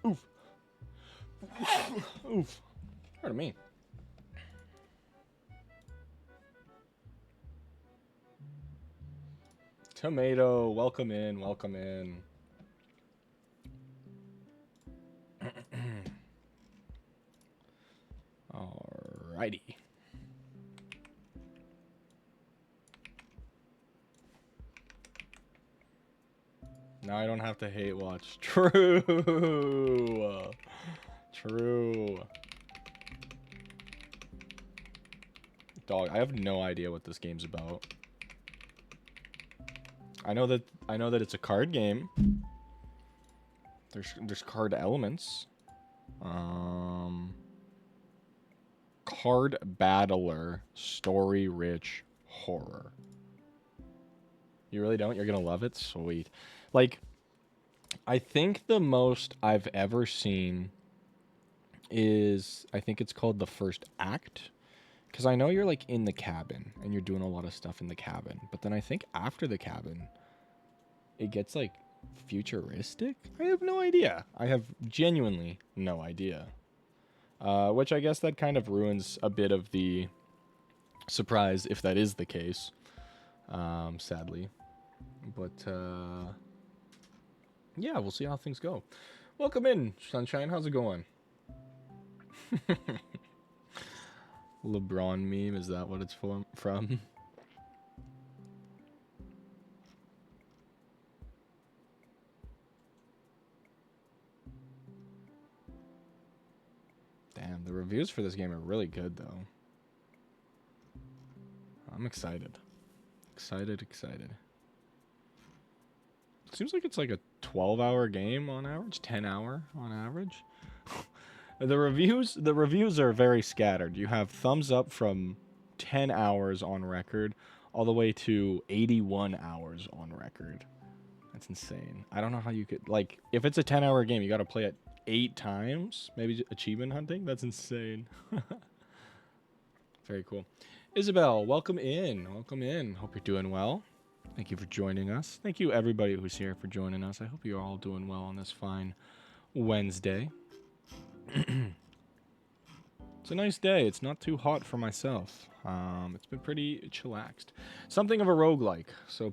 Oof. Oof. Pardon me. Tomato, welcome in, welcome in. Alrighty. Now I don't have to hate watch. True. True. Dog, I have no idea what this game's about. I know that it's a card game. There's card elements. Card battler, story rich horror. You really don't? You're gonna love it? Sweet. Like, I think the most I've ever seen is, I think it's called the first act. Because I know you're like in the cabin and you're doing a lot of stuff in the cabin. But then I think after the cabin, it gets like futuristic? I have no idea. I have genuinely no idea. Which I guess that kind of ruins a bit of the surprise if that is the case. Sadly. But, yeah, we'll see how things go. Welcome in, Sunshine. How's it going? LeBron meme, is that what it's from? Damn, the reviews for this game are really good, though. I'm excited. Excited. Seems like it's like a 12-hour game on average, 10-hour on average. The reviews are very scattered. You have thumbs up from 10 hours on record all the way to 81 hours on record. That's insane. I don't know how you could, like, if it's a 10-hour game, you got to play it 8 times, maybe achievement hunting. That's insane. Very cool. Isabel, welcome in. Hope you're doing well. Thank you for joining us. Thank you everybody who's here for joining us. I hope you're all doing well on this fine Wednesday. It's a nice day. It's not too hot for myself. It's been pretty chillaxed. Something of a roguelike. So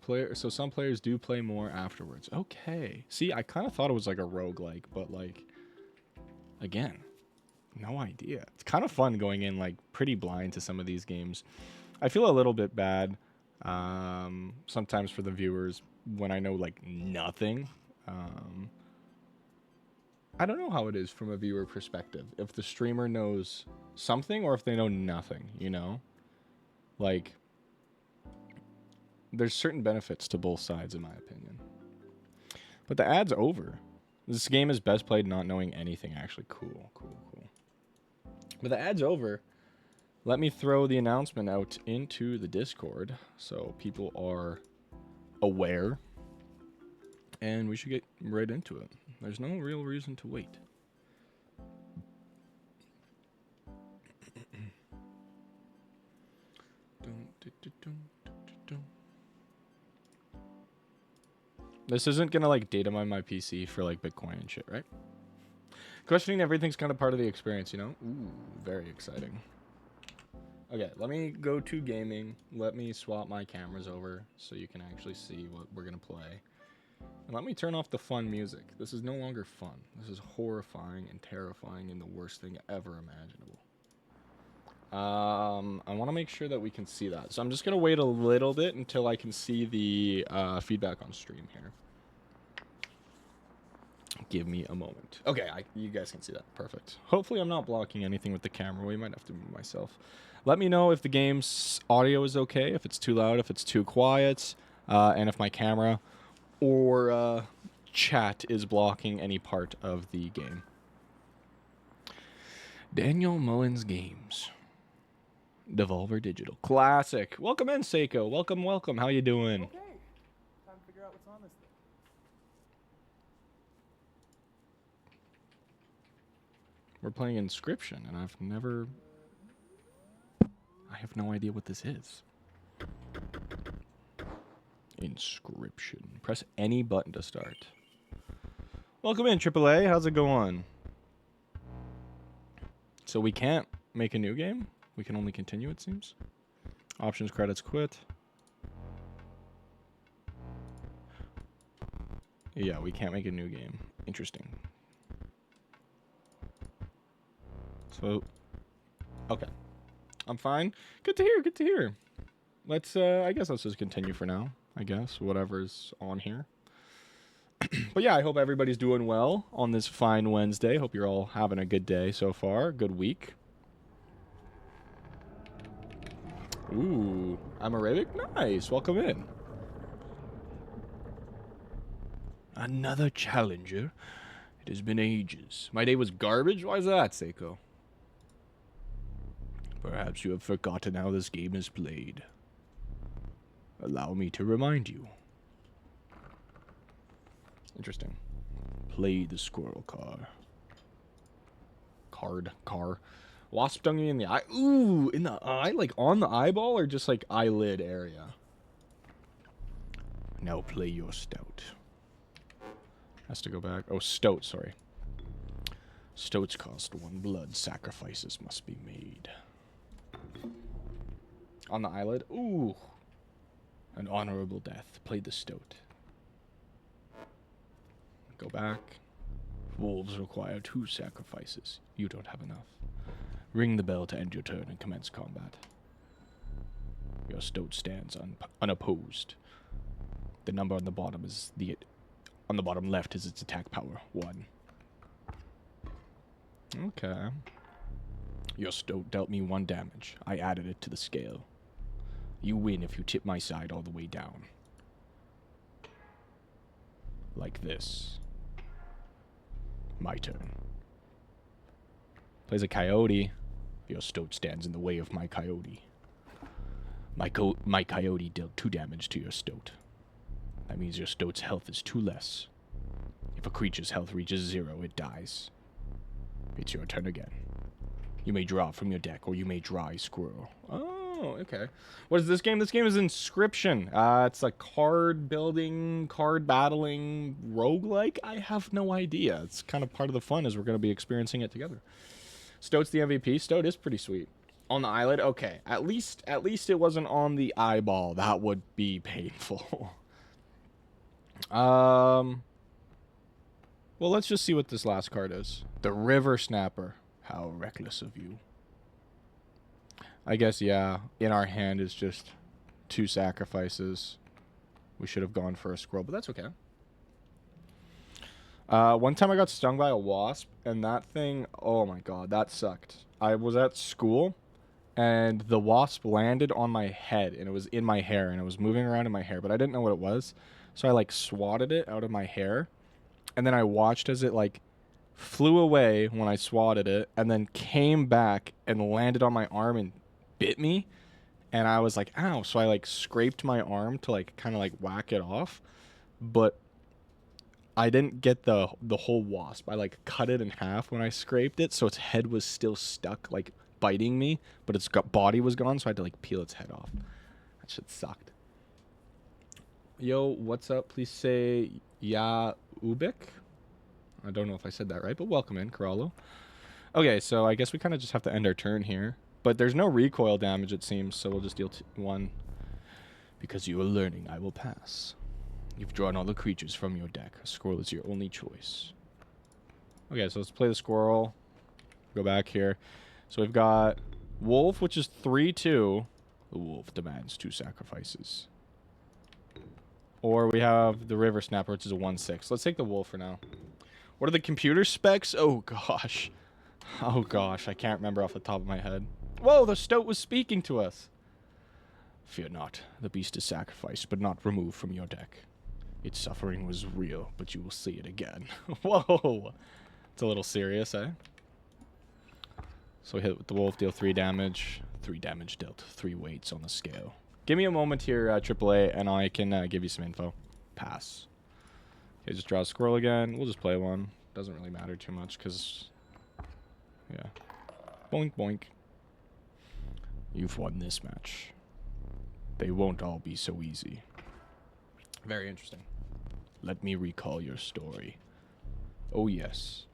some players do play more afterwards. Okay. See, I kind of thought it was like a roguelike, but like, again, no idea. It's kind of fun going in like pretty blind to some of these games. I feel a little bit bad sometimes for the viewers when I know like nothing. I don't know how it is from a viewer perspective. If the streamer knows something or if they know nothing, you know? Like, there's certain benefits to both sides, in my opinion. But the ad's over. This game is best played not knowing anything, actually. Cool. But the ad's over. Let me throw the announcement out into the Discord so people are aware. And we should get right into it. There's no real reason to wait. This isn't gonna like data mine my PC for like Bitcoin and shit, right? Questioning everything's kind of part of the experience, you know? Ooh, very exciting. Okay, let me go to gaming. Let me swap my cameras over so you can actually see what we're gonna play. And let me turn off the fun music. This is no longer fun. This is horrifying and terrifying and the worst thing ever imaginable. I want to make sure that we can see that. So I'm just going to wait a little bit until I can see the feedback on stream here. Give me a moment. Okay, you guys can see that. Perfect. Hopefully I'm not blocking anything with the camera. We might have to move myself. Let me know if the game's audio is okay, if it's too loud, if it's too quiet, and if my camera or chat is blocking any part of the game. Daniel Mullins Games. Devolver Digital. Classic. Welcome in, Seiko. Welcome, welcome. How you doing? Okay. Time to figure out what's on this thing. We're playing Inscryption, and I have no idea what this is. Inscryption. Press any button to start. Welcome in, AAA. How's it going? So we can't make a new game? We can only continue, it seems. Options, credits, quit. Yeah, we can't make a new game. Interesting. So, okay. I'm fine. Good to hear, good to hear. Let's, I guess let's just continue for now. I guess, whatever's on here. But yeah, I hope everybody's doing well on this fine Wednesday. Hope you're all having a good day so far. Good week. Ooh, I'm Arabic? Nice. Welcome in. Another challenger. It has been ages. My day was garbage? Why is that, Seiko? Perhaps you have forgotten how this game is played. Allow me to remind you. Interesting. Play the squirrel car. Car. Wasp stung me in the eye. Ooh, in the eye? Like on the eyeball or just like eyelid area? Now play your stout. Has to go back. Oh, Stoats, sorry. Stoats cost 1 blood. Sacrifices must be made. On the eyelid? Ooh. An honorable death. Play the Stoat. Go back. Wolves require 2 sacrifices. You don't have enough. Ring the bell to end your turn and commence combat. Your Stoat stands unopposed. The number on the bottom is on the bottom left is its attack power, 1. Okay. Your Stoat dealt me 1 damage. I added it to the scale. You win if you tip my side all the way down. Like this. My turn. Plays a coyote. Your Stoat stands in the way of my coyote. My coyote dealt 2 damage to your Stoat. That means your Stoat's health is 2 less. If a creature's health reaches 0, it dies. It's your turn again. You may draw from your deck, or you may draw a squirrel. Oh, okay. What is this game? This game is Inscryption. It's a card building, card battling, roguelike? I have no idea. It's kind of part of the fun as we're going to be experiencing it together. Stoat's the MVP. Stoat is pretty sweet. On the eyelid? Okay. At least it wasn't on the eyeball. That would be painful. Well, let's just see what this last card is. The River Snapper. How reckless of you. I guess, yeah, in our hand is just 2 sacrifices. We should have gone for a squirrel, but that's okay. One time I got stung by a wasp, and that thing, oh my god, that sucked. I was at school, and the wasp landed on my head, and it was in my hair, and it was moving around in my hair, but I didn't know what it was. So I, like, swatted it out of my hair, and then I watched as it, like, flew away when I swatted it, and then came back and landed on my arm and bit me, and I was like, ow. So I, like, scraped my arm to, like, kind of, like, whack it off, but I didn't get the whole wasp. I, like, cut it in half when I scraped it, so its head was still stuck, like, biting me, but its body was gone, so I had to, like, peel its head off. That shit sucked. Yo, what's up? Please say Ya Ubik. I don't know if I said that right, but welcome in, Corallo. Okay, so I guess we kind of just have to end our turn here. But there's no recoil damage, it seems, so we'll just deal 1. Because you are learning, I will pass. You've drawn all the creatures from your deck. A squirrel is your only choice. Okay, so let's play the squirrel. Go back here. So we've got wolf, which is 3/2. The wolf demands 2 sacrifices. Or we have the river snapper, which is a 1/6. Let's take the wolf for now. What are the computer specs? Oh, gosh. Oh, gosh. I can't remember off the top of my head. Whoa, the Stoat was speaking to us. Fear not. The beast is sacrificed, but not removed from your deck. Its suffering was real, but you will see it again. Whoa! It's a little serious, eh? So hit with the wolf, deal 3 damage. 3 damage dealt. 3 weights on the scale. Give me a moment here, AAA, and I can give you some info. Pass. Okay, just draw a squirrel again. We'll just play one. Doesn't really matter too much, because... yeah. Boink, boink. You've won this match. They won't all be so easy. Very interesting. Let me recall your story. Oh, yes.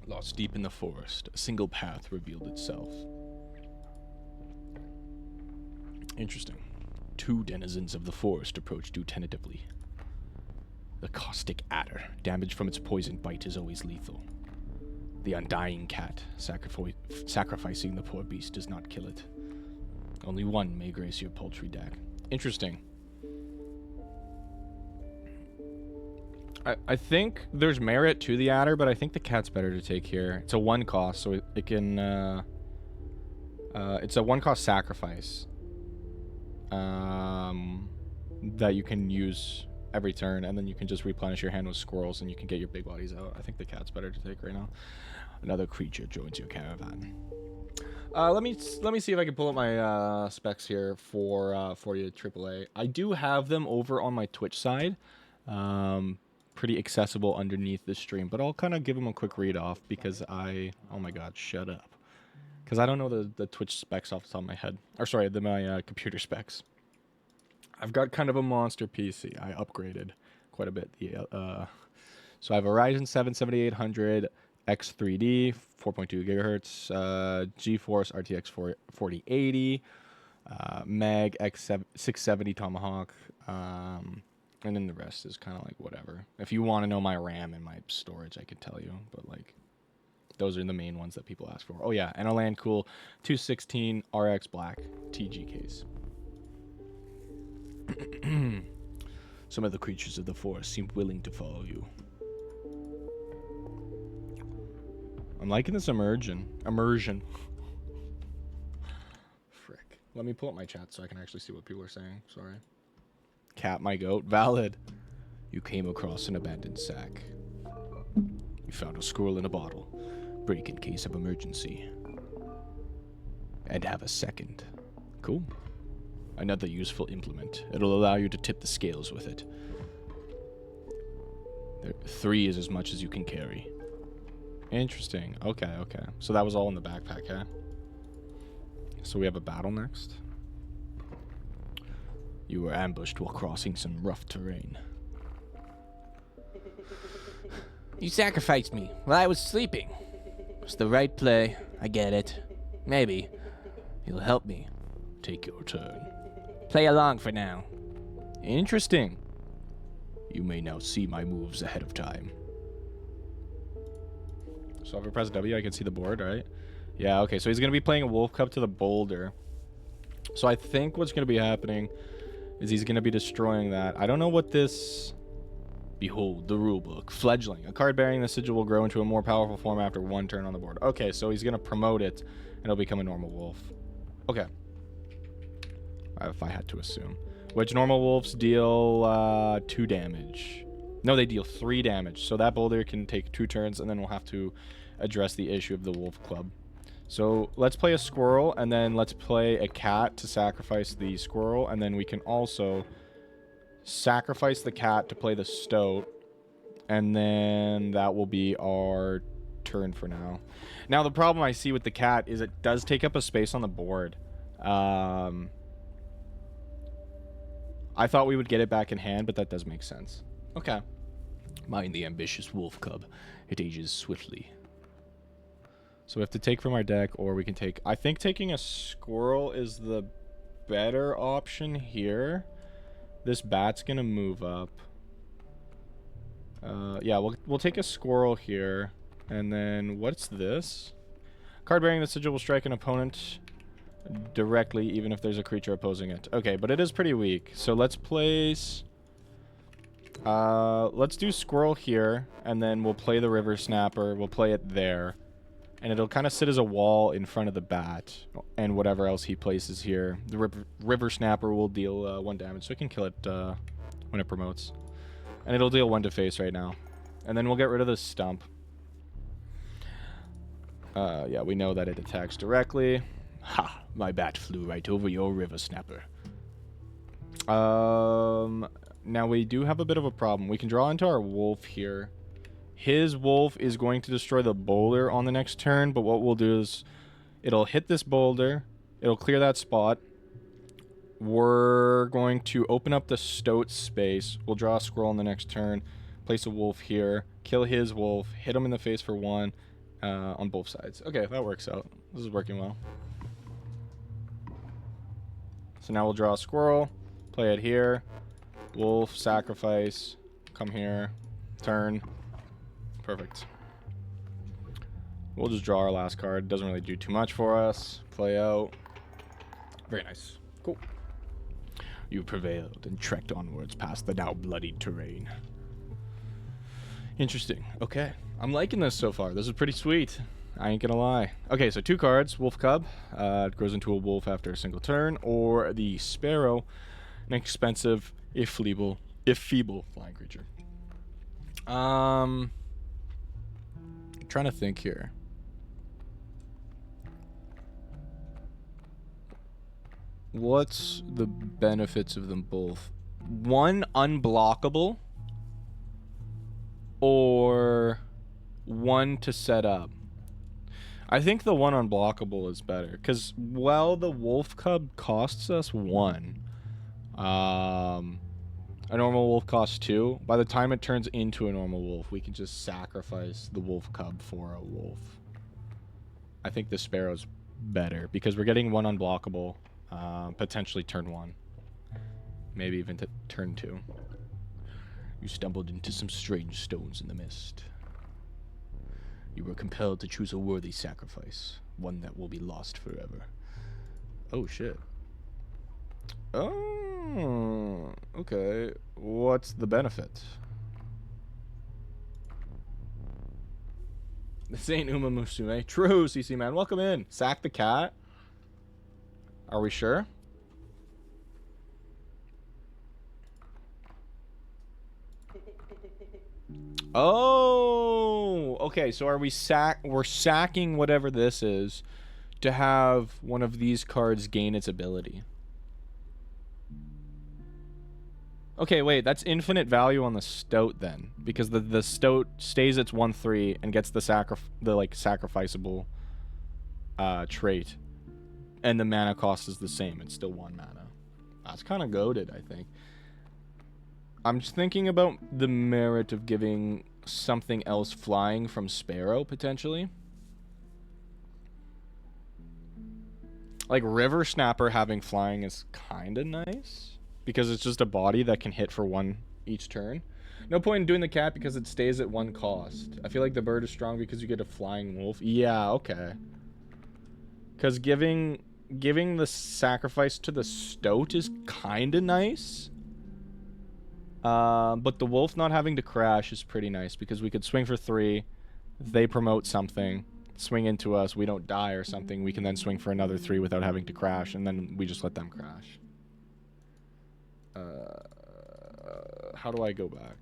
Lost deep in the forest, a single path revealed itself. Interesting. 2 denizens of the forest approached you tentatively. The caustic adder. Damage from its poison bite is always lethal. The undying cat. Sacrificing the poor beast does not kill it. Only one may grace your poultry deck. Interesting. I think there's merit to the adder, but I think the cat's better to take here. It's a 1 cost, so it can... it's a 1 cost sacrifice. That you can use every turn, and then you can just replenish your hand with squirrels, and you can get your big bodies out. I think the cat's better to take right now. Another creature joins your caravan. Let me see if I can pull up my specs here for you, AAA. I do have them over on my Twitch side, pretty accessible underneath the stream. But I'll kind of give them a quick read off because oh my god, shut up, because I don't know the Twitch specs off the top of my head. Or sorry, my computer specs. I've got kind of a monster PC. I upgraded quite a bit. So I have a Ryzen 7 7800. X3D, 4.2 gigahertz, GeForce RTX 4080, Mag X670 Tomahawk, and then the rest is kind of like whatever. If you want to know my RAM and my storage, I could tell you, but like those are the main ones that people ask for. Oh yeah, and a Landcool 216 RX Black TG case. Some of the creatures of the forest seem willing to follow you. I'm liking this immersion. Frick. Let me pull up my chat so I can actually see what people are saying. Sorry. Cat, my goat. Valid. You came across an abandoned sack. You found a squirrel in a bottle. Break in case of emergency. And have a second. Cool. Another useful implement. It'll allow you to tip the scales with it. 3 is as much as you can carry. Interesting. Okay. So that was all in the backpack, yeah? So we have a battle next. You were ambushed while crossing some rough terrain. You sacrificed me while I was sleeping. It's the right play. I get it. Maybe. You'll help me. Take your turn. Play along for now. Interesting. You may now see my moves ahead of time. So if I press W, I can see the board, right? Yeah, okay. So he's going to be playing a Wolf Cub to the Boulder. So I think what's going to be happening is he's going to be destroying that. I don't know what this... Behold, the rulebook. Fledgling. A card bearing the sigil will grow into a more powerful form after 1 turn on the board. Okay, so he's going to promote it, and it'll become a normal wolf. Okay. If I had to assume. Which normal wolves deal 2 damage. No, they deal 3 damage. So that boulder can take 2 turns, and then we'll have to address the issue of the wolf club. So let's play a squirrel, and then let's play a cat to sacrifice the squirrel, and then we can also sacrifice the cat to play the stoat, and then that will be our turn for now. Now, the problem I see with the cat is it does take up a space on the board. I thought we would get it back in hand, but that does make sense. Okay. Mind the ambitious wolf cub. It ages swiftly. So we have to take from our deck, or we can take... I think taking a squirrel is the better option here. This bat's going to move up. Yeah, we'll take a squirrel here. And then, what's this? Card bearing the sigil will strike an opponent directly, even if there's a creature opposing it. Okay, but it is pretty weak. So let's place... let's do squirrel here, and then we'll play the river snapper. We'll play it there. And it'll kind of sit as a wall in front of the bat and whatever else he places here. The river snapper will deal 1 damage, so it can kill it when it promotes. And it'll deal 1 to face right now. And then we'll get rid of the stump. Yeah, we know that it attacks directly. Ha! My bat flew right over your river snapper. Now we do have a bit of a problem. We can draw into our wolf here. His wolf is going to destroy the boulder on the next turn, but what we'll do is it'll hit this boulder. It'll clear that spot. We're going to open up the Stoats space. We'll draw a squirrel on the next turn. Place a wolf here. Kill his wolf. Hit him in the face for 1 on both sides. Okay, that works out. This is working well. So now we'll draw a squirrel. Play it here. Wolf, sacrifice. Come here. Turn. Perfect. We'll just draw our last card. Doesn't really do too much for us. Play out. Very nice. Cool. You prevailed and trekked onwards past the now bloodied terrain. Interesting. Okay. I'm liking this so far. This is pretty sweet. I ain't gonna lie. Okay, so 2 cards. Wolf Cub. It grows into a wolf after a single turn. Or the Sparrow. An expensive, if feeble flying creature. I'm trying to think here. What's the benefits of them both? 1 unblockable or 1 to set up. I think the 1 unblockable is better because while the Wolf Cub costs us 1, a normal wolf costs 2. By the time it turns into a normal wolf, we can just sacrifice the Wolf Cub for a wolf. I think the Sparrow's better because we're getting 1 unblockable, potentially turn 1. Maybe even to turn 2. You stumbled into some strange stones in the mist. You were compelled to choose a worthy sacrifice, one that will be lost forever. Oh, shit. Oh, okay. What's the benefit? This ain't Uma Musume. True, CC man. Welcome in. Sack the cat. Are we sure? Oh, okay. So are we we're sacking whatever this is to have one of these cards gain its ability. Okay, wait, that's infinite value on the Stoat then, because the Stoat stays its 1/3 and gets the sacrificable trait, and the mana cost is the same. It's still 1 mana. That's kind of goated, I think. I'm just thinking about the merit of giving something else flying from Sparrow potentially. Like River Snapper having flying is kind of nice. Because it's just a body that can hit for 1 each turn. No point in doing the cat because it stays at 1 cost. I feel like the bird is strong because you get a flying wolf. Yeah, okay. Because giving the sacrifice to the Stoat is kind of nice. But the wolf not having to crash is pretty nice because we could swing for 3. They promote something. Swing into us. We don't die or something. We can then swing for another 3 without having to crash. And then we just let them crash. How do I go back?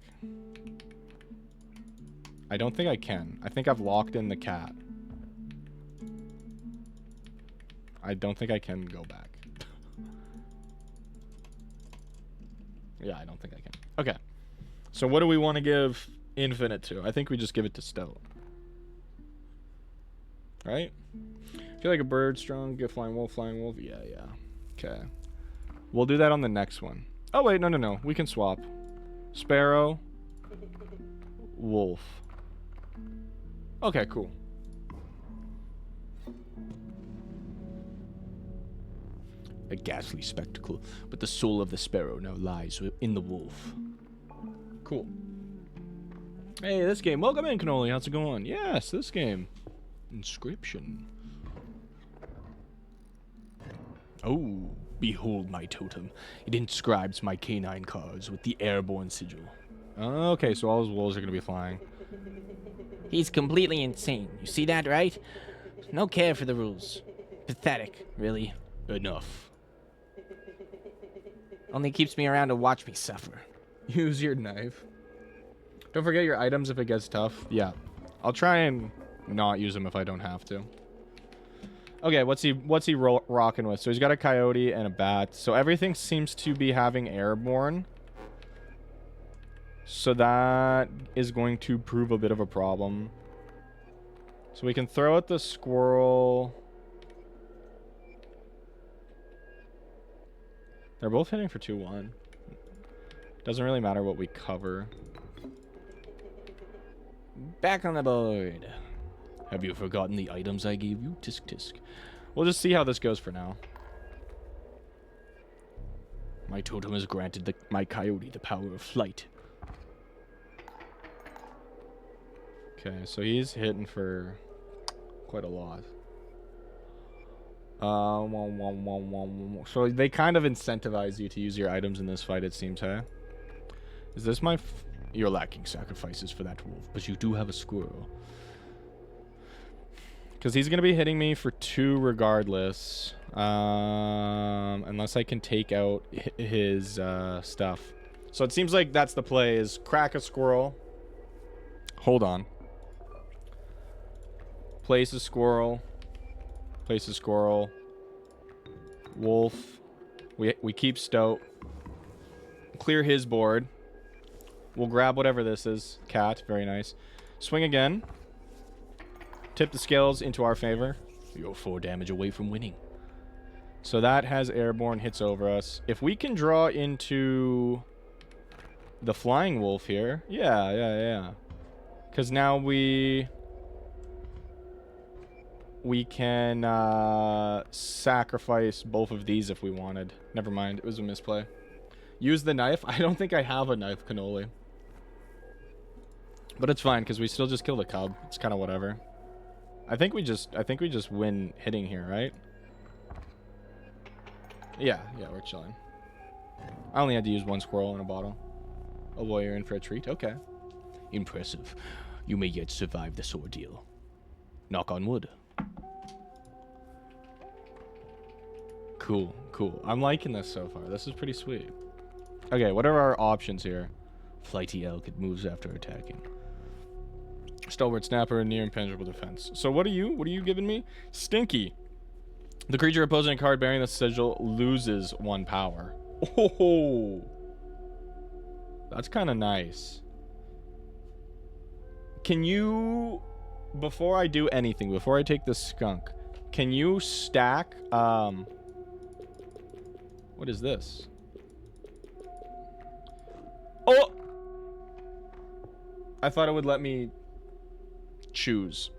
I don't think I can. I think I've locked in the cat. I don't think I can go back. Yeah, I don't think I can. Okay. So what do we want to give infinite to? I think we just give it to Stoat. Right? Feel like a bird, strong, get flying wolf, flying wolf. Yeah, yeah. Okay. We'll do that on the next one. Oh, wait, no. We can swap. Sparrow. Wolf. Okay, cool. A ghastly spectacle, but the soul of the Sparrow now lies in the wolf. Cool. Hey, this game. Welcome in, Cannoli. How's it going? Yes, this game. Inscryption. Oh. Behold my totem. It inscribes my canine cards with the airborne sigil. Okay, so all his wolves are going to be flying. He's completely insane. You see that, right? No care for the rules. Pathetic, really. Enough. Only keeps me around to watch me suffer. Use your knife. Don't forget your items if it gets tough. Yeah. I'll try and not use them if I don't have to. Okay, what's he rocking with? So he's got a coyote and a bat. So everything seems to be having airborne. So that is going to prove a bit of a problem. So we can throw out the squirrel. They're both hitting for 2-1. Doesn't really matter what we cover. Back on the board. Have you forgotten the items I gave you? Tisk tisk. We'll just see how this goes for now. My totem has granted my coyote the power of flight. Okay, so he's hitting for quite a lot. So they kind of incentivize you to use your items in this fight, it seems, huh? Is this my... You're lacking sacrifices for that wolf, but you do have a squirrel. Because he's going to be hitting me for 2 regardless. Unless I can take out his stuff. So it seems like that's the play, is crack a squirrel. Hold on. Place a squirrel. Place a squirrel. Wolf. We keep Stoat. Clear his board. We'll grab whatever this is. Cat. Very nice. Swing again. Tip the scales into our favor. You're 4 damage away from winning. So that has airborne, hits over us. If we can draw into the flying wolf here. Yeah. Because now we can sacrifice both of these if we wanted. Never mind. It was a misplay. Use the knife. I don't think I have a knife, cannoli. But it's fine because we still just kill the cub. It's kind of whatever. I think we just win hitting here, right? Yeah, we're chilling. I only had to use 1 squirrel in a bottle. Oh boy, you're in for a treat. Okay. Impressive. You may yet survive this ordeal. Knock on wood. Cool. I'm liking this so far. This is pretty sweet. Okay, what are our options here? Flighty elk, it moves after attacking. Stalwart snapper, near impenetrable defense. So what are you giving me? Stinky. The creature opposing a card bearing the sigil loses 1 power. Oh, that's kind of nice. Can you, before I do anything, before I take this skunk, can you stack, what is this? Oh! I thought it would let me choose.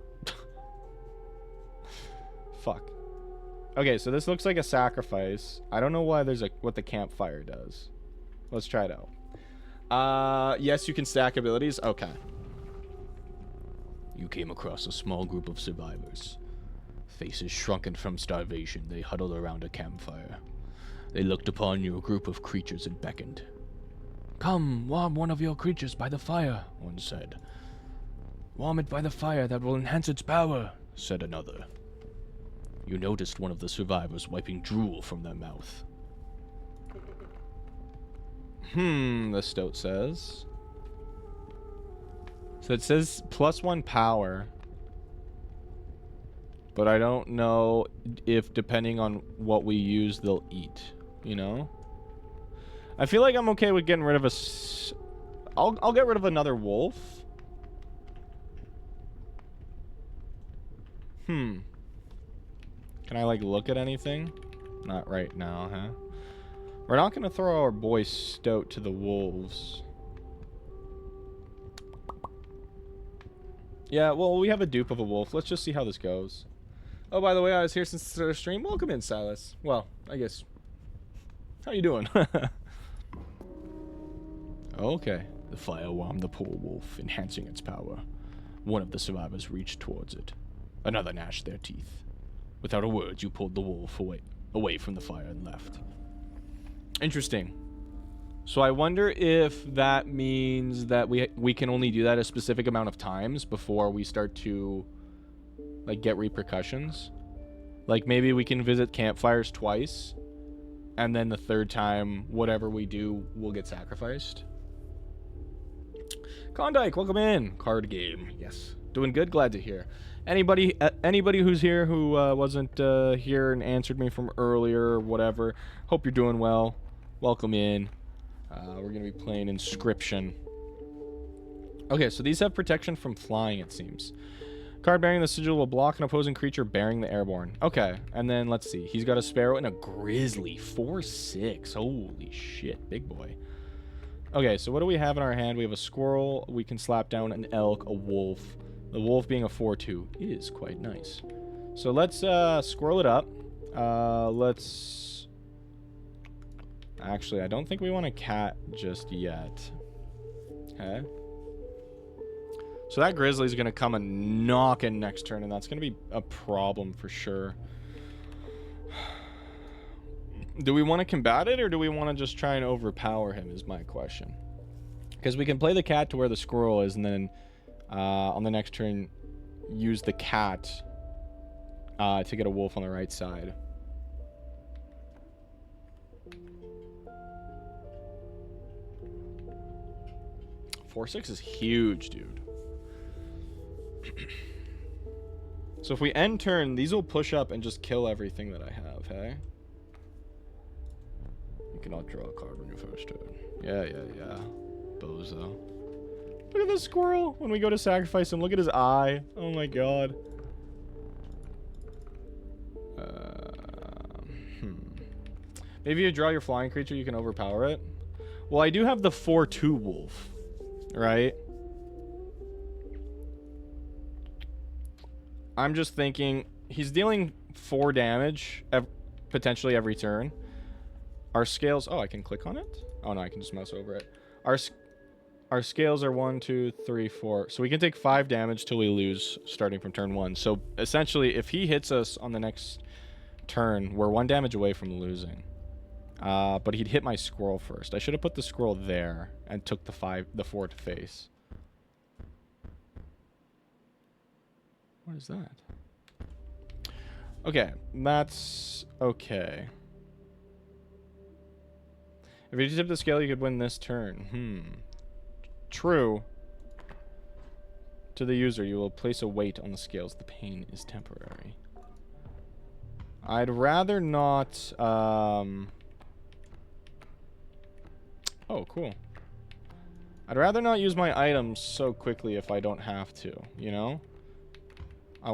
Fuck. Okay, so this looks like a sacrifice. I don't know why there's what the campfire does. Let's try it out. Yes, you can stack abilities. Okay. You came across a small group of survivors. Faces shrunken from starvation, they huddled around a campfire. They looked upon your group of creatures and beckoned. "Come, warm one of your creatures by the fire," one said. "Warm it by the fire, that will enhance its power," said another. You noticed one of the survivors wiping drool from their mouth. The Stoat says. So it says +1 power. But I don't know if depending on what we use, they'll eat, you know? I feel like I'm okay with getting rid of I'll get rid of another wolf. Can I, like, look at anything? Not right now, huh? We're not gonna throw our boy Stoat to the wolves. Yeah, well, we have a dupe of a wolf. Let's just see how this goes. Oh, by the way, I was here since the start of the stream. Welcome in, Silas. Well, I guess. How you doing? Okay. The fire warmed the poor wolf, enhancing its power. One of the survivors reached towards it. Another gnashed their teeth. Without a word, you pulled the wolf away from the fire and left. Interesting. So I wonder if that means that we can only do that a specific amount of times before we start to, like, get repercussions. Like, maybe we can visit campfires twice, and then the third time, whatever we do will get sacrificed. Klondike, welcome in. Card game, yes. Doing good, glad to hear. Anybody who's here who wasn't here and answered me from earlier or whatever, hope you're doing well. Welcome in. We're going to be playing Inscryption. Okay, so these have protection from flying, it seems. Card bearing the sigil will block an opposing creature bearing the airborne. Okay, and then let's see. He's got a sparrow and a grizzly. 4/6. Holy shit, big boy. Okay, so what do we have in our hand? We have a squirrel. We can slap down an elk, a wolf. The wolf being a 4/2 is quite nice. So let's squirrel it up. Let's... Actually, I don't think we want a cat just yet. Okay. So that grizzly's going to come and knock in next turn, and that's going to be a problem for sure. Do we want to combat it, or do we want to just try and overpower him is my question. Because we can play the cat to where the squirrel is, and then on the next turn use the cat to get a wolf on the right side. Four six is huge, dude. So if we end turn, these will push up and just kill everything that I have, hey? You cannot draw a card on your first turn. Yeah. Bozo. Look at the squirrel when we go to sacrifice him. Look at his eye. Oh my god. Maybe you draw your flying creature, you can overpower it. Well, I do have the 4/2 wolf, right? I'm just thinking he's dealing 4 damage potentially every turn. Our scales... Oh, I can click on it? Oh, no, I can just mouse over it. Our scales are 1, 2, 3, 4. So we can take 5 damage till we lose starting from turn 1. So essentially, if he hits us on the next turn, we're 1 damage away from losing. But he'd hit my squirrel first. I should have put the squirrel there and took the 4 to face. What is that? Okay, that's okay. If you tip the scale, you could win this turn. True. To the user, you will place a weight on the scales. The pain is temporary. I'd rather not... Oh, cool. I'd rather not use my items so quickly if I don't have to, you know? I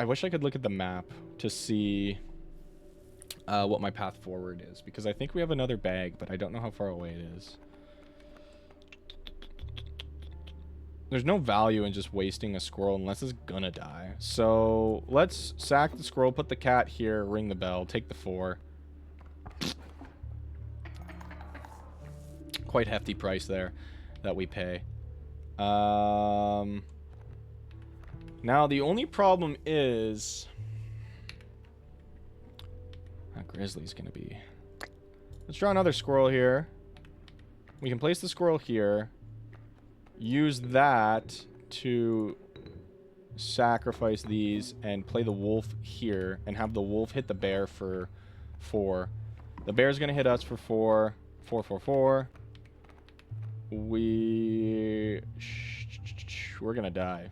wish I could look at the map to see what my path forward is, because I think we have another bag, but I don't know how far away it is. There's no value in just wasting a squirrel unless it's gonna die. So let's sack the squirrel, put the cat here, ring the bell, take the 4. Quite hefty price there that we pay. Now, the only problem is... That grizzly's gonna be... Let's draw another squirrel here. We can place the squirrel here. Use that to sacrifice these and play the wolf here. And have the wolf hit the bear for 4. The bear's gonna hit us for 4. 4, 4, 4. We're gonna die.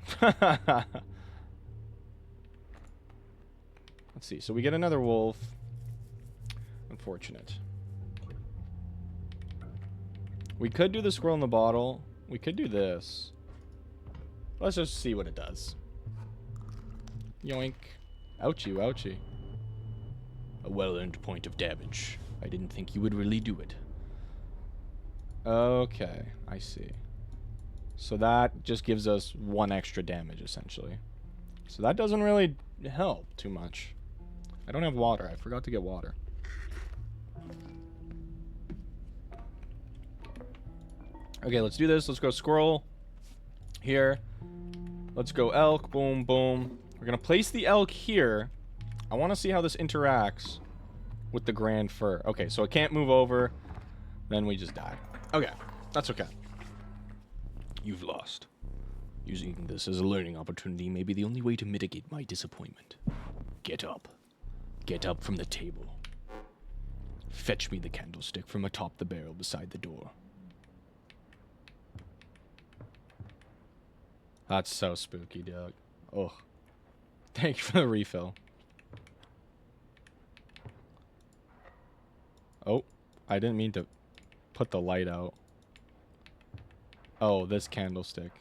Let's see. So we get another wolf. Unfortunate. We could do the squirrel in the bottle. We could do this. Let's just see what it does. Yoink. Ouchie, ouchie. A well-earned point of damage. I didn't think you would really do it. Okay, I see. So that just gives us 1 extra damage, essentially. So that doesn't really help too much. I don't have water. I forgot to get water. Okay, let's do this. Let's go squirrel here. Let's go elk. Boom, boom. We're going to place the elk here. I want to see how this interacts with the grand fur. Okay, so it can't move over. Then we just die. Okay, that's okay. You've lost. Using this as a learning opportunity may be the only way to mitigate my disappointment. Get up. Get up from the table. Fetch me the candlestick from atop the barrel beside the door. That's so spooky, Doug. Oh. Thank you for the refill. Oh, I didn't mean to put the light out. Oh, this candlestick.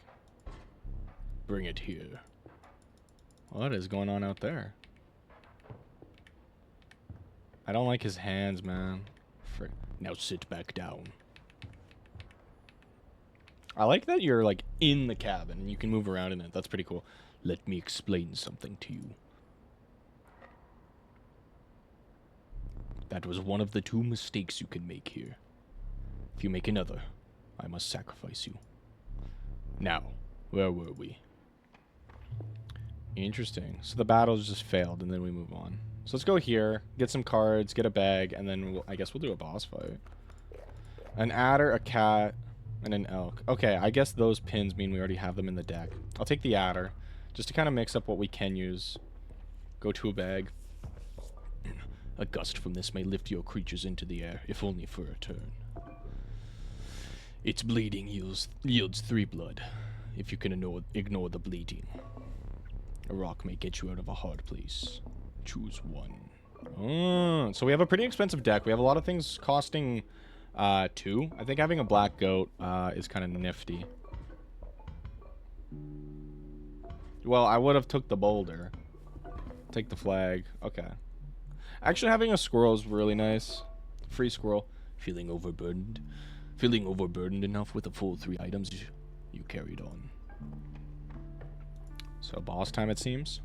Bring it here. What is going on out there? I don't like his hands, man. Now sit back down. I like that you're, like, in the cabin and you can move around in it. That's pretty cool. Let me explain something to you. That was one of the 2 mistakes you can make here. If you make another, I must sacrifice you. Now, where were we? Interesting. So the battle's just failed and then we move on. So let's go here, get some cards, get a bag, and then I guess we'll do a boss fight. An adder, a cat, and an elk. Okay, I guess those pins mean we already have them in the deck. I'll take the adder, just to kind of mix up what we can use. Go to a bag. A gust from this may lift your creatures into the air, if only for a turn. Its bleeding yields 3 blood, if you can ignore the bleeding. A rock may get you out of a hard place. Choose one. So we have a pretty expensive deck. We have a lot of things costing 2. I think having a black goat is kind of nifty. Well, I would have took the boulder. Take the flag. Okay. Actually, having a squirrel is really nice. Free squirrel. Feeling overburdened? Feeling overburdened enough with the full 3 items you carried on. So boss time, it seems.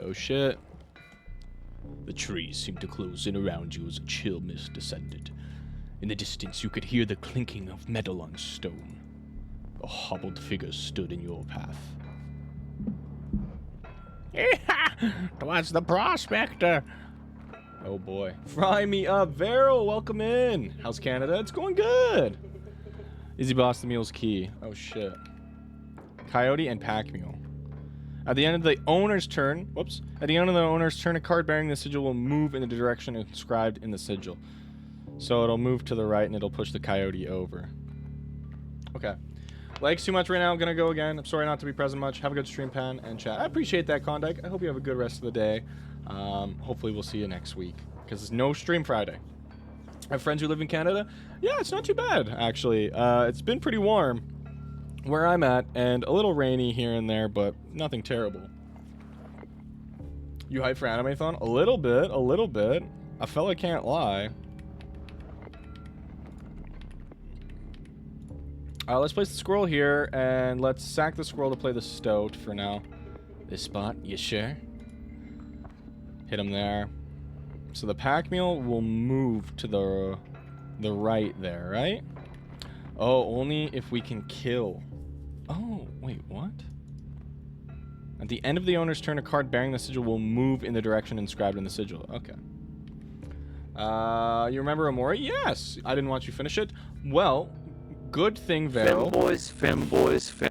Oh shit. The trees seemed to close in around you as a chill mist descended. In the distance, you could hear the clinking of metal on stone. A hobbled figure stood in your path. Twas the prospector. Oh boy. Fry me up, Varel. Welcome in. How's Canada? It's going good. Easy boss, the mule's key. Oh shit. Coyote and pack mule. At the end of the owner's turn, whoops. At the end of the owner's turn, a card bearing the sigil will move in the direction inscribed in the sigil. So it'll move to the right and it'll push the coyote over. Okay. Legs too much right now. I'm gonna go again. I'm sorry not to be present much. Have a good stream, Pan and chat. I appreciate that, Klondike. I hope you have a good rest of the day. Hopefully we'll see you next week because there's no stream Friday. I have friends who live in Canada. Yeah, it's not too bad actually. It's been pretty warm where I'm at and a little rainy here and there, but nothing terrible. You hyped for Animathon? A little bit, a little bit. A fella can't lie. Let's place the squirrel here, and let's sack the squirrel to play the stoat for now. This spot, you sure? Hit him there. So the pack mule will move to the right there, right? Oh, only if we can kill. Oh, wait, what? At the end of the owner's turn, a card bearing the sigil will move in the direction inscribed in the sigil. Okay. You remember Amori? Yes. I didn't want you to finish it. Well, good thing, Vero. Femboys.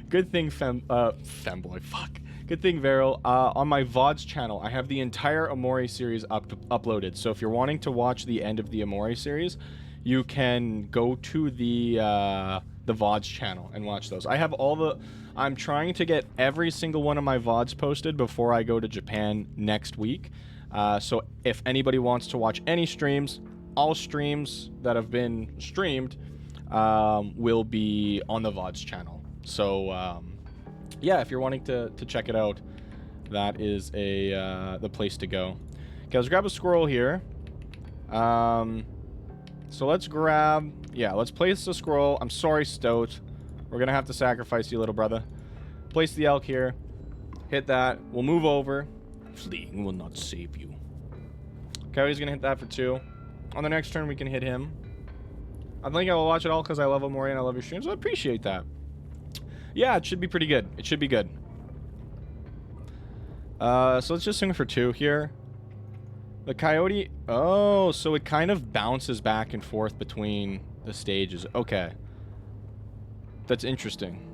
Good thing, femboy. Fuck. Good thing, Vero. On my VODs channel, I have the entire Amori series uploaded. So if you're wanting to watch the end of the Amori series, you can go to the VODs channel and watch those. I have all the... I'm trying to get every single one of my VODs posted before I go to Japan next week. So if anybody wants to watch any streams, all streams that have been streamed will be on the VODs channel. So yeah, if you're wanting to check it out, that is the place to go. Okay, let's grab a squirrel here. So let's grab... Yeah, let's place the squirrel. I'm sorry, Stoat. We're going to have to sacrifice you, little brother. Place the elk here. Hit that. We'll move over. Fleeing will not save you. Coyote's going to hit that for 2. On the next turn, we can hit him. I think I will watch it all because I love Amori and I love your streams. So I appreciate that. Yeah, it should be pretty good. It should be good. So let's just swing for 2 here. The coyote... Oh, so it kind of bounces back and forth between the stages. Okay. That's interesting.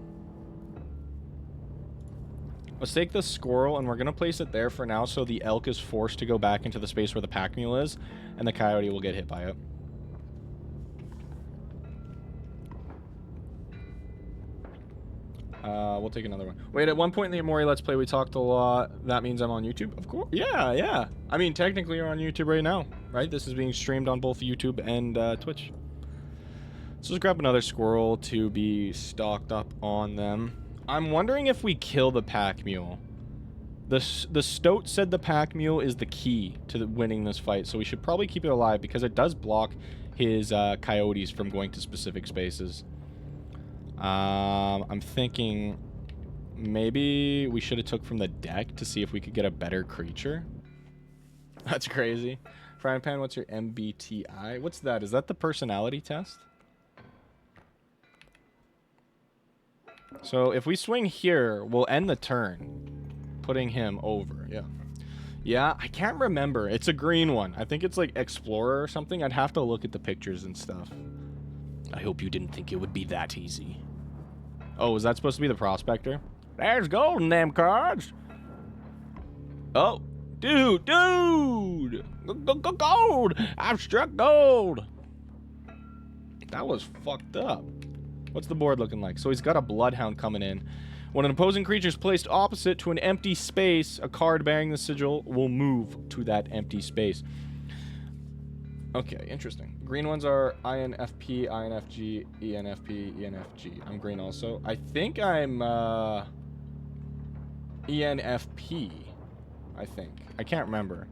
Let's take the squirrel, and we're going to place it there for now, so the elk is forced to go back into the space where the pack mule is, and the coyote will get hit by it. We'll take another one. Wait, at one point in the Amori Let's Play, we talked a lot. That means I'm on YouTube? Of course. Yeah, yeah. I mean, technically, you're on YouTube right now, right? This is being streamed on both YouTube and Twitch. So let's grab another squirrel to be stocked up on them. I'm wondering if we kill the pack mule. The Stoat said the pack mule is the key to winning this fight, so we should probably keep it alive because it does block his coyotes from going to specific spaces. I'm thinking maybe we should have took from the deck to see if we could get a better creature. That's crazy. Frying Pan, what's your MBTI? What's that? Is that the personality test? So if we swing here, we'll end the turn, putting him over. Yeah. Yeah, I can't remember. It's a green one. I think it's like Explorer or something. I'd have to look at the pictures and stuff. I hope you didn't think it would be that easy. Oh, is that supposed to be the Prospector? There's gold in them cards. Oh, dude. Gold. I've struck gold. That was fucked up. What's the board looking like? So he's got a Bloodhound coming in. When an opposing creature is placed opposite to an empty space, a card bearing the sigil will move to that empty space. Okay, interesting. Green ones are INFP, INFG, ENFP, ENFG. I'm green also. I think I'm ENFP. I think. I can't remember.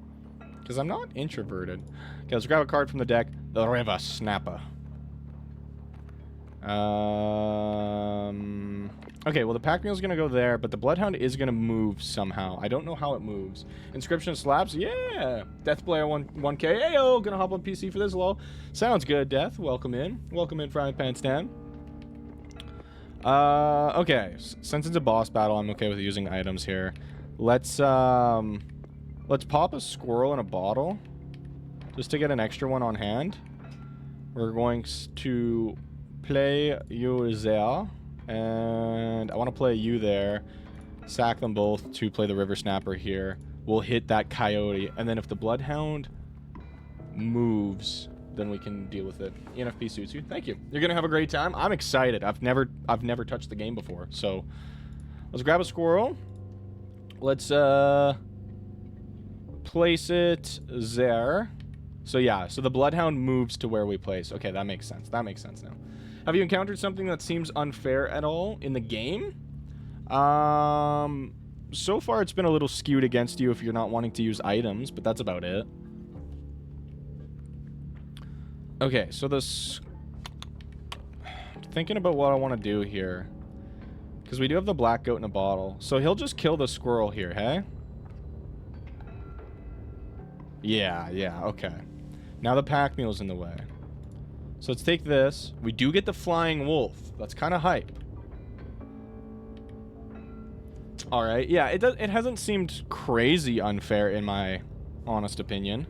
Because I'm not introverted. Okay, let's grab a card from the deck. The River Snapper. Okay, well, the pack mule's gonna go there, but the Bloodhound is gonna move somehow. I don't know how it moves. Inscryption slaps? Yeah! Deathblayer 1K. Ayo! Gonna hop on PC for this, lol. Sounds good, Death. Welcome in. Welcome in, Frying Pan Stan. Okay. Since it's a boss battle, I'm okay with using items here. Let's pop a squirrel in a bottle. Just to get an extra one on hand. We're going to play you there. And I want to play you there. Sack them both to play the River Snapper here. We'll hit that coyote. And then if the Bloodhound moves, then we can deal with it. ENFP suits you. Thank you. You're going to have a great time. I'm excited. I've never touched the game before. So let's grab a squirrel. Let's place it there. So yeah, so the Bloodhound moves to where we place. Okay, that makes sense. That makes sense now. Have you encountered something that seems unfair at all in the game? So far it's been a little skewed against you if you're not wanting to use items, but that's about it. Okay, so this... Thinking about what I want to do here. Because we do have the black goat in a bottle. So he'll just kill the squirrel here, hey? Yeah, okay. Now the pack mule's in the way. So let's take this. We do get the flying wolf. That's kind of hype. Alright, yeah, it hasn't seemed crazy unfair in my honest opinion.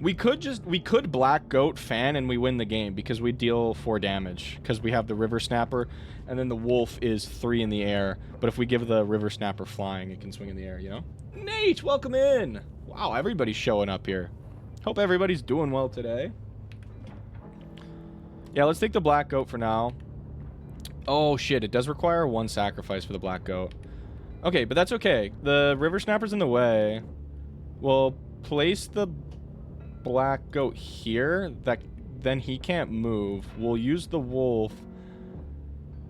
We could black goat fan and we win the game because we deal 4 damage. Because we have the River Snapper and then the wolf is 3 in the air. But if we give the River Snapper flying, it can swing in the air, you know? Nate, welcome in! Wow, everybody's showing up here. Hope everybody's doing well today. Yeah, let's take the black goat for now. Oh, shit. It does require 1 sacrifice for the black goat. Okay, but that's okay. The River Snapper's in the way. We'll place the black goat here. Then he can't move. We'll use the wolf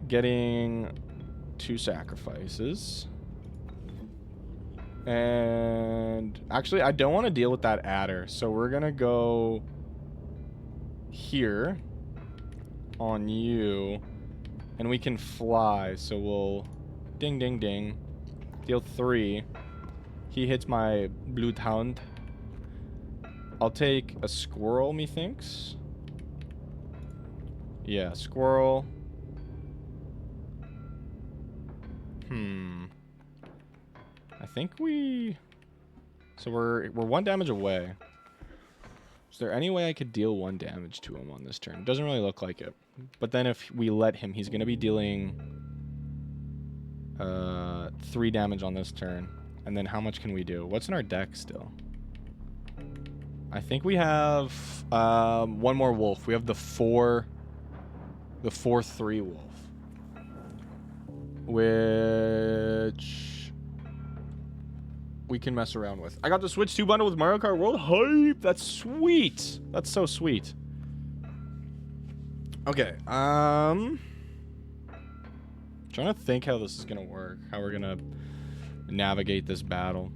getting 2 sacrifices. And actually, I don't want to deal with that adder. So we're going to go here on you. And we can fly. So we'll ding, ding, ding. Deal 3. He hits my Bloodhound. I'll take a squirrel, methinks. Yeah, squirrel. I think we So we're 1 damage away. Is there any way I could deal 1 damage to him on this turn? Doesn't really look like it. But then if we let him, he's going to be dealing 3 damage on this turn. And then how much can we do? What's in our deck still? I think we have 1 more wolf. We have the 4/3 wolf. Which we can mess around with. I got the Switch 2 bundle with Mario Kart World. Hype! That's sweet. That's so sweet. Okay, trying to think how this is gonna work. How we're gonna navigate this battle.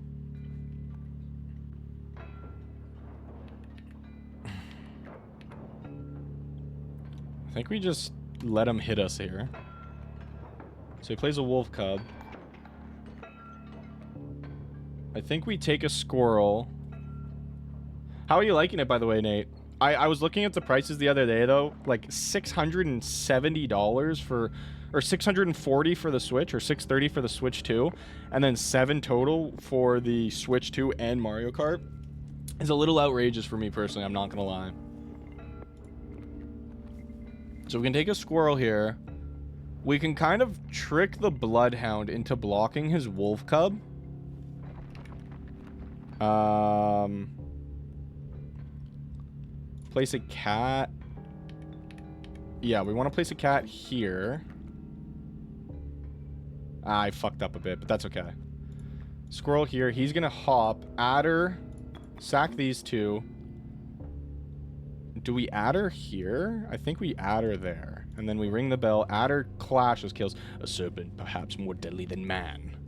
I think we just let him hit us here. So he plays a wolf cub. I think we take a squirrel. How are you liking it, by the way, Nate? I was looking at the prices the other day, though. Like $670 for... Or $640 for the Switch, or $630 for the Switch 2. And then $7 total for the Switch 2 and Mario Kart. Is a little outrageous for me, personally. I'm not going to lie. So we can take a squirrel here. We can kind of trick the Bloodhound into blocking his wolf cub. Place a cat. Yeah, we want to place a cat here. I fucked up a bit, but that's okay. Squirrel here. He's going to hop. Adder. Sack these 2. Do we adder here? I think we adder there. And then we ring the bell. Adder clashes, kills a serpent, perhaps more deadly than man.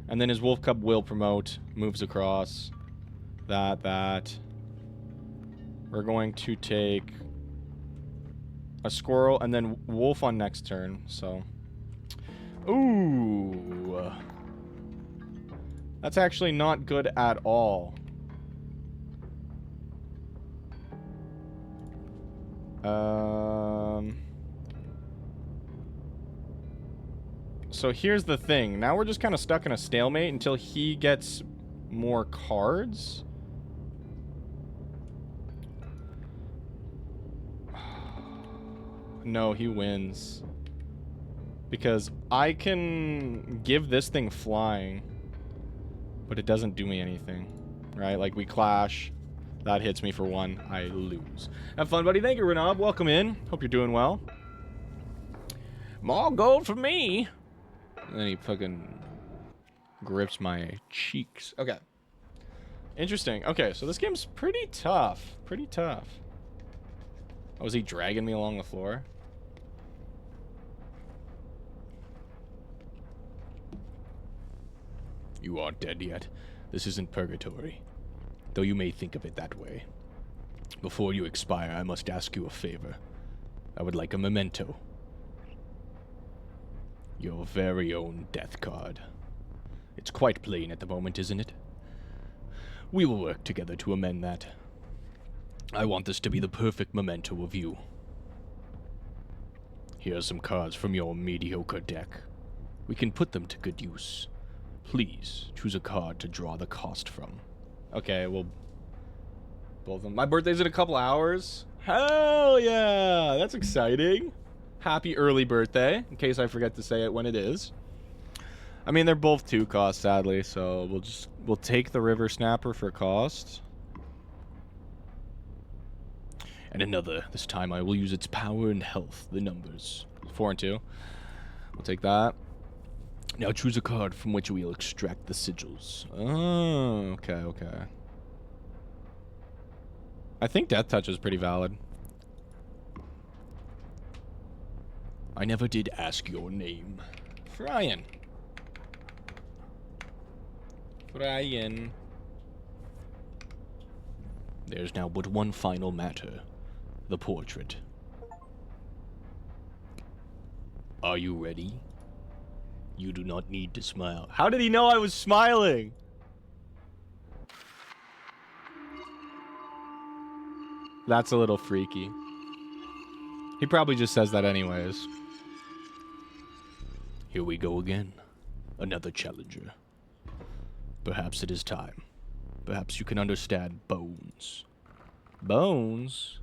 And then his wolf cub will promote. Moves across. That. We're going to take a squirrel and then wolf on next turn. So, ooh, that's actually not good at all. So here's the thing. Now we're just kind of stuck in a stalemate until he gets more cards. No, he wins. Because I can give this thing flying, but it doesn't do me anything, right? Like, we clash. That hits me for 1. I lose. Have fun, buddy. Thank you, Renab. Welcome in. Hope you're doing well. More gold for me. And then he fucking grips my cheeks. Okay. Interesting. Okay, so this game's pretty tough. Pretty tough. Oh, is he dragging me along the floor? You aren't dead yet. This isn't purgatory, though you may think of it that way. Before you expire, I must ask you a favor. I would like a memento. Your very own death card. It's quite plain at the moment, isn't it? We will work together to amend that. I want this to be the perfect memento of you. Here are some cards from your mediocre deck. We can put them to good use. Please, choose a card to draw the cost from. Okay, well, both of them. My birthday's in a couple hours. Hell yeah! That's exciting. Happy early birthday, in case I forget to say it when it is. I mean, they're both 2 cost, sadly, so we'll take the River Snapper for cost. And another. This time I will use its power and health, the numbers. 4 and 2. We'll take that. Now choose a card from which we'll extract the sigils. Oh, okay. I think Death Touch is pretty valid. I never did ask your name. Brian. There's now but one final matter. The portrait. Are you ready? You do not need to smile. How did he know I was smiling? That's a little freaky. He probably just says that anyways. Here we go again. Another challenger. Perhaps it is time. Perhaps you can understand bones. Bones?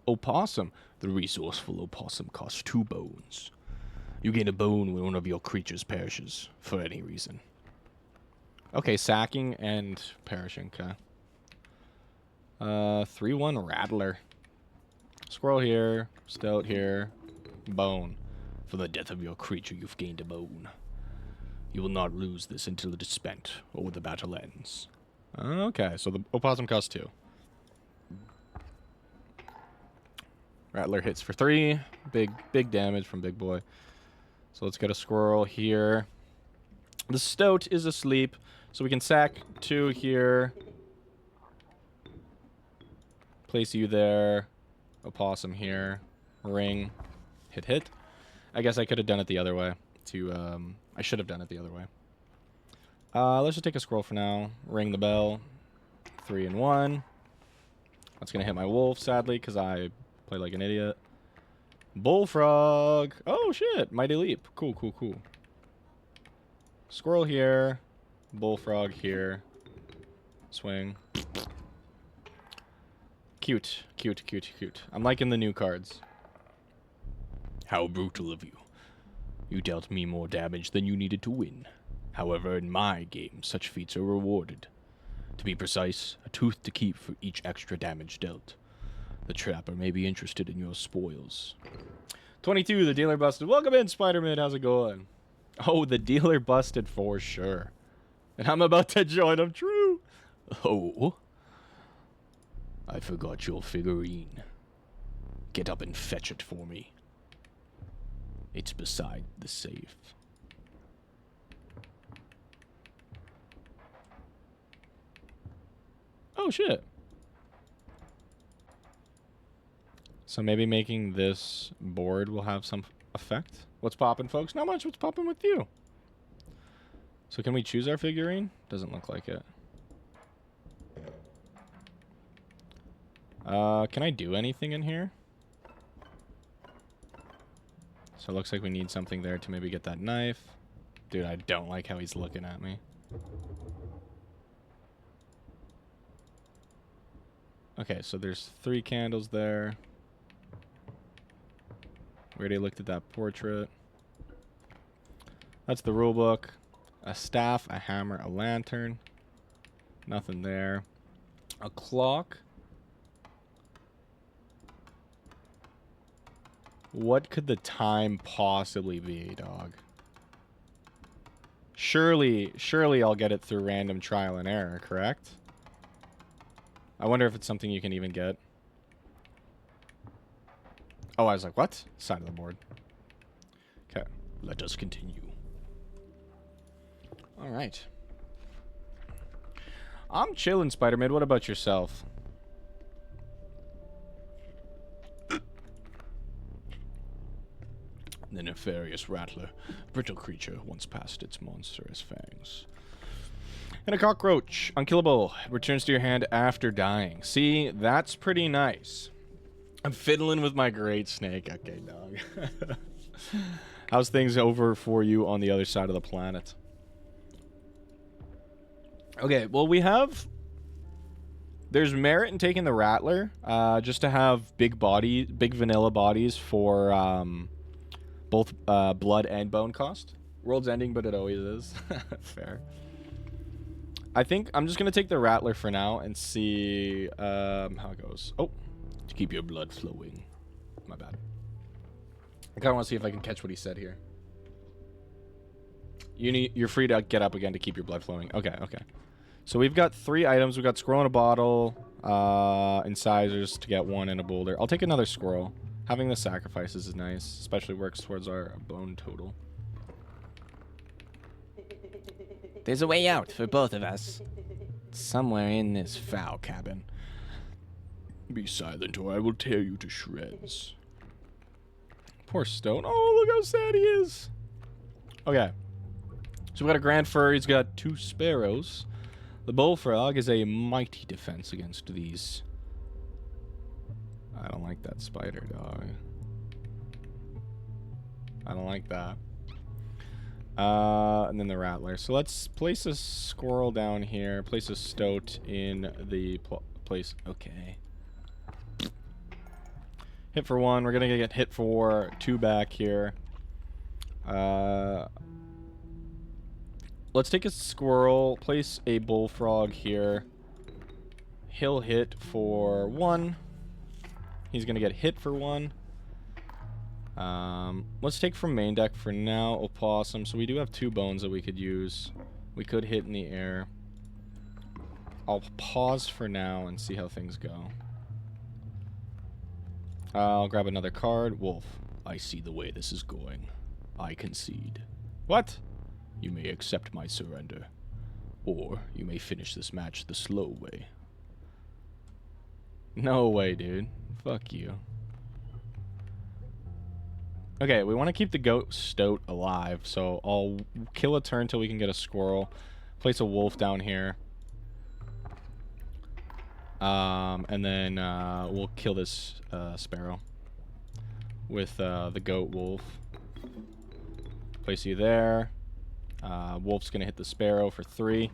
Opossum. The resourceful opossum costs 2 bones. You gain a bone when one of your creatures perishes, for any reason. Okay, sacking and perishing, okay. 3-1 Rattler. Squirrel here, Stoat here, bone. For the death of your creature, you've gained a bone. You will not lose this until it is spent, or the battle ends. Okay, so the opossum costs 2. Rattler hits for 3. Big damage from big boy. So let's get a squirrel here. The Stoat is asleep, so we can sack 2 here. Place you there. Opossum here. Ring. Hit. I guess I could have done it the other way. I should have done it the other way. Let's just take a squirrel for now. Ring the bell. 3 and 1. That's going to hit my wolf, sadly, because I play like an idiot. Bullfrog. Oh, shit. Mighty Leap. Cool. Squirrel here. Bullfrog here. Swing. Cute. I'm liking the new cards. How brutal of you. You dealt me more damage than you needed to win. However, in my game, such feats are rewarded. To be precise, a tooth to keep for each extra damage dealt. The trapper may be interested in your spoils. 22, the dealer busted. Welcome in, Spider-Man. How's it going? Oh, the dealer busted for sure. And I'm about to join him. True. Oh? I forgot your figurine. Get up and fetch it for me. It's beside the safe. Oh, shit. So maybe making this board will have some effect. What's poppin', folks? Not much. What's poppin' with you? So can we choose our figurine? Doesn't look like it. Can I do anything in here? So it looks like we need something there to maybe get that knife. Dude, I don't like how he's looking at me. Okay, so there's 3 candles there. We already looked at that portrait. That's the rule book. A staff, a hammer, a lantern. Nothing there. A clock. What could the time possibly be, dog? Surely I'll get it through random trial and error, correct? I wonder if it's something you can even get. Oh, I was like, what? Side of the board. Okay. Let us continue. All right. I'm chilling, Spider-Man. What about yourself? The nefarious rattler, brittle creature once past its monstrous fangs. And a cockroach. Unkillable. It returns to your hand after dying. See, that's pretty nice. I'm fiddling with my great snake. Okay, dog. How's things over for you on the other side of the planet? Okay, well, we have... There's merit in taking the Rattler, just to have big vanilla bodies for both blood and bone cost. World's ending, but it always is. Fair. I think I'm just going to take the Rattler for now and see how it goes. Oh, to keep your blood flowing. my bad. I kind of want to see if I can catch what he said here. You're free to get up again to keep your blood flowing. Okay. So we've got 3 items. We've got squirrel in a bottle, incisors to get 1 in a boulder. I'll take another squirrel. Having the sacrifices is nice, especially works towards our bone total. There's a way out for both of us. Somewhere in this foul cabin. Be silent or I will tear you to shreds. Poor Stone. Oh, look how sad he is. Okay. So we got a grand fur. He's got 2 sparrows. The bullfrog is a mighty defense against these. I don't like that spider, dog. I don't like that. And then the Rattler. So let's place a Squirrel down here. Place a Stoat in the place. Okay. Hit for 1. We're going to get hit for 2 back here. Let's take a Squirrel. Place a Bullfrog here. He'll hit for 1. He's going to get hit for 1. Let's take from main deck for now, Opossum. So we do have 2 bones that we could use. We could hit in the air. I'll pause for now and see how things go. I'll grab another card. Wolf. I see the way this is going. I concede. What? You may accept my surrender. Or you may finish this match the slow way. No way, dude. Fuck you. Okay, we want to keep the goat Stoat alive, so I'll kill a turn till we can get a Squirrel. Place a Wolf down here. And then we'll kill this Sparrow with the goat Wolf. Place you there. Wolf's going to hit the Sparrow for 3.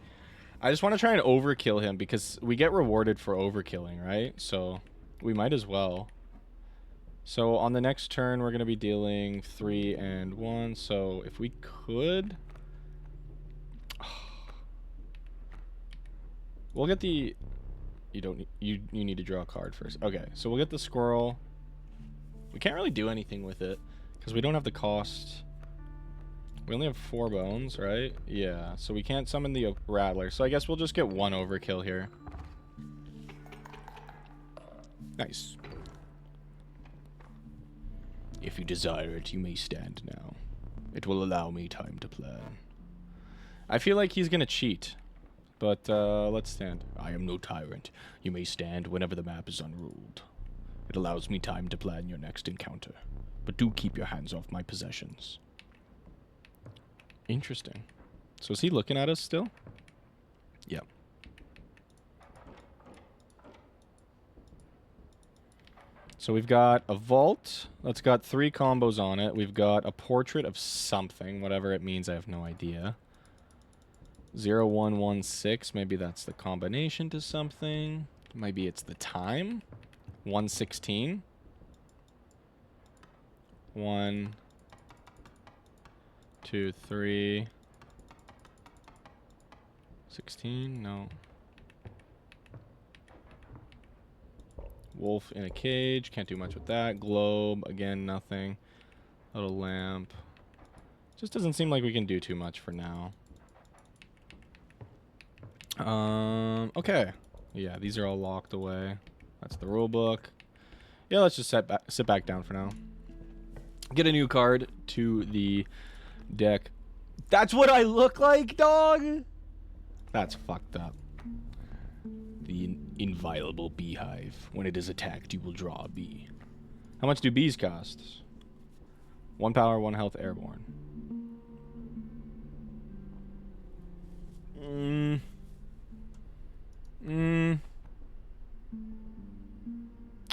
I just want to try and overkill him because we get rewarded for overkilling, right? So we might as well. So on the next turn, we're going to be dealing 3 and 1. So if we could... We'll get the... You need to draw a card first. Okay, so we'll get the Squirrel. We can't really do anything with it because we don't have the cost. We only have 4 bones, right? Yeah, so we can't summon the Rattler. So I guess we'll just get 1 overkill here. Nice. If you desire it, you may stand now. It will allow me time to plan. I feel like he's gonna cheat, but let's stand. I am no tyrant. You may stand whenever the map is unruled. It allows me time to plan your next encounter. But do keep your hands off my possessions. Interesting. So is he looking at us still? Yep. So we've got a vault that's got 3 combos on it. We've got a portrait of something, whatever it means, I have no idea. 0116, maybe that's the combination to something. Maybe it's the time. 116. 1, 2, 3. 16? No. Wolf in a cage. Can't do much with that. Globe. Again, nothing. Little lamp. Just doesn't seem like we can do too much for now. Okay. Yeah, these are all locked away. That's the rule book. Yeah, let's just sit back down for now. Get a new card to the deck. That's what I look like, dog? That's fucked up. The inviolable beehive. When it is attacked, you will draw a bee. How much do bees cost? 1 power, 1 health, airborne.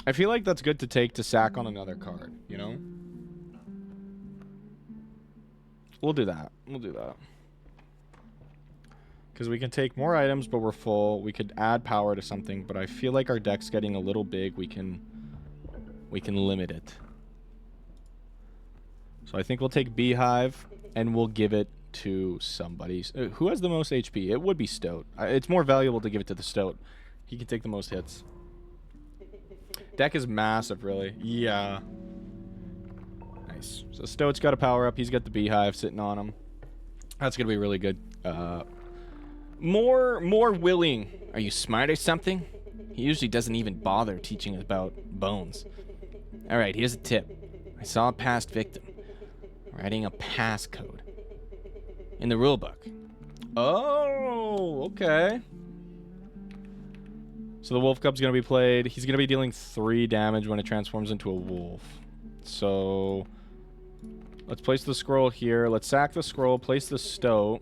I feel like that's good to take to sack on another card, you know? We'll do that. We'll do that. Because we can take more items, but we're full. We could add power to something, but I feel like our deck's getting a little big. We can limit it. So I think we'll take Beehive, and we'll give it to somebody. Who has the most HP? It would be Stoat. It's more valuable to give it to the Stoat. He can take the most hits. Deck is massive, really. Yeah. Nice. So Stoat's got a power up. He's got the Beehive sitting on him. That's going to be really good. More willing. Are you smart or something? He usually doesn't even bother teaching us about bones. Alright, here's a tip. I saw a past victim writing a passcode in the rulebook. Oh, okay. So the Wolf Cub's going to be played. He's going to be dealing 3 damage when it transforms into a wolf. So let's place the Squirrel here. Let's sack the Squirrel, place the Stoat.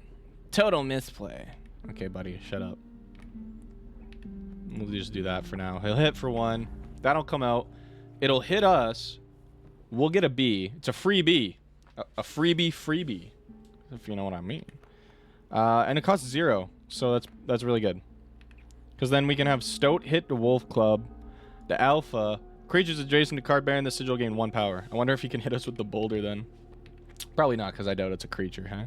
Total misplay. Okay, buddy, shut up. We'll just do that for now. He'll hit for 1. That'll come out. It'll hit us. We'll get a B. It's a free B. A freebie. if you know what I mean. And it costs 0, so that's really good. Because then we can have Stoat hit the Wolf Club, the Alpha. Creatures adjacent to card bearing the sigil gain 1 power. I wonder if he can hit us with the boulder then. Probably not, because I doubt it's a creature, huh?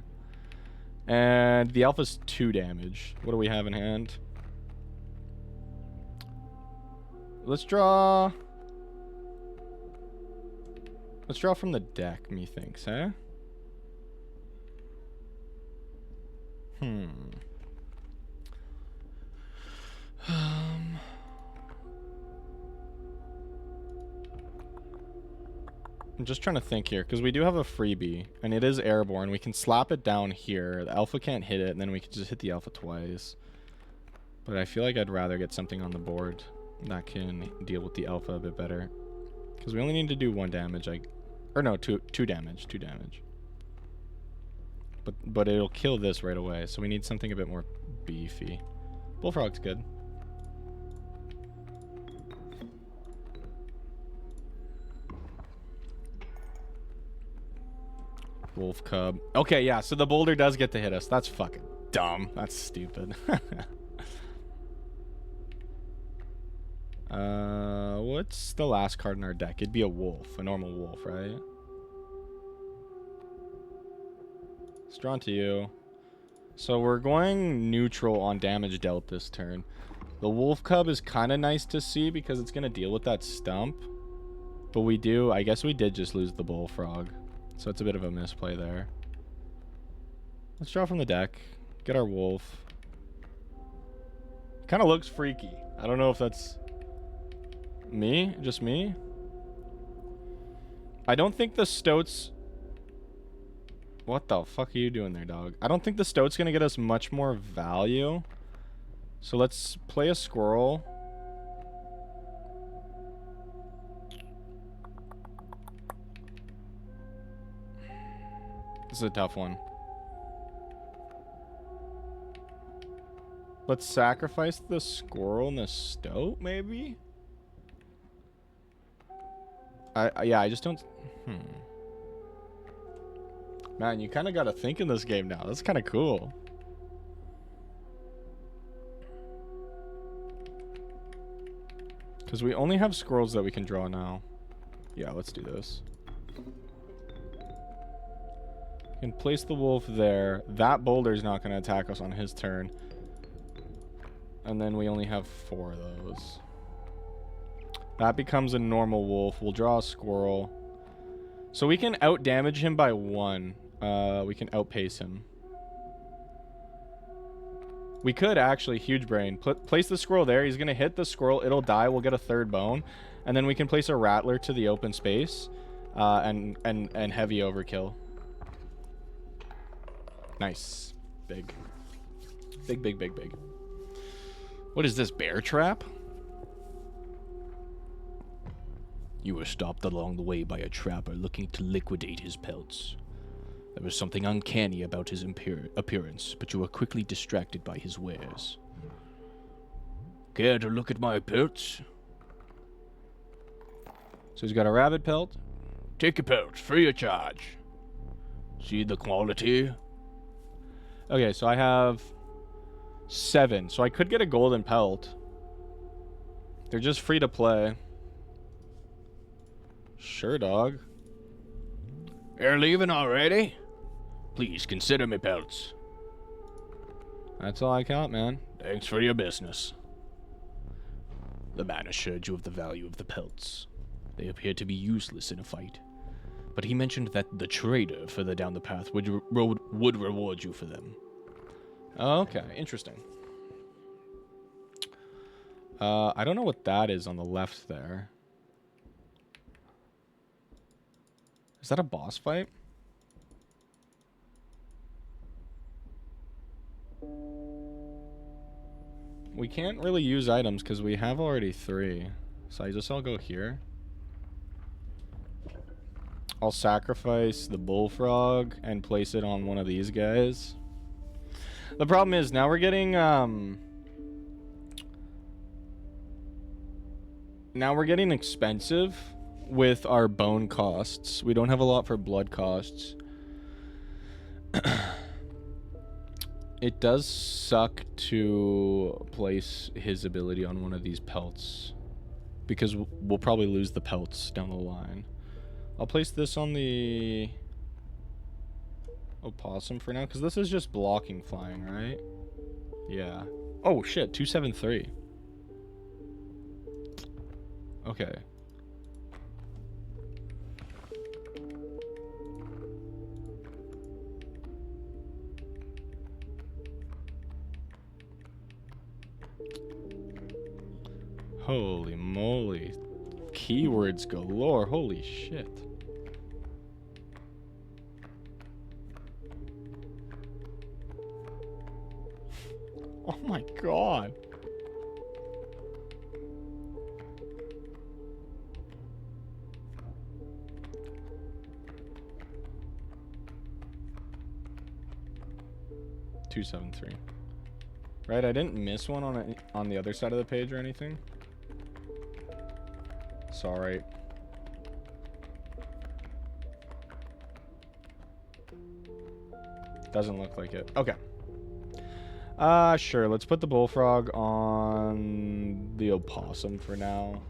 And the Alpha's 2 damage. What do we have in hand? Let's draw... Let's draw from the deck, methinks, huh? I'm just trying to think here, because we do have a freebie, and it is airborne. We can slap it down here. The Alpha can't hit it, and then we can just hit the Alpha twice. But I feel like I'd rather get something on the board that can deal with the Alpha a bit better. Because we only need to do 1 damage, or no, 2 damage, 2 damage. But it'll kill this right away, so we need something a bit more beefy. Bullfrog's good. Wolf Cub. Okay, yeah, so the boulder does get to hit us. That's fucking dumb. That's stupid. What's the last card in our deck? It'd be a wolf, a normal wolf, right? It's drawn to you. So we're going neutral on damage dealt this turn. The Wolf Cub is kind of nice to see because it's going to deal with that stump. But I guess we did just lose the Bullfrog. So it's a bit of a misplay there. Let's draw from the deck. Get our wolf. Kind of looks freaky. I don't know if that's me, just me. I don't think the Stoats... What the fuck are you doing there, dog? I don't think the Stoat's gonna get us much more value. So let's play a Squirrel. This is a tough one. Let's sacrifice the Squirrel and the Stoat, maybe? Yeah, I just don't... Man, you kind of got to think in this game now. That's kind of cool. Because we only have Squirrels that we can draw now. Yeah, let's do this. Can place the wolf there. That boulder's not going to attack us on his turn. And then we only have 4 of those. That becomes a normal wolf. We'll draw a Squirrel. So we can out-damage him by 1. We can outpace him. We could actually, huge brain, place the Squirrel there. He's going to hit the Squirrel. It'll die. We'll get a 3rd bone. And then we can place a Rattler to the open space. And heavy overkill. Nice. Big. Big, big, big, big. What is this, bear trap? You were stopped along the way by a trapper looking to liquidate his pelts. There was something uncanny about his appearance, but you were quickly distracted by his wares. Care to look at my pelts? So he's got a rabbit pelt. Take your pelts, free of charge. See the quality? Okay, so I have 7. So I could get a golden pelt. They're just free to play. Sure, dog. You're leaving already? Please consider me pelts. That's all I count, man. Thanks for your business. The man assured you of the value of the pelts. They appear to be useless in a fight. But he mentioned that the trader further down the path would reward you for them. Okay, interesting. I don't know what that is on the left there. Is that a boss fight? We can't really use items because we have already 3. So I'll go here. I'll sacrifice the bullfrog and place it on one of these guys. The problem is now we're getting expensive with our bone costs. We don't have a lot for blood costs. It does suck to place his ability on one of these pelts, because we'll probably lose the pelts down the line. I'll place this on the opossum for now, because this is just blocking flying, right? Yeah. Oh, shit, 273. Okay. Holy moly. Keywords galore. Holy shit. Oh my god. Two, 7, 3. Right, I didn't miss one on the other side of the page or anything. Sorry. Doesn't look like it. Okay. Sure. Let's put the bullfrog on the opossum for now.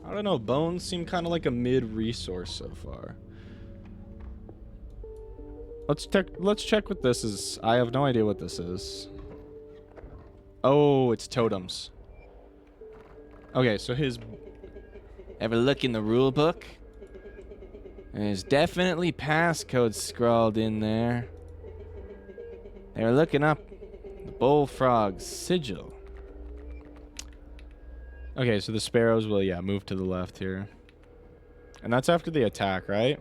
I don't know. Bones seem kind of like a mid-resource so far. Let's check what this is. I have no idea what this is. Oh, it's totems. Okay, so his... Ever look in the rule book? There's definitely passcodes scrawled in there. They were looking up the bullfrog's sigil. Okay, so the sparrows will, yeah, move to the left here. And that's after the attack, right?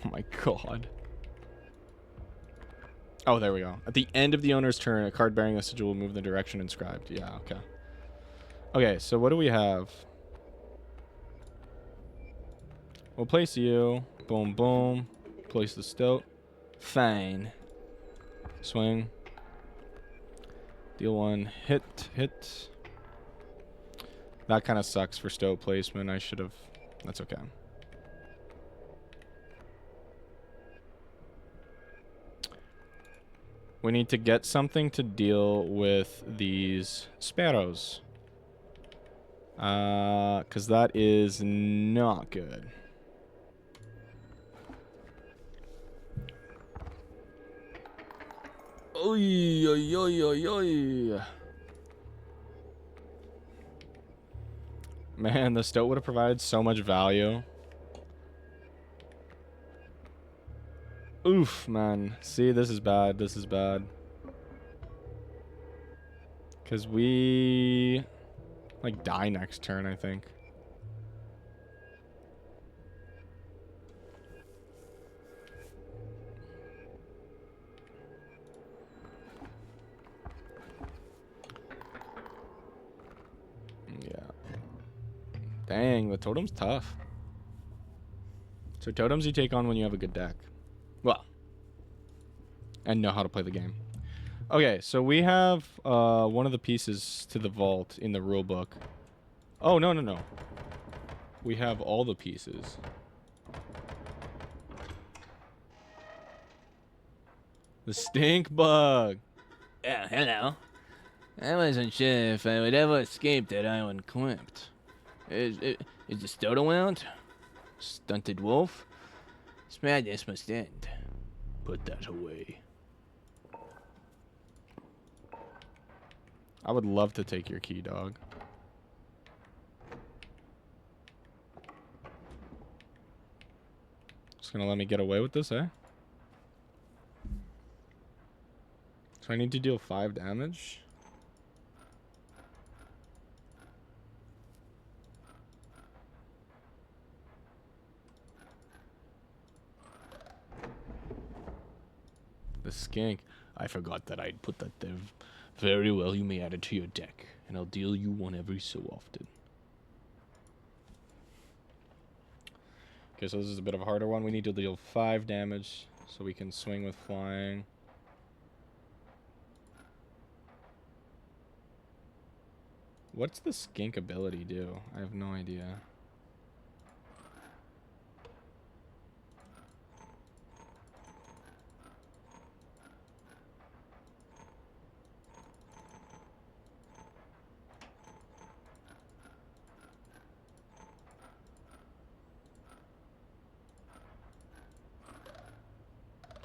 Oh my god. Oh, there we go. At the end of the owner's turn, a card bearing the sigil will move in the direction inscribed. Yeah, okay. Okay, so what do we have? We'll place you. Boom, boom. Place the stoat. Fine. Swing. Deal one. Hit. That kind of sucks for stoat placement. I should have... That's okay. We need to get something to deal with these sparrows. Because that is not good. Oy, oy, oy, oy, oy. Man, the stoat would have provided so much value. Oof, man. See, this is bad. This is bad. Because we... like, die next turn, I think. Yeah. Dang, the totem's tough. So totems you take on when you have a good deck. Well, and know how to play the game. Okay, so we have one of the pieces to the vault in the rule book. Oh, no. We have all the pieces. The stink bug. Yeah, hello. I wasn't sure if I would ever escape that island clamped. Is the stoat around? Stunted wolf? This madness must end. Put that away. I would love to take your key, dog. Just gonna let me get away with this, eh? So I need to deal 5 damage. The skink. I forgot that I'd put that there. Very well, you may add it to your deck, and I'll deal you one every so often. Okay, so this is a bit of a harder one. We need to deal 5 damage so we can swing with flying. What's the skink ability do? I have no idea.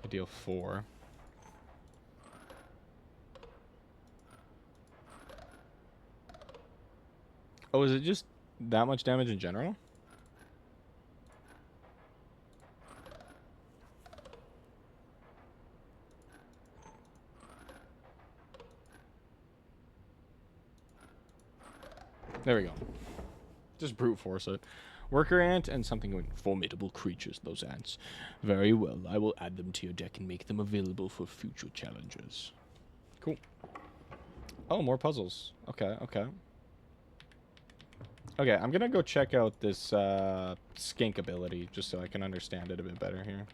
I deal 4. Oh, is it just that much damage in general? There we go. Just brute force it. Worker ant and something going. Formidable creatures, those ants. Very well, I will add them to your deck and make them available for future challenges. Cool. Oh, more puzzles. Okay, okay. Okay, I'm gonna go check out this skink ability just so I can understand it a bit better here.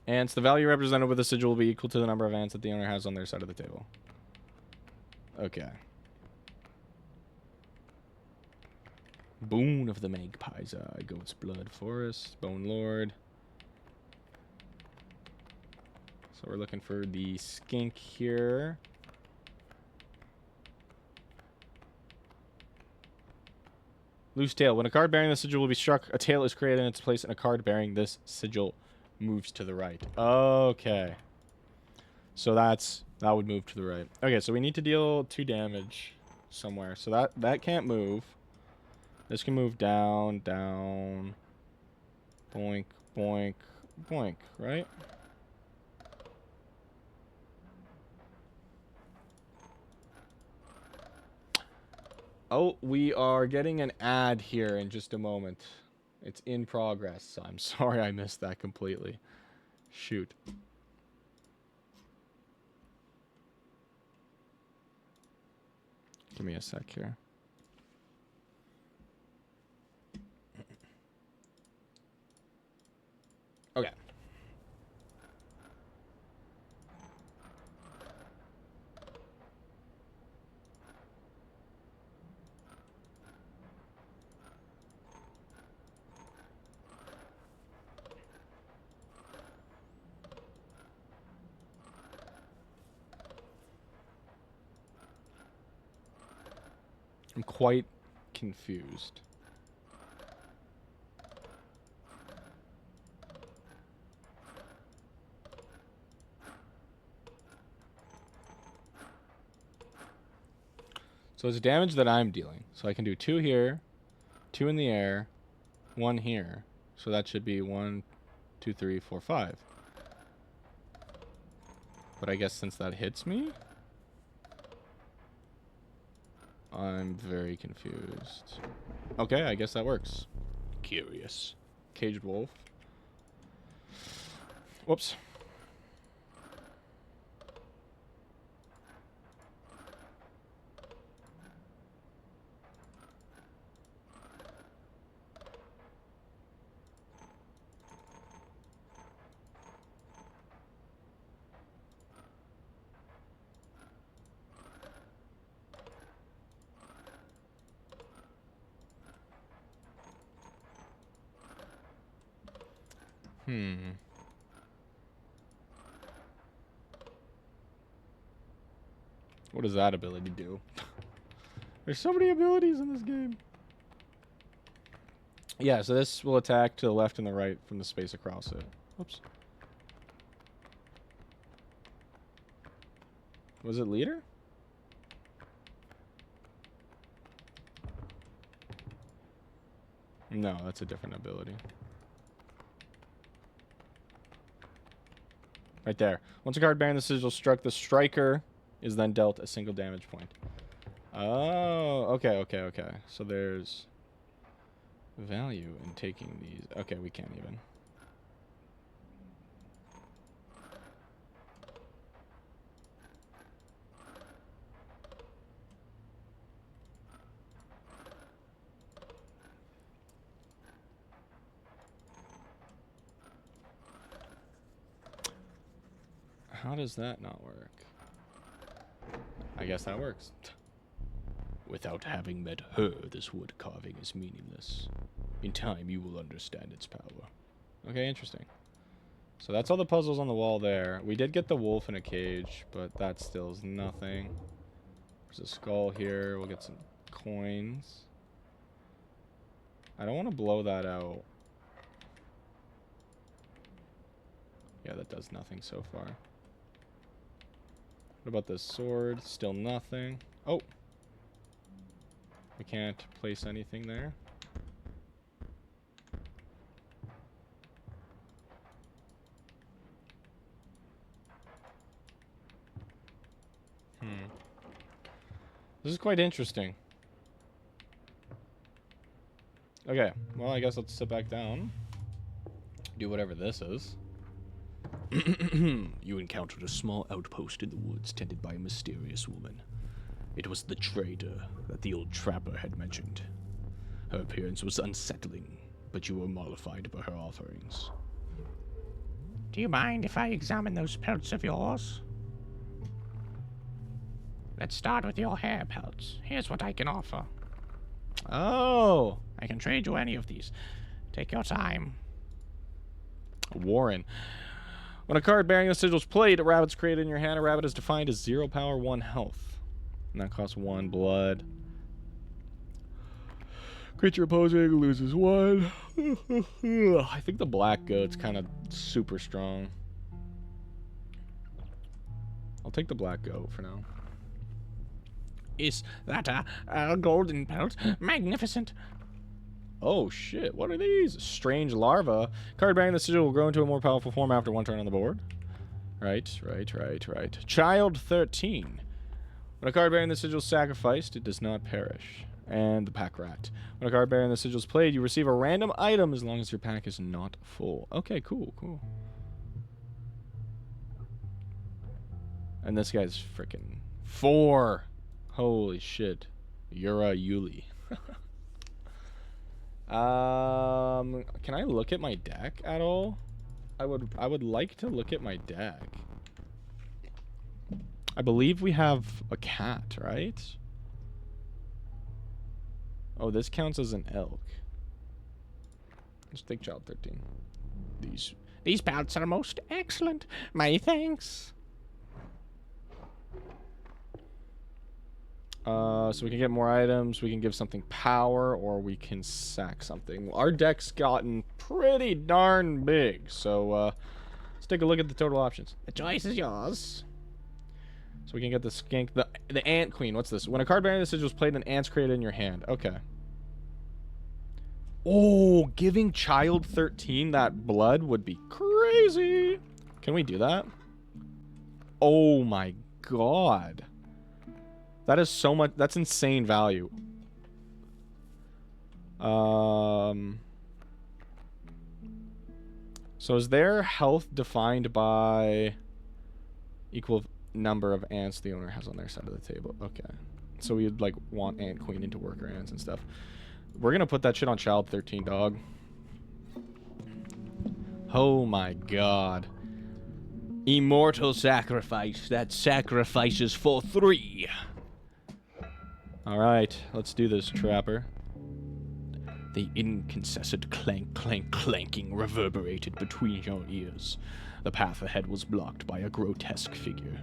Ants. The value represented with the sigil will be equal to the number of ants that the owner has on their side of the table. Okay. Boon of the Magpie's Eye, Goat's Blood, Forest, Bone Lord. So we're looking for the skink here. Loose tail. When a card bearing the sigil will be struck, a tail is created in its place, and a card bearing this sigil moves to the right. Okay. So that would move to the right. Okay, so we need to deal 2 damage somewhere. So that can't move. This can move down, down, boink, boink, boink, right? Oh, we are getting an ad here in just a moment. It's in progress. I'm sorry I missed that completely. Shoot. Give me a sec here. Okay. I'm quite confused. So it's damage that I'm dealing. So I can do 2 here, 2 in the air, 1 here. So that should be 1, 2, 3, 4, 5. But I guess since that hits me, I'm very confused. Okay, I guess that works. Curious. Caged wolf. Whoops. What does that ability do? There's so many abilities in this game. Yeah, so this will attack to the left and the right from the space across it. Whoops. Was it leader? No, that's a different ability. Right there. Once a card bearing the sigil struck, the striker is then dealt a single damage point. Oh, okay, okay, okay. So there's value in taking these. Okay, we can't even. How does that not work? I guess that works. Without having met her, this wood carving is meaningless. In time, you will understand its power. Okay, interesting. So that's all the puzzles on the wall there. We did get the wolf in a cage, but that still is nothing. There's a skull here. We'll get some coins. I don't want to blow that out. Yeah, that does nothing so far. What about this sword? Still nothing. Oh! We can't place anything there. This is quite interesting. Okay, well, I guess let's sit back down. Do whatever this is. You encountered a small outpost in the woods tended by a mysterious woman. It was the trader that the old trapper had mentioned. Her appearance was unsettling, but you were mollified by her offerings. Do you mind if I examine those pelts of yours? Let's start with your hair pelts. Here's what I can offer. Oh! I can trade you any of these. Take your time. Warren. When a card bearing the sigil's played, a rabbit's created in your hand. A rabbit is defined as 0 power, 1 health. And that costs 1 blood. Creature opposing loses 1. I think the black goat's kind of super strong. I'll take the black goat for now. Is that a golden pelt? Magnificent. Oh shit, what are these? Strange larva. Card bearing the sigil will grow into a more powerful form after 1 turn on the board. Right. Child 13. When a card bearing the sigil is sacrificed, it does not perish. And the pack rat. When a card bearing the sigil is played, you receive a random item as long as your pack is not full. Okay, cool. And this guy's freaking 4. Holy shit. Yura Yuli. Can I look at my deck at all? I would like to look at my deck. I believe we have a cat, right? Oh, this counts as an elk. Let's take child 13. These pelts are most excellent. My thanks. So we can get more items, we can give something power, or we can sack something. Our deck's gotten pretty darn big, so let's take a look at the total options. The choice is yours. So we can get the skink, the ant queen. What's this? When a card bearing the sigil is played, an ant's created in your hand. Okay. Oh, giving child 13 that blood would be crazy. Can we do that? Oh my god. That is so much. That's insane value. So is their health defined by equal number of ants the owner has on their side of the table? Okay. So we'd like want ant queen into worker ants and stuff. We're gonna put that shit on child 13, dog. Oh my god. Immortal sacrifice that sacrifices for 3. Alright, let's do this, Trapper. The incessant clank, clank, clanking reverberated between your ears. The path ahead was blocked by a grotesque figure.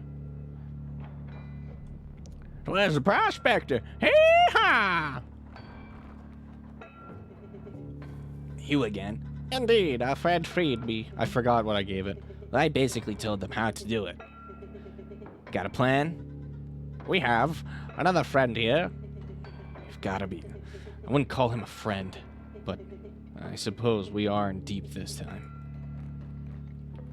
Where's the prospector? Hee-haw! You again? Indeed, our friend freed me. I forgot what I gave it. I basically told them how to do it. Got a plan? We have. Another friend here. You've gotta be. I wouldn't call him a friend, but I suppose we are in deep this time.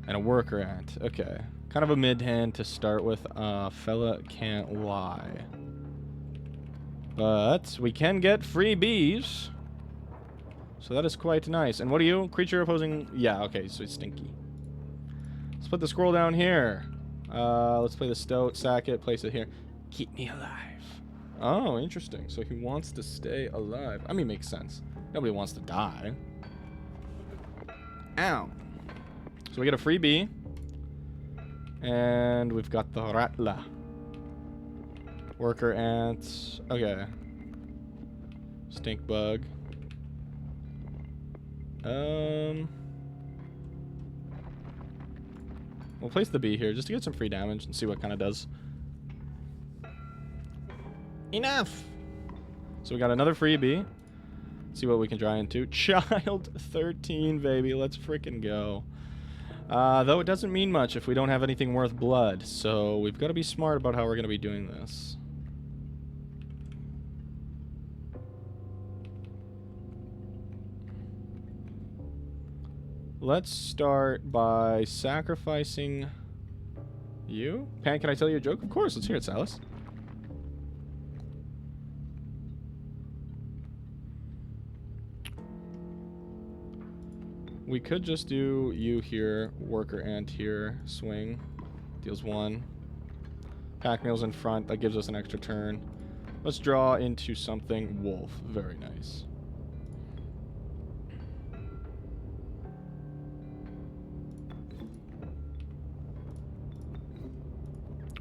And a worker ant. Okay. Kind of a mid-hand to start with. Fella can't lie. But we can get free bees. So that is quite nice. And what are you? Creature opposing... Yeah, okay, so it's stinky. Let's put the squirrel down here. Let's play the stoat, sack it, place it here. Keep me alive. Oh, interesting. So he wants to stay alive. I mean, makes sense. Nobody wants to die. Ow. So we get a free bee. And we've got the ratla. Worker ants. Okay. Stink bug. We'll place the bee here just to get some free damage and see what kind of does. Enough! So we got another free bee. See what we can dry into. Child 13, baby. Let's frickin' go. Though it doesn't mean much if we don't have anything worth blood. So we've got to be smart about how we're going to be doing this. Let's start by sacrificing you. Pan, can I tell you a joke? Of course. Let's hear it, Silas. We could just do you here, worker ant here, swing. Deals 1. Pack meal's in front. That gives us an extra turn. Let's draw into something. Wolf. Very nice.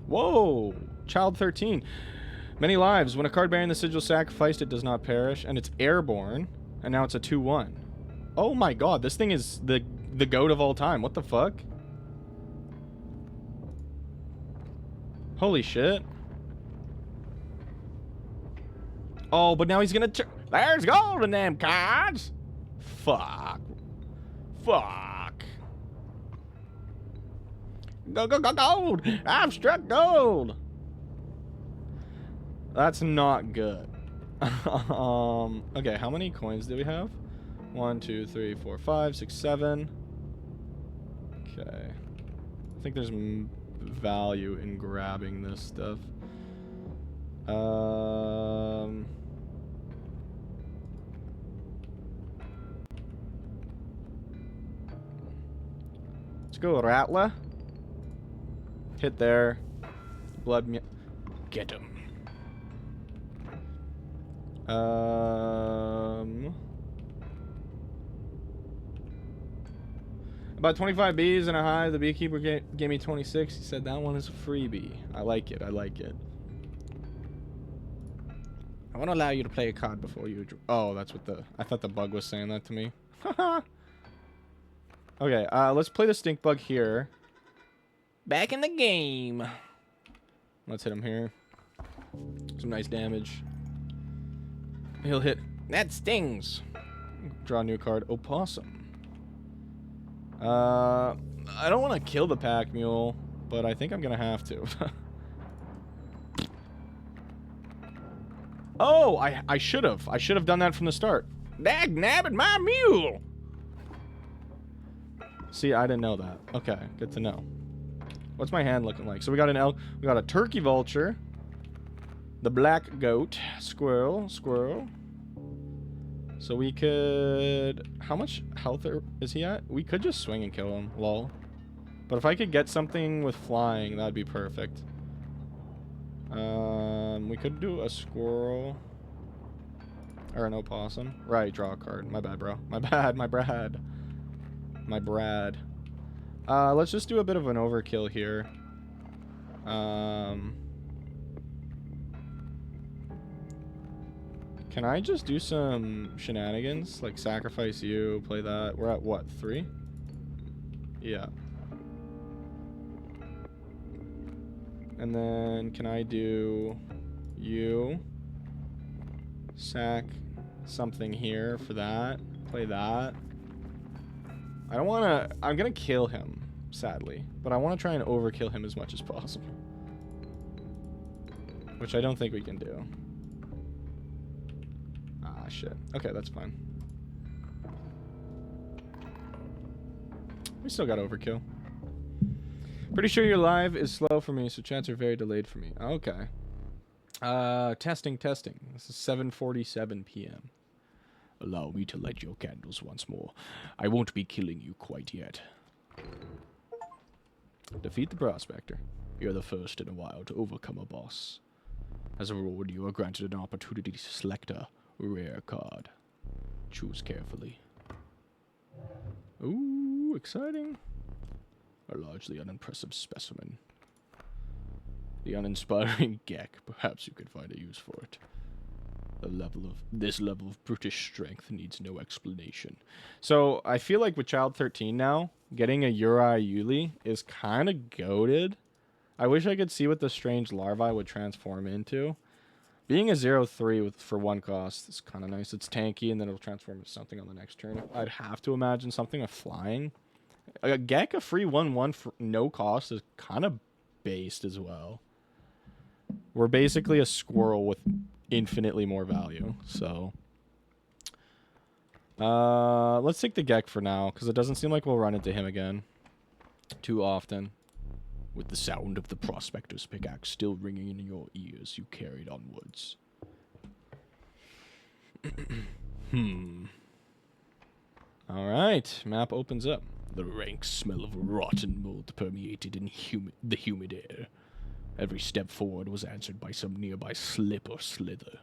Whoa! Child 13. Many lives. When a card bearing the sigil sacrificed, it does not perish, and it's airborne. And now it's a 2/1. Oh my god, this thing is the goat of all time. What the fuck? Holy shit. Oh, but now he's gonna turn. There's gold in them cards. Fuck. Fuck. Go, go, go, gold. I've struck gold. That's not good. Okay, how many coins do we have? 1, 2, 3, 4, 5, 6, 7. Okay. I think there's value in grabbing this stuff. Let's go, Rattler. Hit there. Blood. Get him. About 25 bees in a hive. The beekeeper gave me 26. He said that one is a freebie. I like it. I like it. I want to allow you to play a card before you... Oh, that's what the... I thought the bug was saying that to me. Okay, let's play the stink bug here. Back in the game. Let's hit him here. Some nice damage. He'll hit. That stings. Draw a new card. Opossum. I don't want to kill the pack mule, but I think I'm gonna have to. Oh, I should have. I should have done that from the start. Dag nabbit my mule. See, I didn't know that. Okay, good to know. What's my hand looking like? So we got an elk. We got a turkey vulture. The black goat. Squirrel. So we could... How much health is he at? We could just swing and kill him. Lol. But if I could get something with flying, that'd be perfect. We could do a squirrel. Or an opossum. Right, draw a card. My bad, bro. My bad, my Brad. My Brad. Let's just do a bit of an overkill here. Can I just do some shenanigans? Like sacrifice you, play that. We're at what, 3? Yeah. And then can I do you? Sack something here for that. Play that. I don't want to... I'm going to kill him, sadly. But I want to try and overkill him as much as possible. Which I don't think we can do. Ah, shit. Okay, that's fine. We still got overkill. Pretty sure your live is slow for me, so chats are very delayed for me. Okay. Testing. This is 7:47 p.m. Allow me to light your candles once more. I won't be killing you quite yet. Defeat the prospector. You're the first in a while to overcome a boss. As a reward, you are granted an opportunity to select a rare card. Choose carefully. Ooh, exciting. A largely unimpressive specimen. The uninspiring Gek. Perhaps you could find a use for it. This level of brutish strength needs no explanation. So I feel like with Child 13 now, getting a Uri Yuli is kind of goated. I wish I could see what the strange larvae would transform into. Being a 0-3 for 1 cost is kind of nice. It's tanky, and then it'll transform into something on the next turn. I'd have to imagine something with flying. A Gek, a free 1-1 for no cost, is kind of based as well. We're basically a squirrel with infinitely more value, so... let's take the Gek for now, because it doesn't seem like we'll run into him again too often. With the sound of the prospector's pickaxe still ringing in your ears, you carried onwards. Alright, map opens up. The rank smell of rotten mold permeated in the humid air. Every step forward was answered by some nearby slip or slither.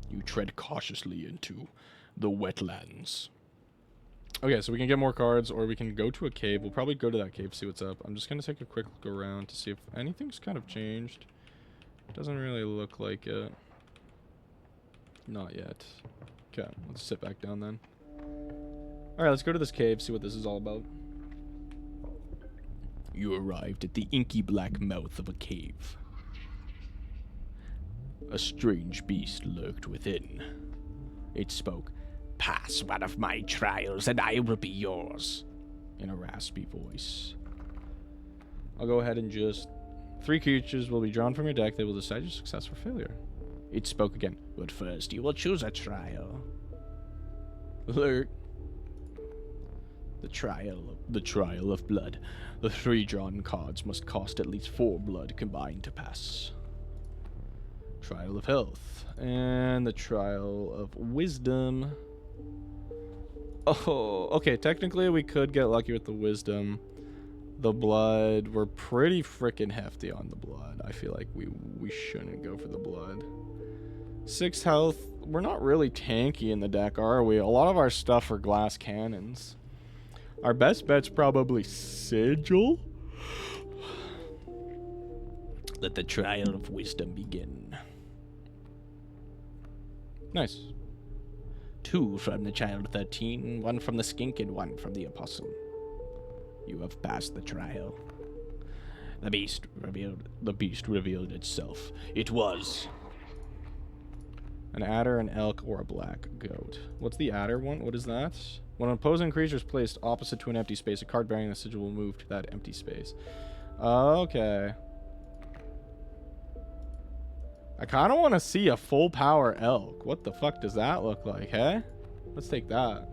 You tread cautiously into the wetlands. Okay, so we can get more cards, or we can go to a cave. We'll probably go to that cave, see what's up. I'm just going to take a quick look around to see if anything's kind of changed. Doesn't really look like it. Not yet. Okay, let's sit back down then. Alright, let's go to this cave, see what this is all about. You arrived at the inky black mouth of a cave. A strange beast lurked within. It spoke, "Pass one of my trials and I will be yours," in a raspy voice. I'll go ahead and just... 3 creatures will be drawn from your deck. They will decide your success or failure. It spoke again. But first, you will choose a trial. Alert. The trial of blood. The 3 drawn cards must cost at least 4 blood combined to pass. Trial of health. And the trial of wisdom. Oh, okay. Technically, we could get lucky with the wisdom. The blood, we're pretty freaking hefty on the blood. I feel like we shouldn't go for the blood. 6 health. We're not really tanky in the deck, are we? A lot of our stuff are glass cannons. Our best bet's probably Sigil. Let the trial of wisdom begin. Nice. 2 from the Child 13, 1 from the Skink, and 1 from the Apostle. You have passed the trial. The beast revealed itself. It was an adder, an elk, or a black goat. What's the adder one? What is that? When an opposing creature is placed opposite to an empty space, a card bearing the sigil will move to that empty space. Okay. I kind of want to see a full power elk. What the fuck does that look like, hey? Let's take that.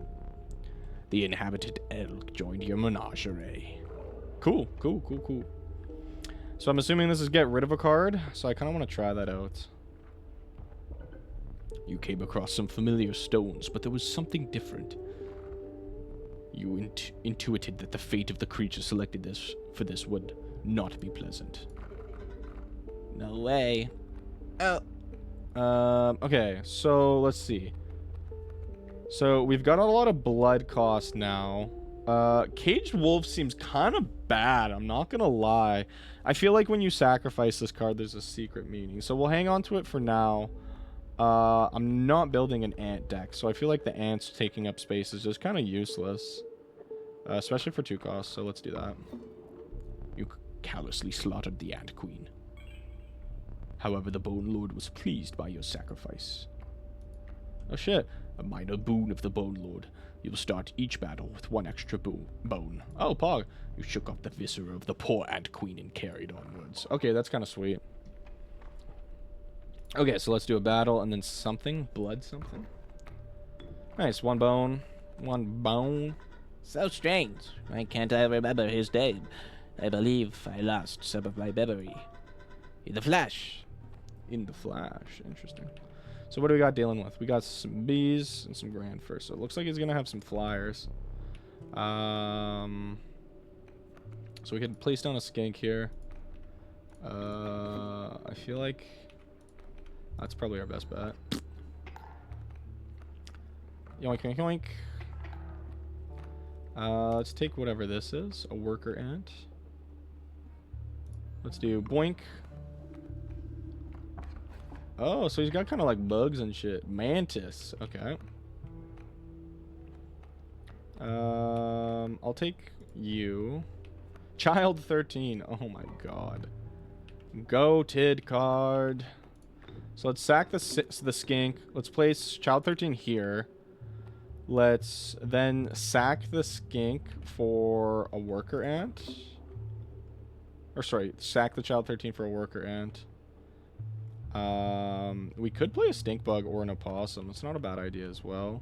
The inhabited elk joined your menagerie. Cool. So I'm assuming this is get rid of a card, so I kind of want to try that out. You came across some familiar stones, but there was something different. You intuited that the fate of the creature selected for this would not be pleasant. No way. Oh. Okay, so let's see. So we've got a lot of blood cost now. Caged Wolf seems kind of bad, I'm not gonna lie. I feel like when you sacrifice this card, there's a secret meaning. So we'll hang on to it for now. I'm not building an ant deck, so I feel like the ants taking up space is just kind of useless. Especially for 2 costs, so let's do that. You callously slaughtered the Ant Queen. However, the Bone Lord was pleased by your sacrifice. Oh shit. A minor boon of the Bone Lord. You'll start each battle with 1 extra bone. Oh, pog. You shook off the viscera of the poor Ant Queen and carried onwards. Okay, that's kind of sweet. Okay, so let's do a battle and then something. Blood something. Nice. 1 bone. 1 bone. So strange. Why can't I remember his name? I believe I lost some of my memory. In the flash. In the flash. Interesting. So what do we got dealing with? We got some bees and some grand first. So it looks like he's going to have some flyers. So we can place down a skink here. I feel like that's probably our best bet. Yoink, yoink, yoink. Let's take whatever this is. A worker ant. Let's do boink. Oh, so he's got kind of like bugs and shit. Mantis. Okay. I'll take you. Child 13. Oh my god. Goated card. So let's sack the skink. Let's place Child 13 here. Let's then sack the skink for a worker ant. Or sorry, sack the Child 13 for a worker ant. We could play a stink bug or an opossum. It's not a bad idea as well.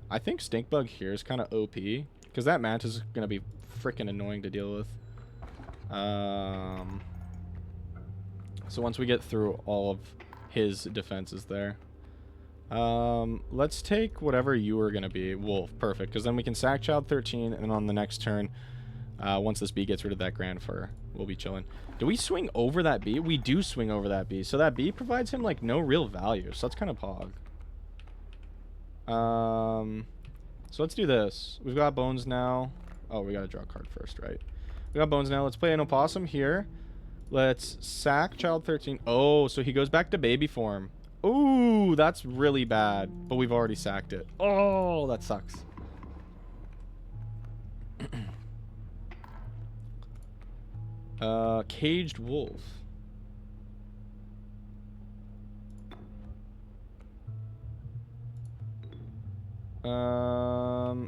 I think stink bug here is kind of OP because that mantis is gonna be freaking annoying to deal with. So once we get through all of his defenses there, let's take whatever you are gonna be. Wolf, perfect, because then we can sack Child 13, and on the next turn, once this bee gets rid of that grand fur, we'll be chilling. Do we swing over that bee? We do swing over that bee. So that bee provides him like no real value. So that's kind of pog. So let's do this. We've got bones now. Oh, we gotta draw a card first, right? We got bones now. Let's play an opossum here. Let's sack Child 13. Oh, so he goes back to baby form. Ooh, that's really bad. But we've already sacked it. Oh, that sucks. Caged wolf.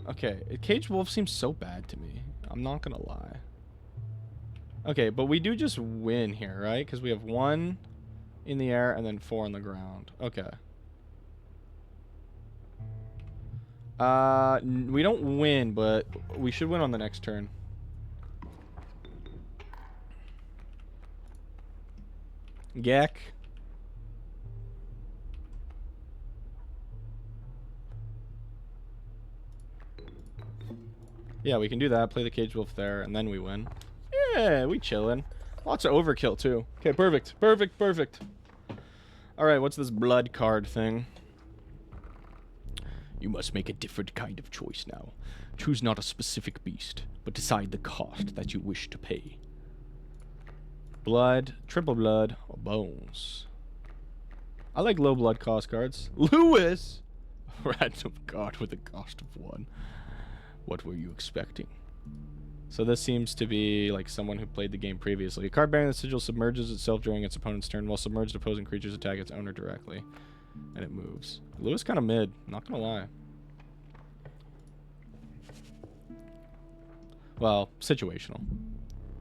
Okay. Caged wolf seems so bad to me. I'm not gonna lie. Okay, but we do just win here, right? Because we have 1 in the air and then 4 on the ground. Okay. We don't win, but we should win on the next turn. Gek. Yeah, we can do that. Play the cage wolf there, and then we win. Yeah, we chillin'. Lots of overkill, too. Okay, perfect. Perfect, perfect. Alright, what's this blood card thing? You must make a different kind of choice now. Choose not a specific beast, but decide the cost that you wish to pay. Blood, triple blood, or bones. I like low blood cost cards. Lewis! Random card with a cost of 1. What were you expecting? So this seems to be like someone who played the game previously. A card bearing the sigil submerges itself during its opponent's turn, while submerged opposing creatures attack its owner directly. And it moves. Lewis kind of mid, not gonna lie. Well, situational.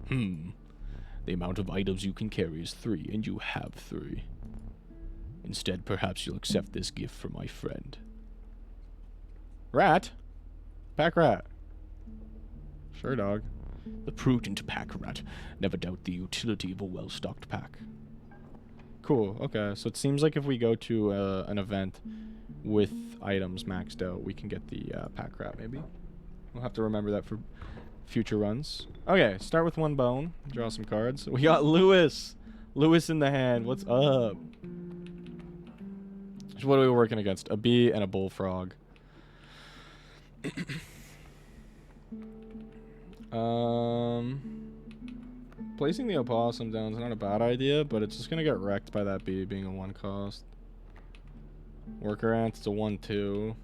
The amount of items you can carry is 3, and you have 3. Instead, perhaps you'll accept this gift from my friend. Rat? Pack rat. Sure, dog. The prudent pack rat. Never doubt the utility of a well-stocked pack. Cool, okay. So it seems like if we go to an event with items maxed out, we can get the pack rat, maybe. We'll have to remember that for future runs. Okay, start with 1 bone. Draw some cards. We got Lewis. Lewis in the hand. What's up? So what are we working against? A bee and a bullfrog. Placing the opossum down is not a bad idea, but it's just gonna get wrecked by that bee being a 1 cost. Worker ant, it's a 1/2.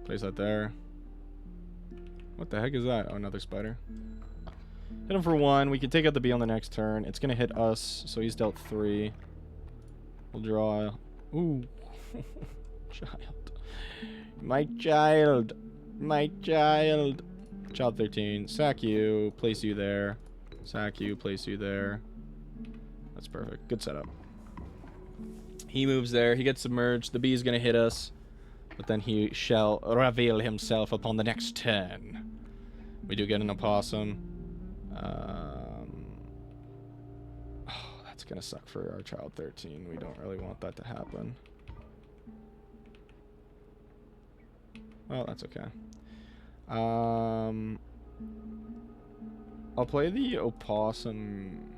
Place that there. What the heck is that? Oh, another spider. Hit him for 1. We can take out the bee on the next turn. It's going to hit us, so he's dealt 3. We'll draw... Ooh. Child. My child. My child. Child 13. Sack you. Place you there. Sack you. Place you there. That's perfect. Good setup. He moves there. He gets submerged. The bee is going to hit us. But then he shall reveal himself upon the next turn. We do get an opossum. Oh, that's going to suck for our child 13. We don't really want that to happen. Well, that's okay. I'll play the opossum.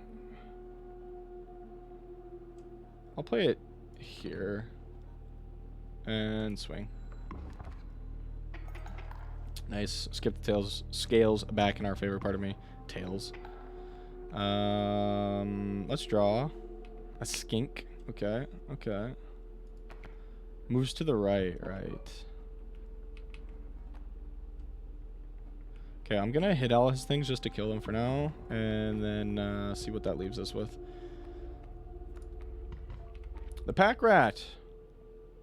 I'll play it here. And swing. Nice. Skip the tails. Scales back in our favorite part of me. Tails. Let's draw. A skink. Okay. Okay. Moves to the right. Right. Okay, I'm gonna hit all his things just to kill him for now. And then see what that leaves us with. The pack rat.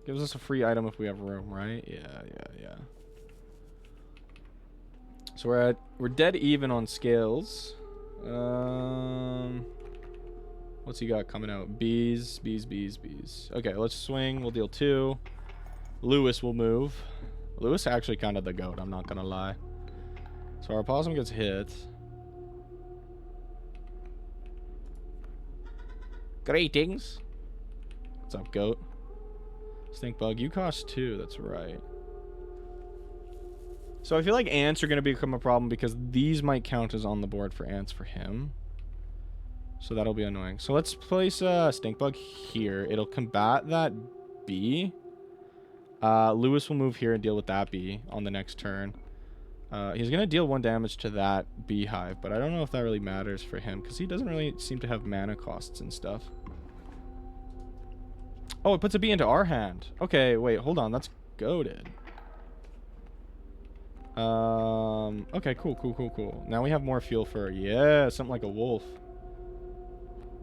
Gives us a free item if we have room, right? Yeah. So we're dead even on scales. What's he got coming out? Bees. Okay, let's swing. We'll deal 2. Lewis will move. Lewis actually kind of the goat, I'm not gonna lie. So our possum gets hit. Greetings. What's up, goat? Stink bug, you cost 2, that's right. So I feel like ants are going to become a problem because these might count as on the board for ants for him. So that'll be annoying. So let's place stink bug here. It'll combat that bee. Lewis will move here and deal with that bee on the next turn. He's going to deal 1 damage to that beehive, but I don't know if that really matters for him because he doesn't really seem to have mana costs and stuff. Oh, it puts a bee into our hand. Okay, wait, hold on. That's goated. Okay, cool. Now we have more fuel for, yeah, something like a wolf.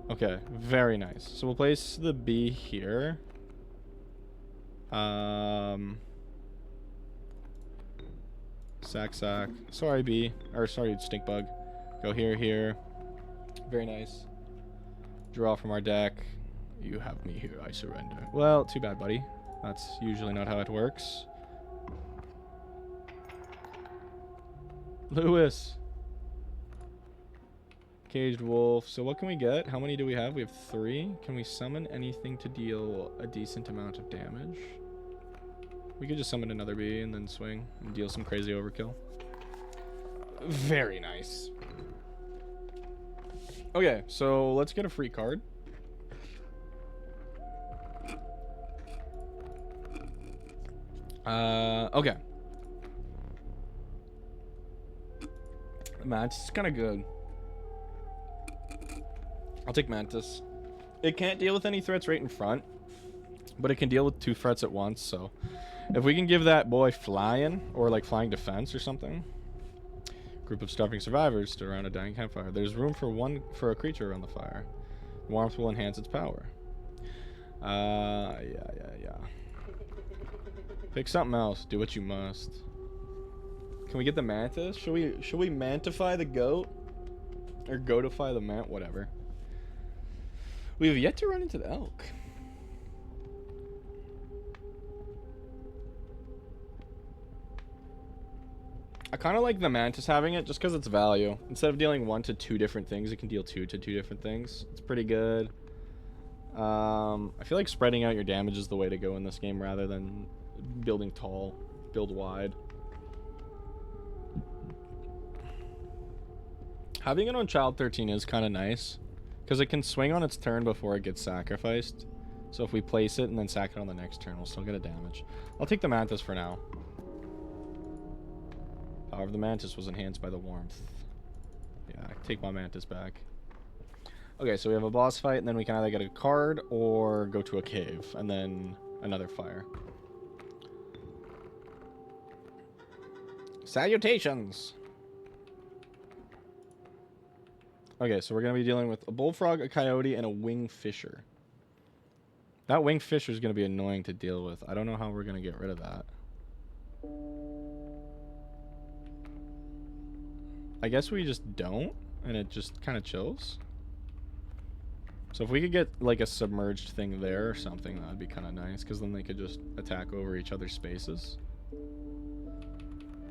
Okay, very nice. So we'll place the bee here. Sack. Sorry, bee. Or, sorry, stink bug. Go here. Very nice. Draw from our deck. You have me here, I surrender. Well, too bad, buddy. That's usually not how it works. Lewis. Caged wolf. So what can we get? How many do we have? We have 3. Can we summon anything to deal a decent amount of damage? We could just summon another bee and then swing and deal some crazy overkill. Very nice. Okay, so let's get a free card. Okay. Mantis is kind of good. I'll take Mantis. It can't deal with any threats right in front, but it can deal with 2 threats at once, so if we can give that boy flying, or like flying defense or something. Group of starving survivors stood around a dying campfire. There's room for a creature around the fire. Warmth will enhance its power. Yeah. Pick something else. Do what you must. Can we get the mantis? Should we mantify the goat? Or goatify the mant? Whatever. We have yet to run into the elk. I kind of like the mantis having it just because it's value. Instead of dealing 1 to 2 different things, it can deal 2 to 2 different things. It's pretty good. I feel like spreading out your damage is the way to go in this game rather than building tall. Build wide. Having it on Child 13 is kind of nice because it can swing on its turn before it gets sacrificed. So if we place it and then sack it on the next turn, we'll still get a damage. I'll take the mantis for now. Power of the mantis was enhanced by the warmth. Yeah, I take my mantis back. Okay, so we have a boss fight, and then we can either get a card or go to a cave, and then another fire. Salutations! Okay, so we're going to be dealing with a bullfrog, a coyote, and a winged fisher. That winged fisher is going to be annoying to deal with. I don't know how we're going to get rid of that. I guess we just don't, and it just kind of chills. So if we could get like a submerged thing there or something, that'd be kind of nice, because then they could just attack over each other's spaces.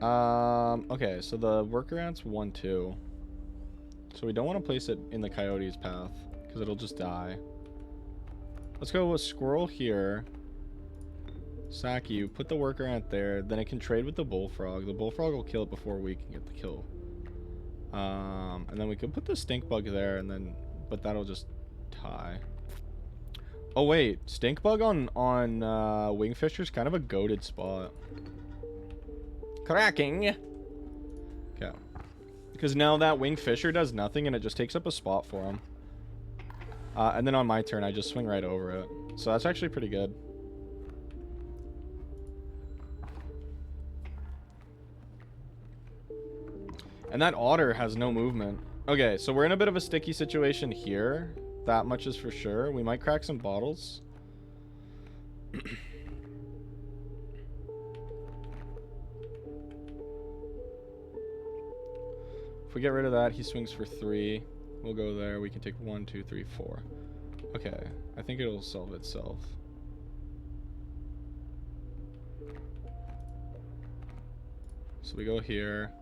Okay, so the worker ant's 1-2. So we don't want to place it in the coyote's path, because it'll just die. Let's go with squirrel here. Sack you, put the worker ant there, then it can trade with the bullfrog. The bullfrog will kill it before we can get the kill. And then we could put the stink bug there, and then, but that'll just die. Oh wait, stink bug on Wingfisher's kind of a goated spot. Cracking. Okay. Because now that Wingfisher does nothing and it just takes up a spot for him. And then on my turn, I just swing right over it. So that's actually pretty good. And that otter has no movement. Okay, so we're in a bit of a sticky situation here. That much is for sure. We might crack some bottles. If we get rid of that, he swings for 3. We'll go there. We can take 1, 2, 3, 4. Okay, I think it'll solve itself. So we go here.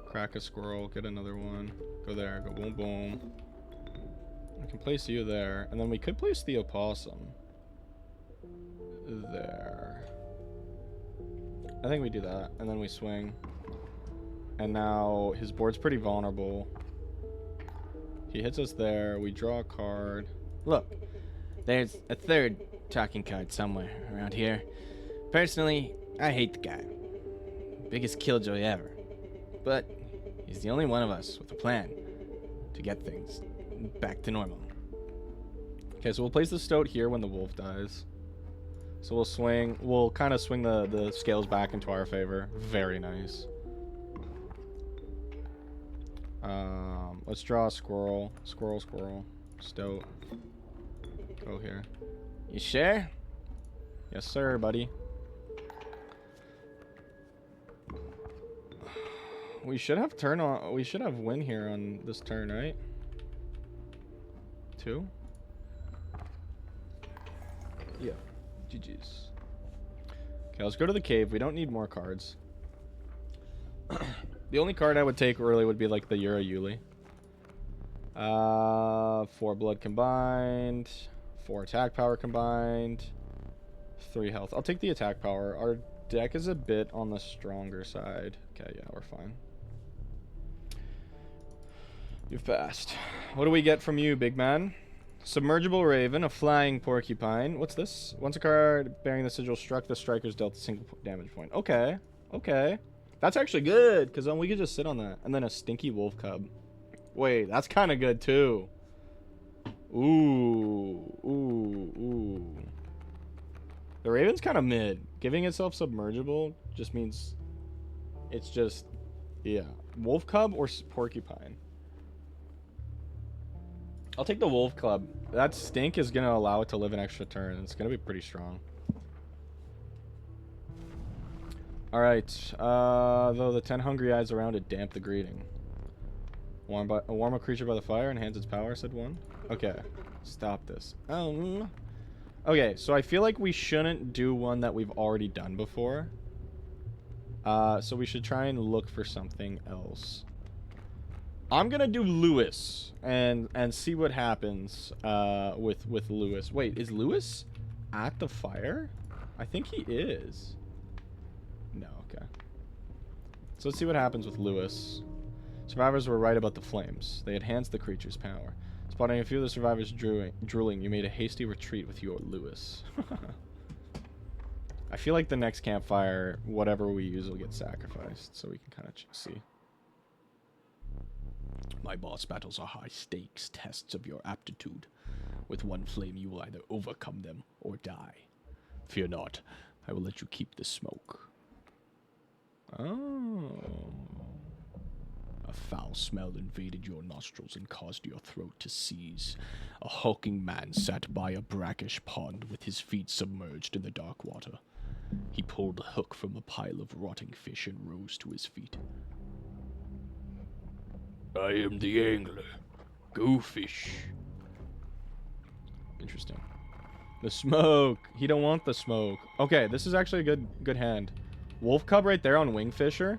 Crack a squirrel, get another one. Go there, go boom boom. We can place you there. And then we could place the opossum. There. I think we do that. And then we swing. And now his board's pretty vulnerable. He hits us there. We draw a card. Look, there's a third talking card somewhere around here. Personally, I hate the guy. Biggest killjoy ever. But he's the only one of us with a plan to get things back to normal. Okay, so we'll place the stoat here when the wolf dies. So we'll swing. We'll kind of swing the scales back into our favor. Very nice. Let's draw a squirrel. Squirrel, squirrel. Stoat. Go here. You sure? Yes, sir, buddy. We should have turn on. We should have win here on this turn, right? 2. Yeah. GG's. Okay, let's go to the cave. We don't need more cards. The only card I would take really would be like the Yura Yuli. 4 blood combined. 4 attack power combined. 3 health. I'll take the attack power. Our deck is a bit on the stronger side. Okay, yeah, we're fine. You're fast. What do we get from you, big man? Submergible Raven, a flying porcupine. What's this? Once a card bearing the sigil struck, the striker's dealt a single damage point. Okay. Okay. That's actually good, because then we could just sit on that. And then a stinky wolf cub. Wait, that's kind of good, too. Ooh. Ooh. Ooh. The Raven's kind of mid. Giving itself submergible just means it's just, yeah. Wolf cub or porcupine? I'll take the wolf club. That stink is going to allow it to live an extra turn. It's going to be pretty strong. Alright. Though the 10 hungry eyes around it damp the greeting. Warm a creature by the fire, enhance its power, said one. Okay. Stop this. Okay, so I feel like we shouldn't do one that we've already done before. So we should try and look for something else. I'm gonna do Lewis and see what happens with Lewis. Wait, is Lewis at the fire? I think he is. No, okay. So let's see what happens with Lewis. Survivors were right about the flames. They enhanced the creature's power. Spotting a few of the survivors drooling, you made a hasty retreat with your Lewis. I feel like the next campfire, whatever we use will get sacrificed, so we can kind of see. My boss battles are high stakes tests of your aptitude. With one flame you will either overcome them or die. Fear not, I will let you keep the smoke. Oh. A foul smell invaded your nostrils and caused your throat to seize. A hulking man sat by a brackish pond with his feet submerged in the dark water. He pulled a hook from a pile of rotting fish and rose to his feet. I am the angler. Go fish. Interesting. The smoke. He don't want the smoke. Okay, this is actually a good hand. Wolf cub right there on Wingfisher.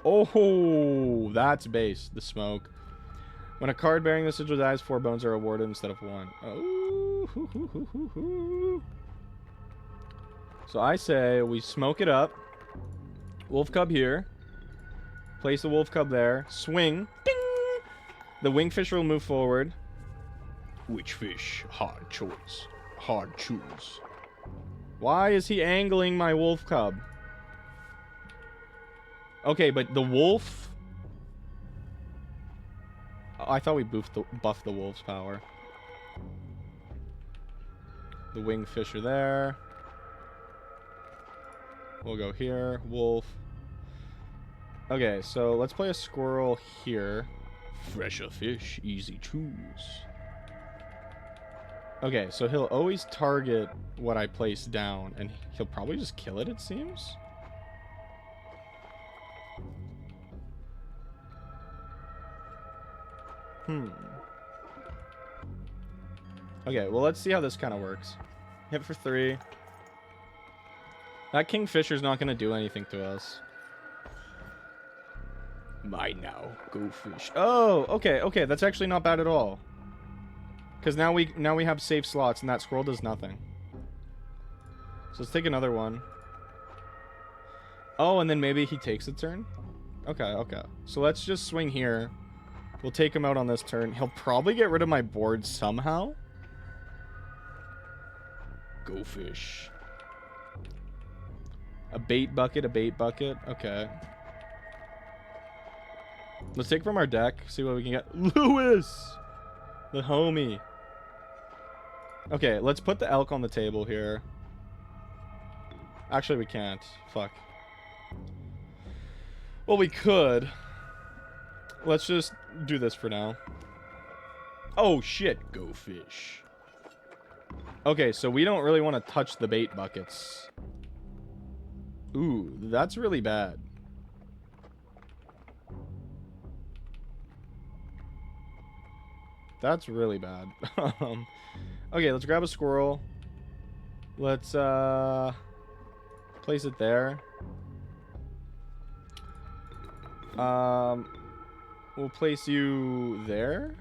Oh, that's base. The smoke. When a card bearing the sigil dies, 4 bones are awarded instead of 1. Oh. Hoo, hoo, hoo, hoo, hoo. So I say we smoke it up. Wolf cub here. Place the wolf cub there. Swing. Ding! The Wingfisher will move forward. Which fish? Hard choice. Hard choose. Why is he angling my wolf cub? Okay, but the wolf... Oh, I thought we buffed the wolf's power. The winged fish are there. We'll go here. Wolf. Okay, so let's play a squirrel here. Fresher fish, easy choose. Okay, so he'll always target what I place down, and he'll probably just kill it, it seems. Okay, well, let's see how this kind of works. Hit for 3. That kingfisher's not going to do anything to us. Mine now. Go fish. Oh, okay, that's actually not bad at all. Because now we have safe slots, and that squirrel does nothing. So let's take another one. Oh, and then maybe he takes a turn? Okay. So let's just swing here. We'll take him out on this turn. He'll probably get rid of my board somehow. Go fish. A bait bucket. Okay. Let's take from our deck, see what we can get. Lewis! The homie. Okay, let's put the elk on the table here. Actually, we can't. Fuck. Well, we could. Let's just do this for now. Oh, shit. Go fish. Okay, so we don't really want to touch the bait buckets. Ooh, that's really bad. That's really bad. Okay, let's grab a squirrel. Let's place it there. We'll place you there.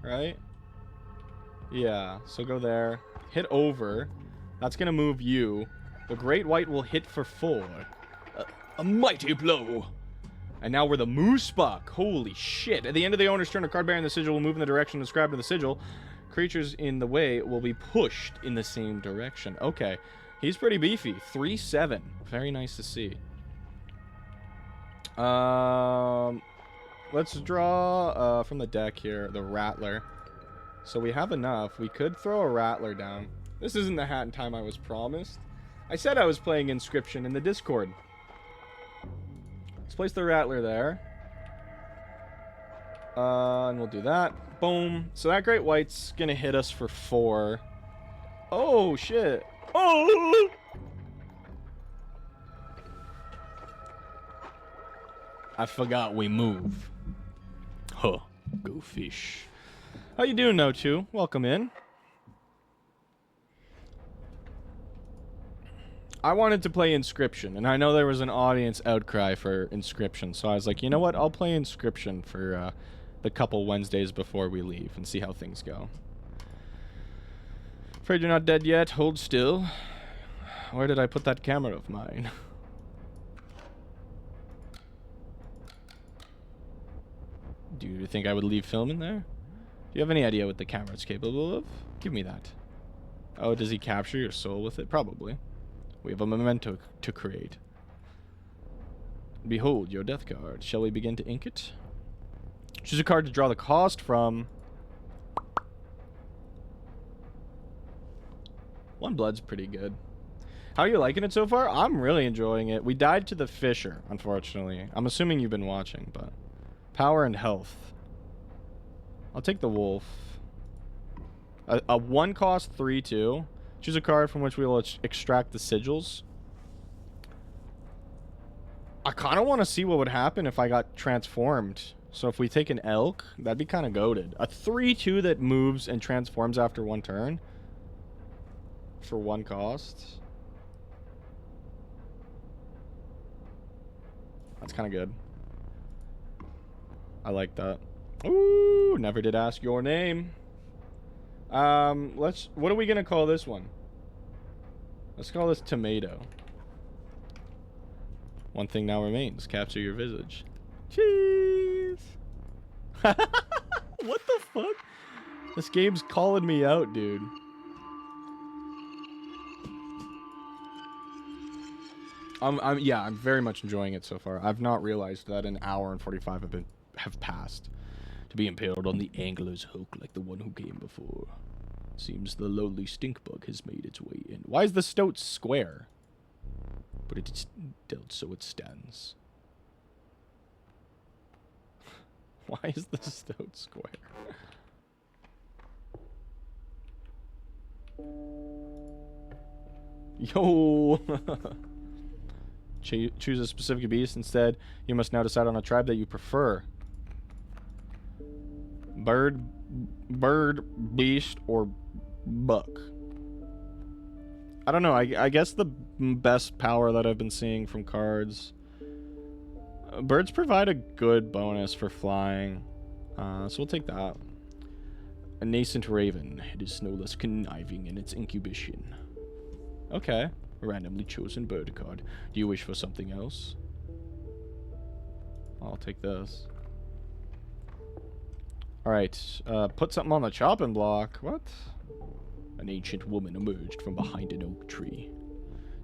Right? Yeah, so go there. Hit over. That's gonna move you. The great white will hit for 4. A mighty blow. And now we're the moose buck. Holy shit. At the end of the owner's turn, a card bearing the sigil will move in the direction described in the sigil. Creatures in the way will be pushed in the same direction. Okay. He's pretty beefy. 3/7. Very nice to see. Let's draw from the deck here the Rattler. So we have enough. We could throw a Rattler down. This isn't the hat in time I was promised. I said I was playing Inscryption in the Discord. Let's place the Rattler there. And we'll do that. Boom. So that Great White's gonna hit us for 4. Oh, shit. Oh! I forgot we move. Huh. Go fish. How you doing, No2? Welcome in. I wanted to play Inscryption, and I know there was an audience outcry for Inscryption, so I was like, you know what? I'll play Inscryption for the couple Wednesdays before we leave and see how things go. Afraid you're not dead yet. Hold still. Where did I put that camera of mine? Do you think I would leave film in there? Do you have any idea what the camera's capable of? Give me that. Oh, does he capture your soul with it? Probably. We have a memento to create. Behold your death card. Shall we begin to ink it? Choose a card to draw the cost from. 1 blood's pretty good. How are you liking it so far? I'm really enjoying it. We died to the Fisher, unfortunately. I'm assuming you've been watching, but... Power and health. I'll take the wolf. A 1 cost 3/2. Choose a card from which we will extract the sigils. I kind of want to see what would happen if I got transformed. So if we take an elk, that'd be kind of goated. A 3/2 that moves and transforms after 1 turn. For 1 cost. That's kind of good. I like that. Ooh, never did ask your name. What are we gonna call this one? Let's call this Tomato. One thing now remains. Capture your visage. Cheese! What the fuck? This game's calling me out, dude. I'm very much enjoying it so far. I've not realized that an hour and 45 have passed. To be impaled on the angler's hook like the one who came before. Seems the lowly stink bug has made its way in. Why is the Stoats square? But it is dealt so it stands. Why is the Stoats square? Yo! Choose a specific beast. Instead, you must now decide on a tribe that you prefer. Bird, beast, or buck. I don't know. I guess the best power that I've been seeing from cards. Birds provide a good bonus for flying. So we'll take that. A nascent raven. It is no less conniving in its incubation. Okay. A randomly chosen bird card. Do you wish for something else? I'll take this. Alright, put something on the chopping block. What? An ancient woman emerged from behind an oak tree.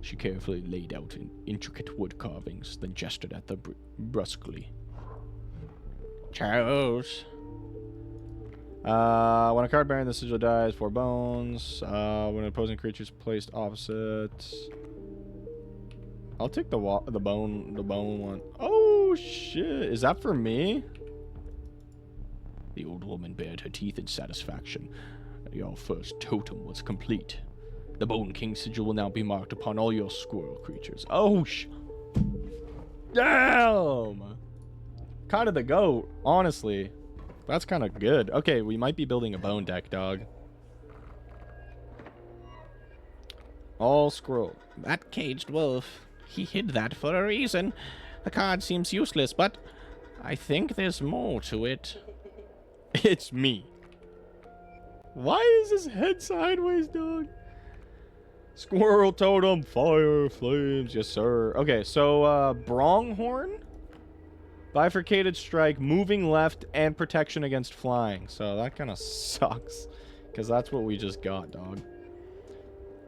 She carefully laid out intricate wood carvings, then gestured at them brusquely. Chose. When a card bearing the sigil dies, 4 bones. When an opposing creature is placed opposite. I'll take the bone one. Oh shit! Is that for me? The old woman bared her teeth in satisfaction. Your first totem was complete. The Bone King sigil will now be marked upon all your squirrel creatures. Oh damn! Kind of the goat, honestly. That's kind of good. Okay, we might be building a bone deck, dog. All squirrel. That caged wolf. He hid that for a reason. The card seems useless, but I think there's more to it. It's me. Why is his head sideways, dog? Squirrel totem, fire, flames, yes sir. Okay, so Bronghorn, bifurcated strike, moving left, and protection against flying. So that kind of sucks, because that's what we just got, dog.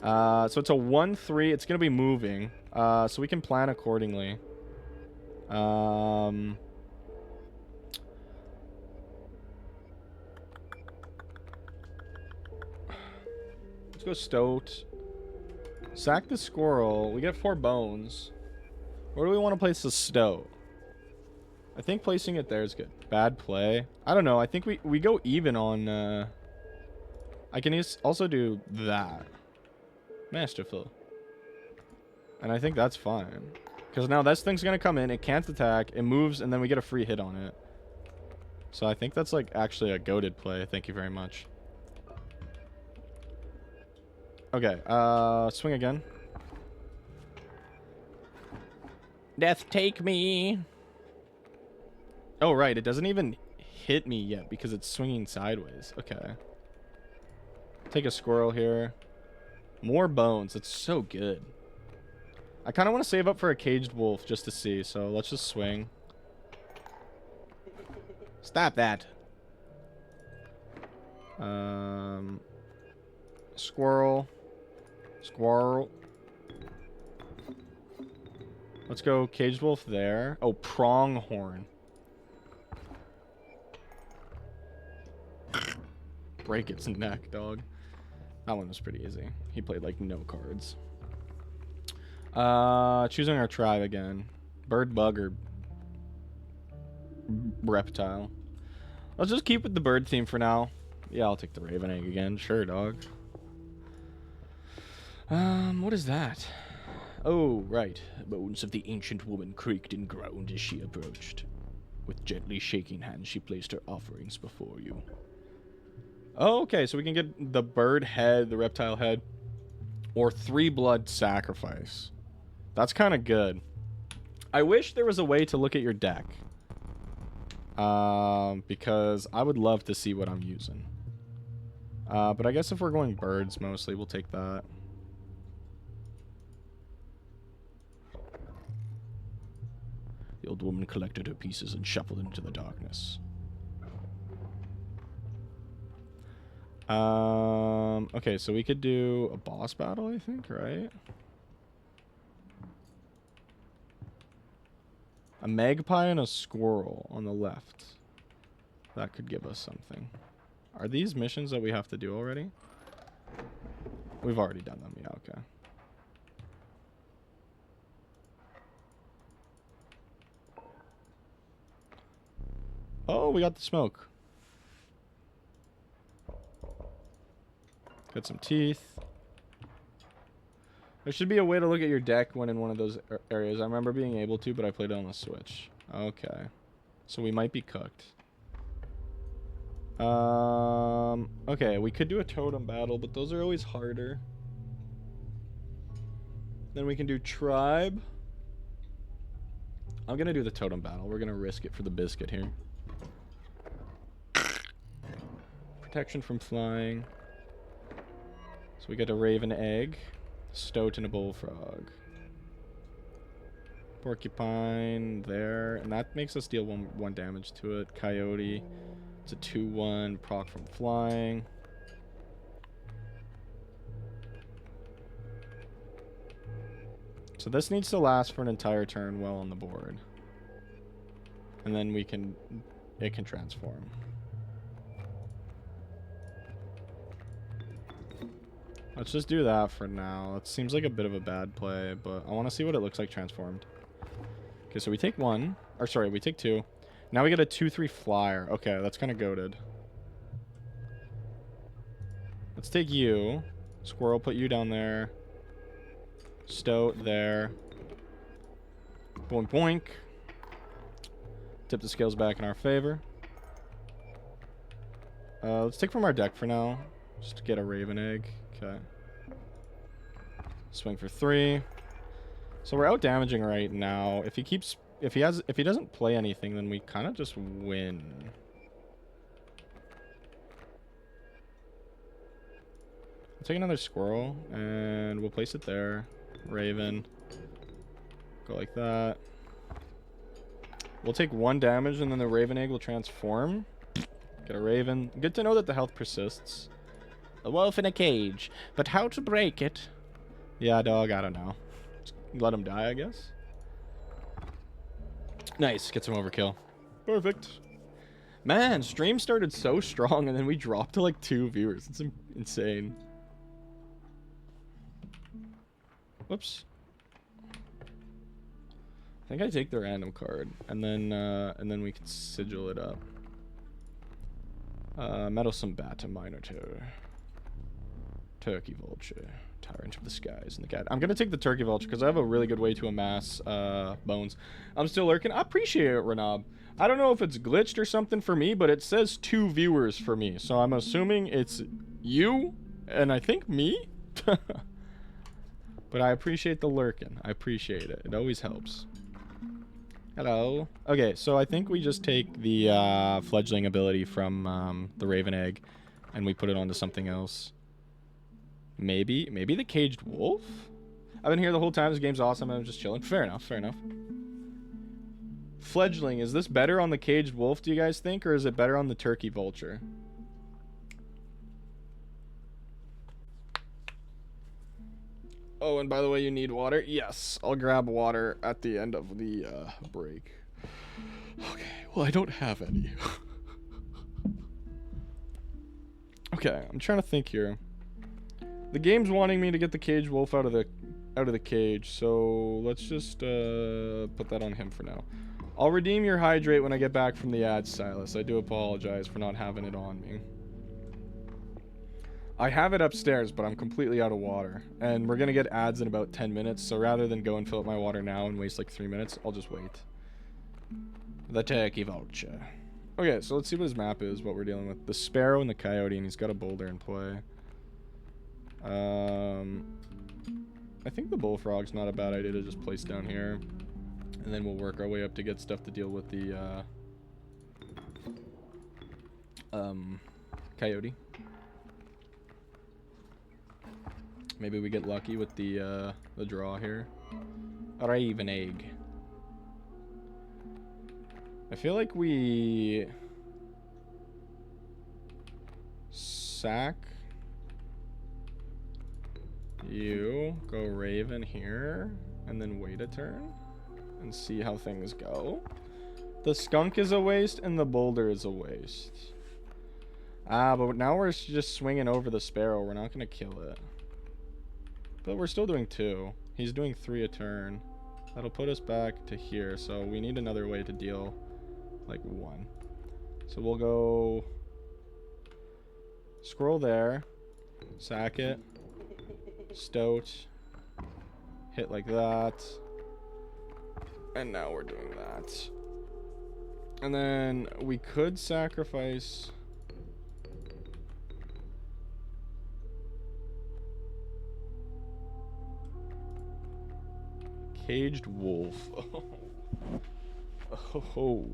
So it's a 1/3. It's gonna be moving, so we can plan accordingly. Let's go Stoat. Sack the squirrel. We get 4 bones. Where do we want to place the Stoat? I think placing it there is good. Bad play. I don't know. I think we go even on... I can also do that. Masterful. And I think that's fine. Because now this thing's going to come in. It can't attack. It moves, and then we get a free hit on it. So I think that's like actually a goated play. Thank you very much. Okay, swing again. Death take me. Oh, right, it doesn't even hit me yet because it's swinging sideways. Okay. Take a squirrel here. More bones. It's so good. I kind of want to save up for a caged wolf just to see, so let's just swing. Stop that. Squirrel. Squirrel. Let's go caged wolf there. Oh, pronghorn. Break its neck, dog. That one was pretty easy. He played like no cards. Choosing our tribe again. Bird, bug, or reptile. Let's just keep with the bird theme for now. Yeah, I'll take the raven egg again. Sure, dog. What is that? Oh, right. Bones of the ancient woman creaked and groaned as she approached. With gently shaking hands, she placed her offerings before you. Oh, okay, so we can get the bird head, the reptile head, or 3 blood sacrifice. That's kind of good. I wish there was a way to look at your deck. Because I would love to see what I'm using. But I guess if we're going birds mostly, we'll take that. The old woman collected her pieces and shuffled into the darkness. Okay, so we could do a boss battle, I think, right? A magpie and a squirrel on the left. That could give us something. Are these missions that we have to do already? We've already done them. Yeah, okay. Oh, we got the smoke. Got some teeth. There should be a way to look at your deck when in one of those areas. I remember being able to, but I played it on the Switch. Okay. So we might be cooked. Okay, we could do a totem battle, but those are always harder. Then we can do tribe. I'm gonna do the totem battle. We're gonna risk it for the biscuit here. Protection from flying. So we get a raven egg, stoat, and a bullfrog. Porcupine there, and that makes us deal one damage to it. Coyote, it's a 2/1 proc from flying. So this needs to last for an entire turn well on the board, and then it can transform. Let's just do that for now. It seems like a bit of a bad play, but I want to see what it looks like transformed. Okay, so we take one. Or sorry, we take two. Now we get a 2/3 flyer. Okay, that's kind of goated. Let's take you. Squirrel, put you down there. Stoat there. Boink, boink. Tip the scales back in our favor. Let's take from our deck for now. Just to get a raven egg. Okay. Swing for 3. So we're out damaging right now. If he doesn't play anything, then we kind of just win. I'll take another squirrel and we'll place it there. Raven. Go like that. We'll take 1 damage and then the raven egg will transform. Get a raven. Good to know that the health persists. A wolf in a cage, but how to break it? Yeah, dog, I don't know. Just let him die, I guess. Nice, get some overkill. Perfect. Man, stream started so strong and then we dropped to like 2 viewers. It's insane. Whoops. I think I take the random card and then we can sigil it up. Meddlesome bat, a minotaur. Turkey vulture, tyrant of the skies, and the cat. I'm gonna take the turkey vulture because I have a really good way to amass bones. I'm still lurking. I appreciate it, Renab. I don't know if it's glitched or something for me, but it says 2 viewers for me, so I'm assuming it's you and I think me. But I appreciate the lurking. I appreciate it. It always helps. Hello. Okay, so I think we just take the fledgling ability from the raven egg, and we put it onto something else. Maybe the caged wolf? I've been here the whole time. This game's awesome. I'm just chilling. Fair enough, fair enough. Fledgling, is this better on the caged wolf, do you guys think? Or is it better on the turkey vulture? Oh, and by the way, you need water? Yes, I'll grab water at the end of the break. Okay, well, I don't have any. Okay, I'm trying to think here. The game's wanting me to get the caged wolf out of the cage, so let's just put that on him for now. I'll redeem your hydrate when I get back from the ad, Silas. I do apologize for not having it on me. I have it upstairs, but I'm completely out of water. And we're going to get ads in about 10 minutes, so rather than go and fill up my water now and waste like 3 minutes, I'll just wait. The turkey vulture. Okay, so let's see what his map is, what we're dealing with. The sparrow and the coyote, and he's got a boulder in play. I think the bullfrog's not a bad idea to just place down here. And then we'll work our way up to get stuff to deal with the coyote. Maybe we get lucky with the draw here. A raven egg. I feel like we sack You go Raven here, and then wait a turn, and see how things go. The skunk is a waste, and the boulder is a waste. Ah, but now we're just swinging over the sparrow. We're not going to kill it. But we're still doing 2. He's doing 3 a turn. That'll put us back to here, so we need another way to deal, like, 1. So we'll go... Squirrel there. Sack it. Stoat. Hit like that. And now we're doing that. And then we could sacrifice... Caged wolf. Oh.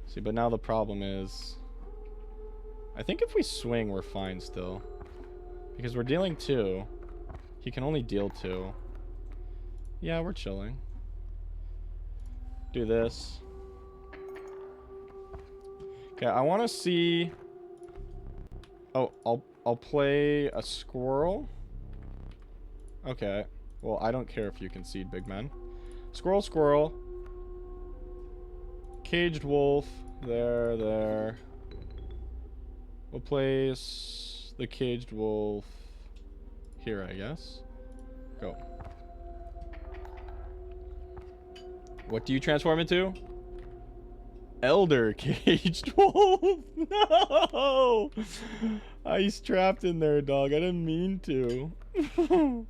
See, but now the problem is... I think if we swing, we're fine still. Because we're dealing 2. He can only deal 2. Yeah, we're chilling. Do this. Okay, I want to see... Oh, I'll play a squirrel. Okay. Well, I don't care if you concede, big man. Squirrel, squirrel. Caged wolf. There. We'll place the caged wolf here, I guess. Go. What do you transform into? Elder caged wolf. No! He's trapped in there, dog. I didn't mean to.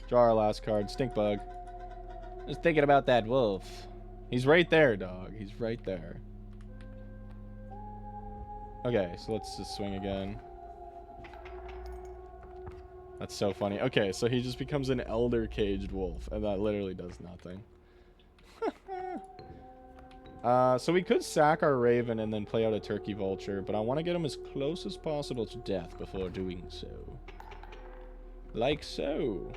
Draw our last card. Stink bug. Just thinking about that wolf. He's right there, dog. He's right there. Okay, so let's just swing again. That's so funny. Okay, so he just becomes an elder caged wolf, and that literally does nothing. So we could sack our raven and then play out a turkey vulture, but I want to get him as close as possible to death before doing so. Like so.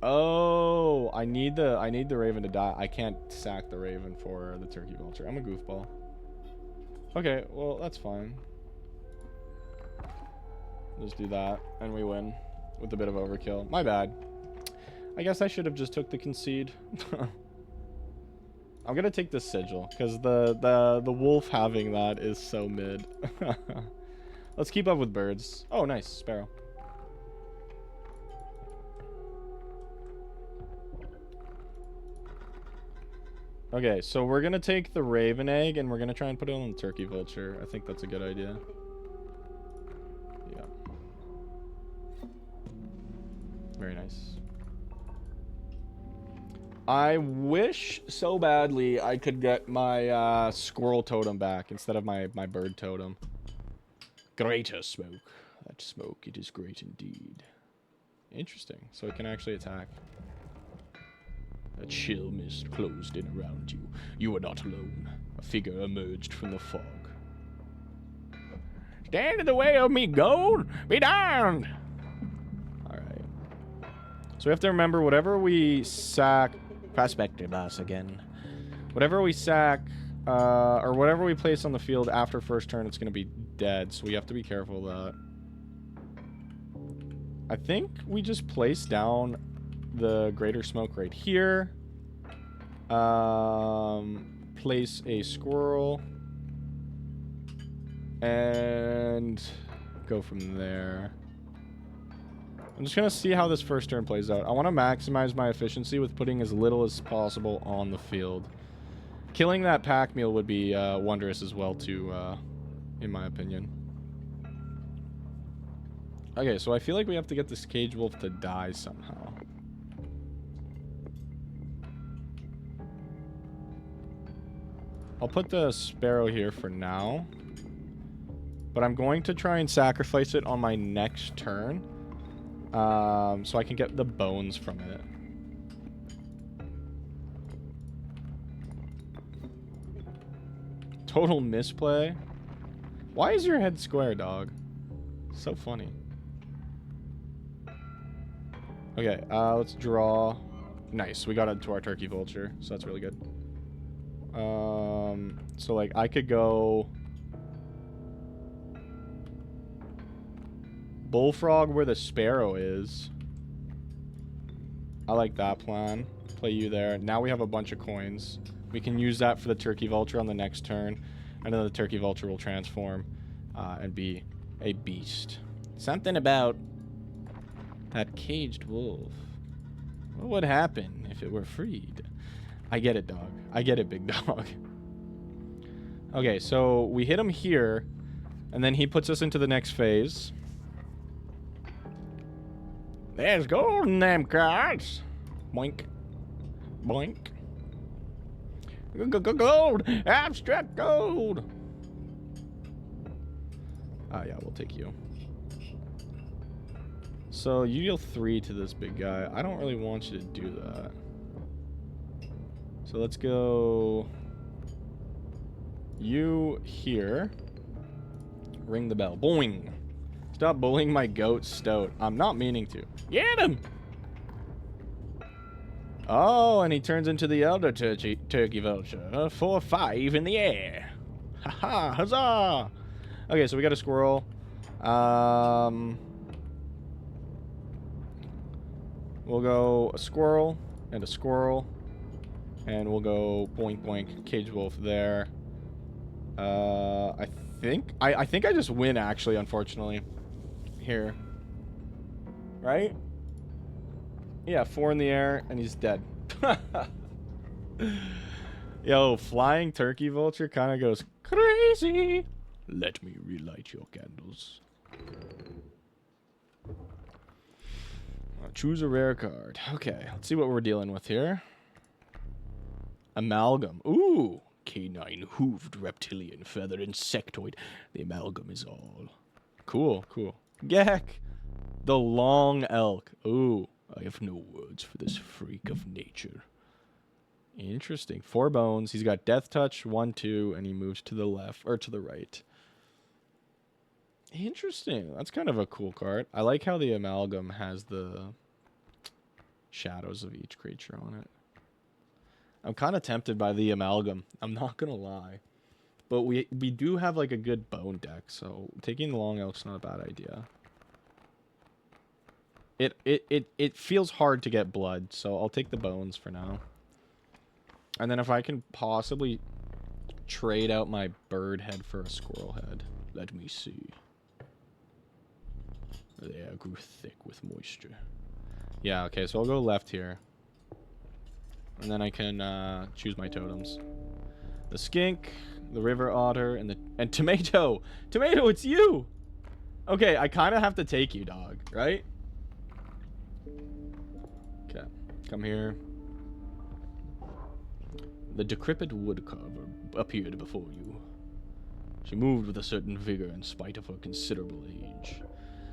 Oh, I need the raven to die. I can't sack the raven for the turkey vulture. I'm a goofball. Okay, well, that's fine. Just do that, and we win with a bit of overkill. My bad. I guess I should have just took the concede. I'm gonna take the sigil, because the wolf having that is so mid. Let's keep up with birds. Oh, nice. Sparrow. Okay, so we're gonna take the raven egg and we're gonna try and put it on the turkey vulture. I think that's a good idea. Yeah. Very nice. I wish so badly I could get my squirrel totem back instead of my bird totem. Greater smoke. That smoke, it is great indeed. Interesting. So it can actually attack. A chill mist closed in around you. You were not alone. A figure emerged from the fog. Stand in the way of me, gold! Be darned! Alright. So we have to remember, whatever we sack... Prospector boss again. Whatever we sack, or whatever we place on the field after first turn, it's going to be dead. So we have to be careful of that. I think we just place down the greater smoke right here. Place a squirrel. And go from there. I'm just going to see how this first turn plays out. I want to maximize my efficiency with putting as little as possible on the field. Killing that pack meal would be wondrous as well, too, in my opinion. Okay, so I feel like we have to get this cage wolf to die somehow. I'll put the sparrow here for now. But I'm going to try and sacrifice it on my next turn. So I can get the bones from it. Total misplay. Why is your head square, dog? So funny. Okay, let's draw. Nice, we got it to our turkey vulture, so that's really good. So, like, I could go Bullfrog where the Sparrow is. I like that plan. Play you there. Now we have a bunch of coins. We can use that for the Turkey Vulture on the next turn. And then the Turkey Vulture will transform and be a beast. Something about that caged wolf. What would happen if it were freed? I get it, dog. I get it, big dog. Okay, so we hit him here, and then he puts us into the next phase. There's gold in them cards. Boink. Boink. Gold! Abstract gold! Yeah, we'll take you. So you deal 3 to this big guy. I don't really want you to do that. So let's go you here. Ring the bell. Boing. Stop bullying my goat, Stoat. I'm not meaning to. Get him! Oh, and he turns into the elder turkey vulture. 4-5 in the air. Haha, huzzah! Okay, so we got a squirrel. We'll go a squirrel and a squirrel. And we'll go boink boink, cage wolf there. I think I just win actually, unfortunately. Here. Right? Yeah, 4 in the air and he's dead. Yo, flying turkey vulture kind of goes crazy. Let me relight your candles. Choose a rare card. Okay, let's see what we're dealing with here. Amalgam. Ooh. Canine, hooved, reptilian, feathered, insectoid. The amalgam is all. Cool, cool. Gek. The long elk. Ooh. I have no words for this freak of nature. Interesting. 4 bones. He's got death touch, 1, 2, and he moves to the left, or to the right. Interesting. That's kind of a cool card. I like how the amalgam has the shadows of each creature on it. I'm kind of tempted by the amalgam. I'm not going to lie. But we do have like a good bone deck, so taking the long elk's not a bad idea. It feels hard to get blood, so I'll take the bones for now. And then if I can possibly trade out my bird head for a squirrel head. Let me see. The air grew thick with moisture. Yeah, okay, so I'll go left here. And then I can choose my totems. The skink, the river otter, and tomato. Tomato, it's you! Okay, I kind of have to take you, dog, right? Okay, come here. The decrepit woodcarver appeared before you. She moved with a certain vigor in spite of her considerable age.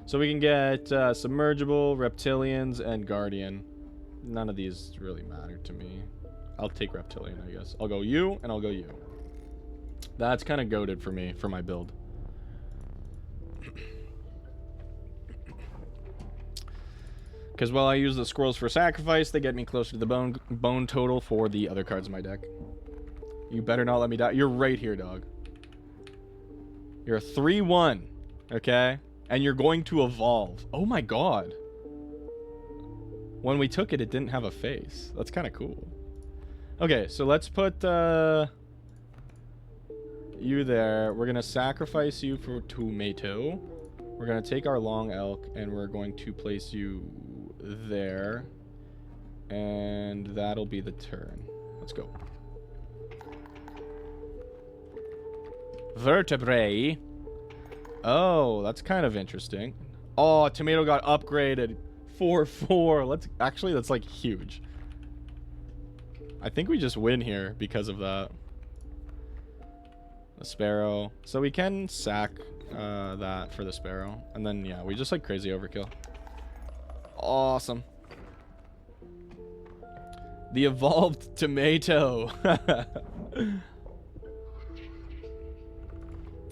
So we can get submergible, reptilians, and guardian. None of these really matter to me. I'll take reptilian, I guess. I'll go you, and I'll go you. That's kind of goated for me, for my build. Because while I use the squirrels for sacrifice, they get me closer to the bone total for the other cards in my deck. You better not let me die. You're right here, dog. You're a 3-1, okay? And you're going to evolve. Oh my god. When we took it, it didn't have a face. That's kind of cool. Okay, so let's put you there. We're going to sacrifice you for tomato. We're going to take our long elk, and we're going to place you there. And that'll be the turn. Let's go. Vertebrae. Oh, that's kind of interesting. Oh, tomato got upgraded. 4-4. That's like huge. I think we just win here because of that. The sparrow. So we can sack that for the sparrow. And then, yeah, we just like crazy overkill. Awesome. The evolved tomato.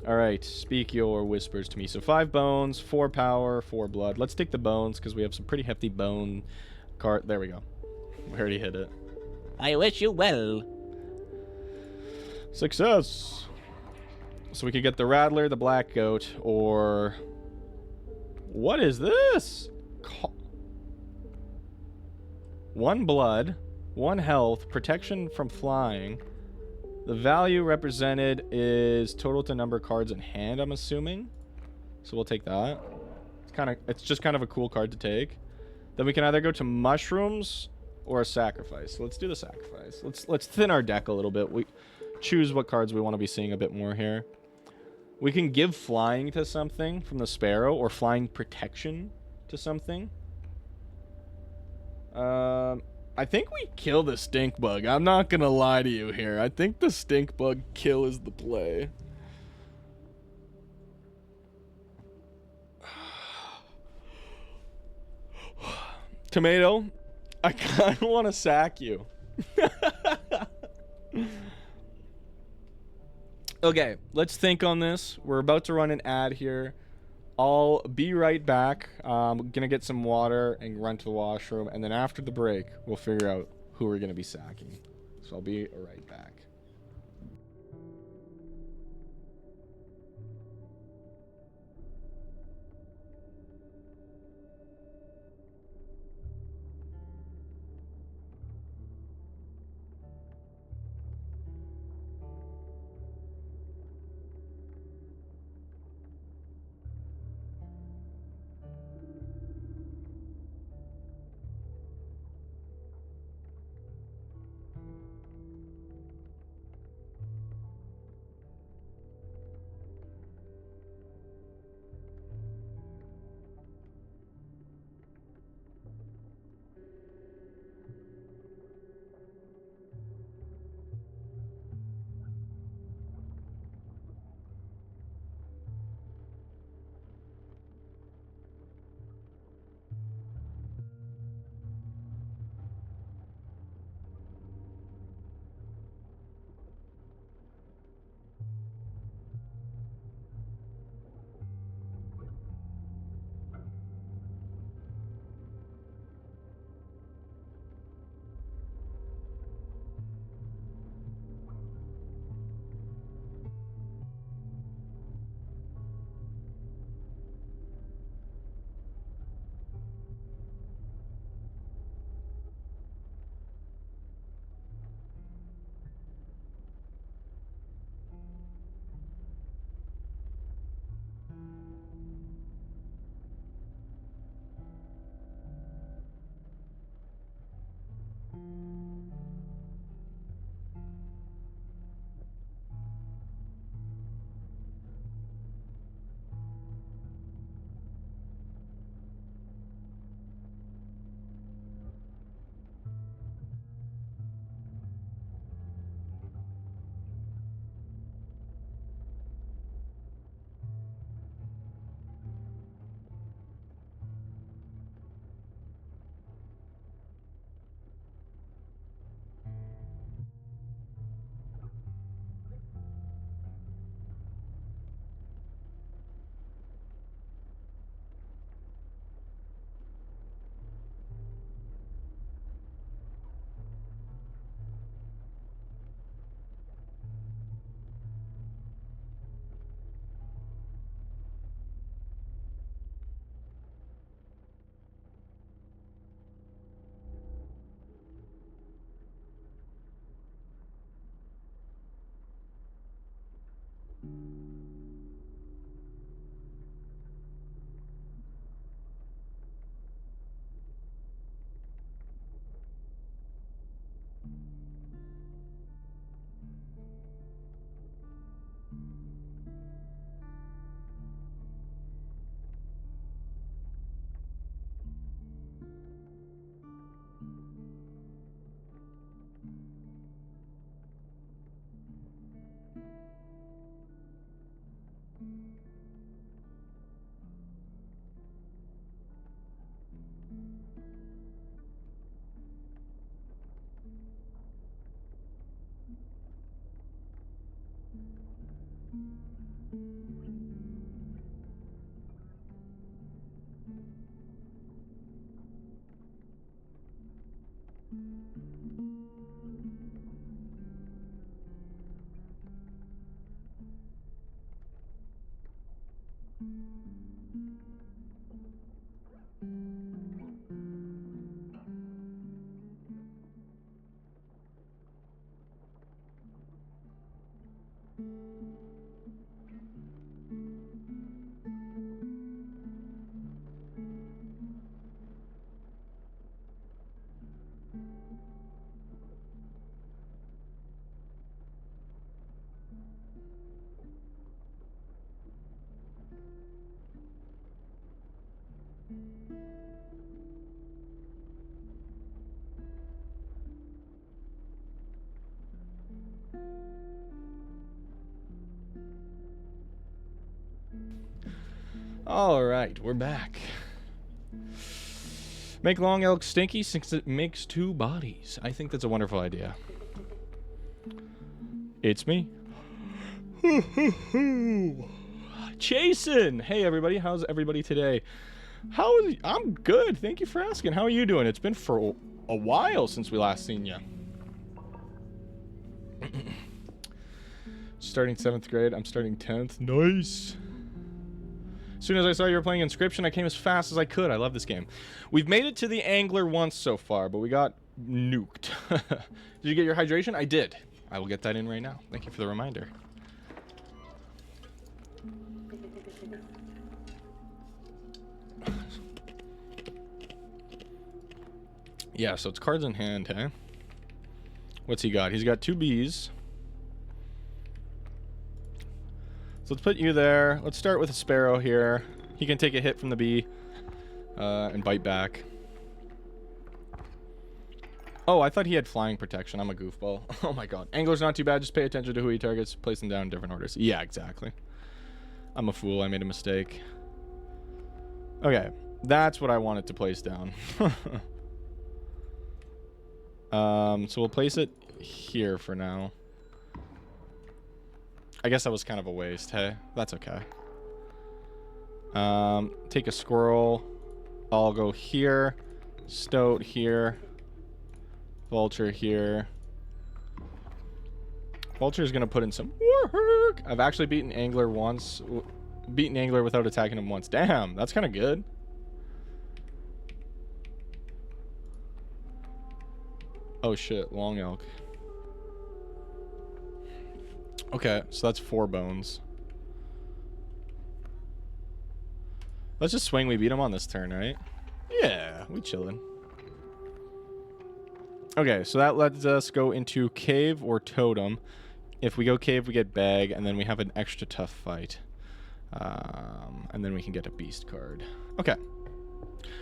Alright, speak your whispers to me. So 5 bones, 4 power, 4 blood. Let's take the bones because we have some pretty hefty bone card. There we go. We already hit it. I wish you well. Success! So we could get the Rattler, the Black Goat, or... What is this? 1 blood, 1 health, protection from flying. The value represented is total to number of cards in hand, I'm assuming. So we'll take that. It's just kind of a cool card to take. Then we can either go to mushrooms or a sacrifice. So let's do the sacrifice. Let's thin our deck a little bit. We choose what cards we want to be seeing a bit more here. We can give flying to something from the Sparrow or flying protection to something. I think we kill the stink bug. I'm not gonna lie to you here. I think the stink bug kill is the play. Tomato, I kind of want to sack you. Okay, let's think on this. We're about to run an ad here. I'll be right back. I'm gonna get some water and run to the washroom, and then after the break, we'll figure out who we're gonna be sacking. So I'll be right back. All right, we're back. Make long elk stinky since it makes two bodies. I think that's a wonderful idea. It's me. Jason! Hey everybody, how's everybody today? I'm good, thank you for asking. How are you doing? It's been for a while since we last seen you. Starting 7th grade, I'm starting 10th. Nice! As soon as I saw you were playing Inscryption, I came as fast as I could. I love this game. We've made it to the Angler once so far, but we got nuked. Did you get your hydration? I did. I will get that in right now. Thank you for the reminder. Yeah, so it's cards in hand, hey? What's he got? He's got 2 Bs. So let's put you there. Let's start with a Sparrow here. He can take a hit from the bee and bite back. Oh, I thought he had flying protection. I'm a goofball. Oh my god. Angler's not too bad. Just pay attention to who he targets. Place them down in different orders. Yeah, exactly. I'm a fool. I made a mistake. Okay. That's what I wanted to place down. So we'll place it here for now. I guess that was kind of a waste, hey? That's okay. Take a squirrel. I'll go here. Stoat here. Vulture here. Vulture's gonna put in some work. I've actually beaten Angler once. Beaten Angler without attacking him once. Damn, that's kind of good. Oh shit, long elk. Okay, so that's 4 bones. Let's just swing. We beat him on this turn, right? Yeah, we chillin'. Okay, so that lets us go into cave or totem. If we go cave, we get bag, and then we have an extra tough fight. And then we can get a beast card. Okay.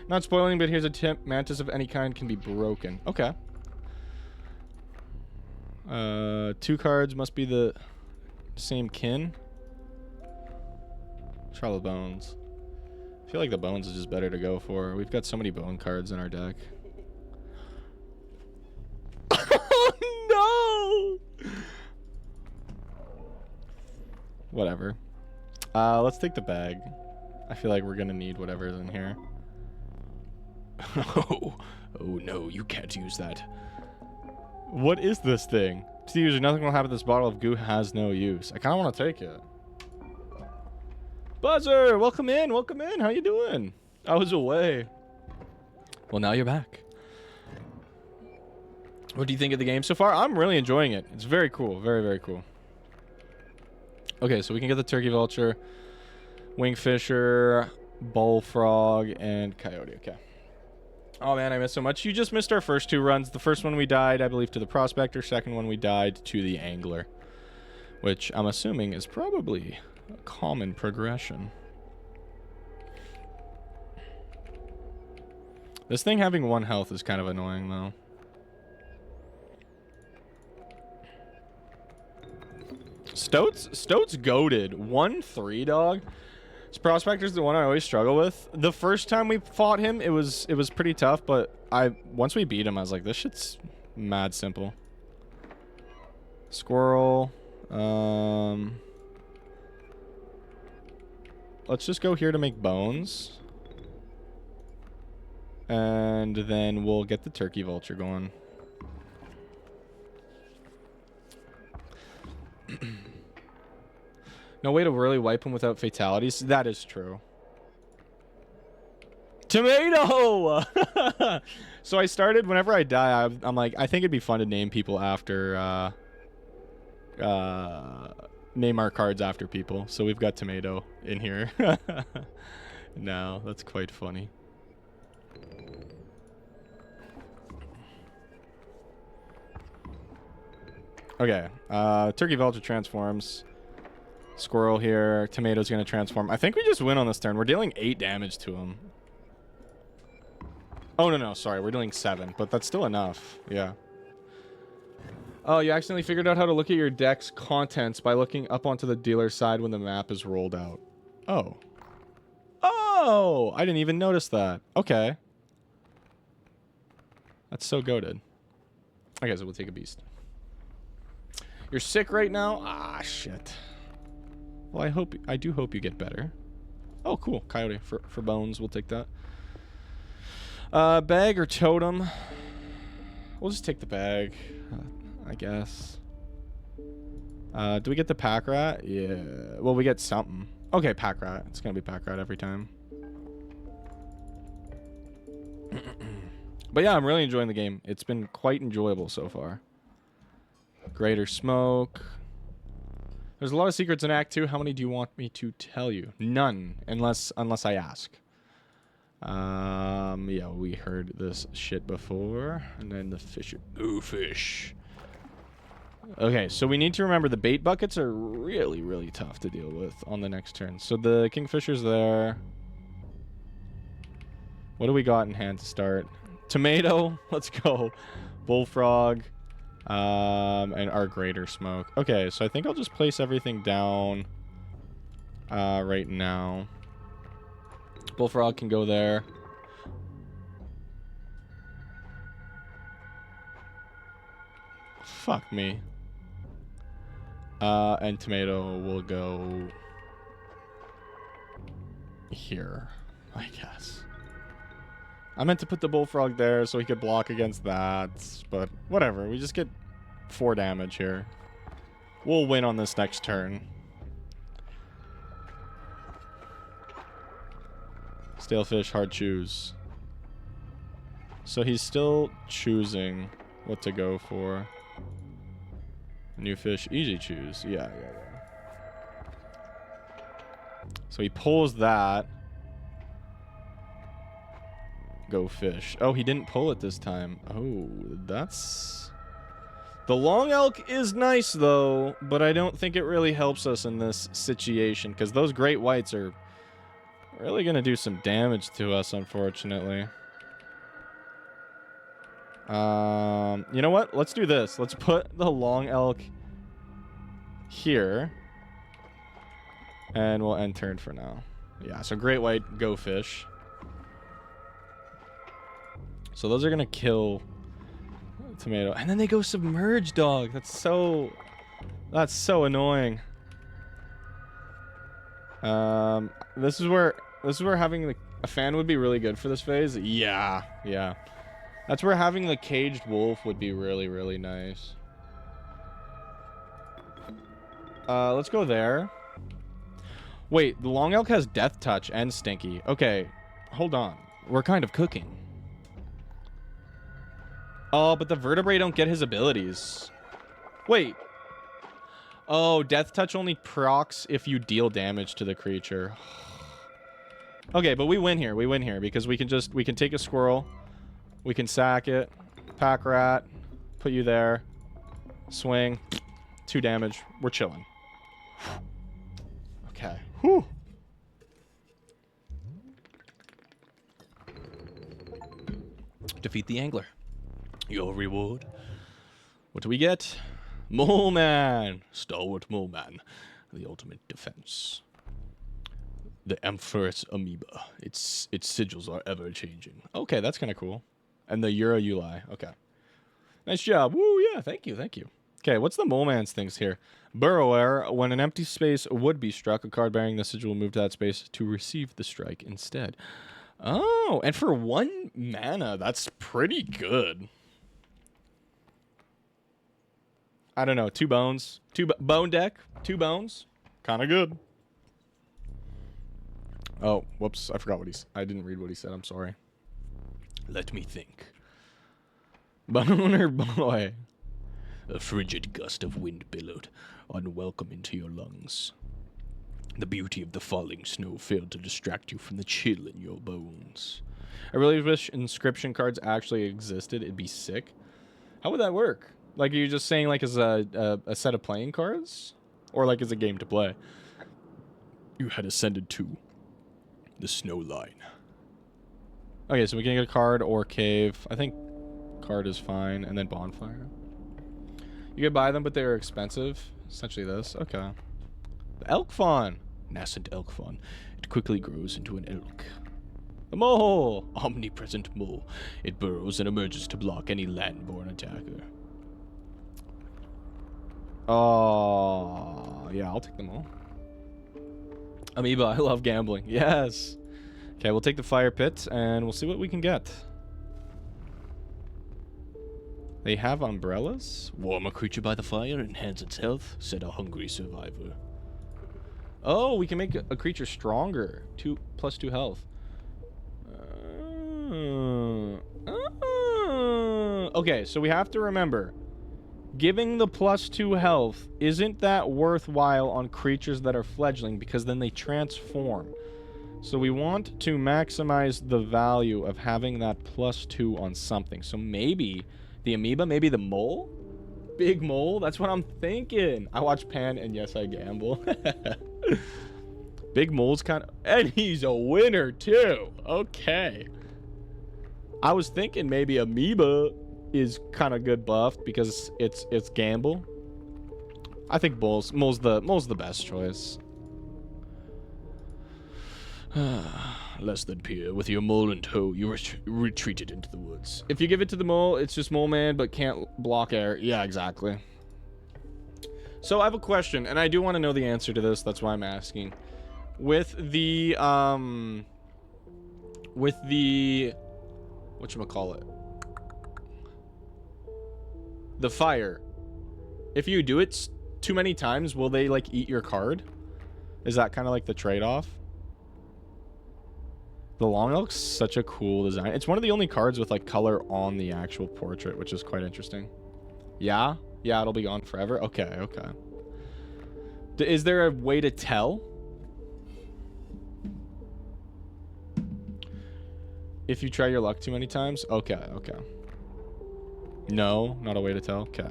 Not spoiling, but here's a tip. Mantis of any kind can be broken. Okay. 2 cards must be the same kin. Try the bones. I feel like the bones is just better to go for. We've got so many bone cards in our deck. Oh no! Whatever. Let's take the bag. I feel like we're gonna need whatever's in here. Oh no, you can't use that. What is this thing? To use, nothing will happen. This bottle of goo has no use. I kind of want to take it. Buzzer, welcome in. Welcome in. How you doing? I was away. Well, now you're back. What do you think of the game so far? I'm really enjoying it. It's very cool. Very, very cool. Okay, so we can get the turkey vulture, wingfisher, bullfrog, and coyote. Okay. Oh man, I missed so much. You just missed our first 2 runs. The first one we died, I believe, to the prospector. Second one we died to the angler, which I'm assuming is probably a common progression. This thing having 1 health is kind of annoying, though. Stoats goated. 1-3, dog. This prospector's the one I always struggle with. The first time we fought him, it was pretty tough, but once we beat him, I was like, this shit's mad simple. Squirrel. Let's just go here to make bones. And then we'll get the turkey vulture going. No way to really wipe him without fatalities. That is true. Tomato! So I started, whenever I die, I'm like, I think it'd be fun to name people after, name our cards after people. So we've got Tomato in here. No, that's quite funny. Okay, Turkey Vulture transforms. Squirrel here. Tomato's gonna transform. I think we just win on this turn. We're dealing 8 damage to him. Oh, no, sorry. We're dealing 7, but that's still enough. Yeah. Oh, you accidentally figured out how to look at your deck's contents by looking up onto the dealer's side when the map is rolled out. Oh. Oh! I didn't even notice that. Okay. That's so goated. Okay, so we'll take a beast. You're sick right now? Ah, shit. Well, I do hope you get better. Oh, cool. Coyote for bones. We'll take that. Bag or totem? We'll just take the bag, I guess. Do we get the pack rat? Yeah. Well, we get something. Okay, pack rat. It's gonna be pack rat every time. But yeah, I'm really enjoying the game. It's been quite enjoyable so far. Greater smoke. There's a lot of secrets in Act 2. How many do you want me to tell you? None, unless I ask. Yeah, we heard this shit before. And then the fish. Ooh, fish. Okay, so we need to remember the bait buckets are really, really tough to deal with on the next turn. So the kingfisher's there. What do we got in hand to start? Tomato. Let's go. Bullfrog. And our greater smoke. Okay, so I think I'll just place everything down right now. Bullfrog can go there. Fuck me. And tomato will go here, I guess. I meant to put the bullfrog there so he could block against that, but whatever. We just get 4 damage here. We'll win on this next turn. Stalefish, hard choose. So he's still choosing what to go for. New fish, easy choose. Yeah. So he pulls that. Go fish. Oh, he didn't pull it this time. Oh, that's... The long elk is nice, though, but I don't think it really helps us in this situation, because those great whites are really going to do some damage to us, unfortunately. You know what? Let's do this. Let's put the long elk here, and we'll end turn for now. Yeah, so great white, go fish. So those are going to kill tomato. And then they go submerge, dog. That's so annoying. This is where having a fan would be really good for this phase. Yeah. That's where having the caged wolf would be really, really nice. Let's go there. Wait, the long elk has death touch and stinky. Okay, hold on. We're kind of cooking. Oh, but the vertebrae don't get his abilities. Wait. Oh, death touch only procs if you deal damage to the creature. Okay, but we win here. We win here because we can take a squirrel. We can sack it. Pack rat. Put you there. Swing. 2 damage. We're chilling. Okay. Whew. Defeat the angler. Your reward. What do we get? Mole Man. Stalwart Mole Man. The ultimate defense. The Empress Amoeba. Its sigils are ever changing. Okay, that's kind of cool. And the Euro Uli. Okay. Nice job. Woo, yeah, thank you. Okay, what's the Mole Man's things here? Burrower. When an empty space would be struck, a card bearing the sigil will move to that space to receive the strike instead. Oh, and for 1 mana, that's pretty good. I don't know, 2 bones. Bone deck, 2 bones. Kind of good. Oh, whoops. I forgot what I didn't read what he said. I'm sorry. Let me think. Boner boy. A frigid gust of wind billowed, unwelcome into your lungs. The beauty of the falling snow failed to distract you from the chill in your bones. I really wish inscription cards actually existed. It'd be sick. How would that work? Like, are you just saying, like, as a set of playing cards? Or, like, as a game to play? You had ascended to the snow line. Okay, so we can get a card or cave. I think card is fine. And then bonfire. You could buy them, but they're expensive. Essentially this. Okay. The elk fawn. Nascent elk fawn. It quickly grows into an elk. The mole. Omnipresent mole. It burrows and emerges to block any land-born attacker. Oh, yeah, I'll take them all. Amoeba, I love gambling. Yes. Okay, we'll take the fire pit, and we'll see what we can get. They have umbrellas? Warm a creature by the fire, enhance its health, said a hungry survivor. Oh, we can make a creature stronger. +2 health. Okay, so we have to remember, giving the +2 health isn't that worthwhile on creatures that are fledgling because then they transform. So we want to maximize the value of having that +2 on something. So maybe the amoeba, maybe the mole? Big mole? That's what I'm thinking. I watch Pan and yes, I gamble. Big mole's kind of... And he's a winner too. Okay. I was thinking maybe amoeba is kind of good buffed because it's gamble. I think mole's the best choice. Less than peer. With your mole in tow, you retreated into the woods. If you give it to the mole, it's just mole man, but can't block air. Yeah, exactly. So I have a question, and I do want to know the answer to this. That's why I'm asking. With the whatchamacallit? The fire. If you do it too many times, will they like eat your card? Is that kind of like the trade-off? The long elk's such a cool design. It's one of the only cards with like color on the actual portrait, which is quite interesting. Yeah? Yeah, it'll be gone forever? Okay, okay. Is there a way to tell? If you try your luck too many times? Okay, okay. No, not a way to tell? Okay.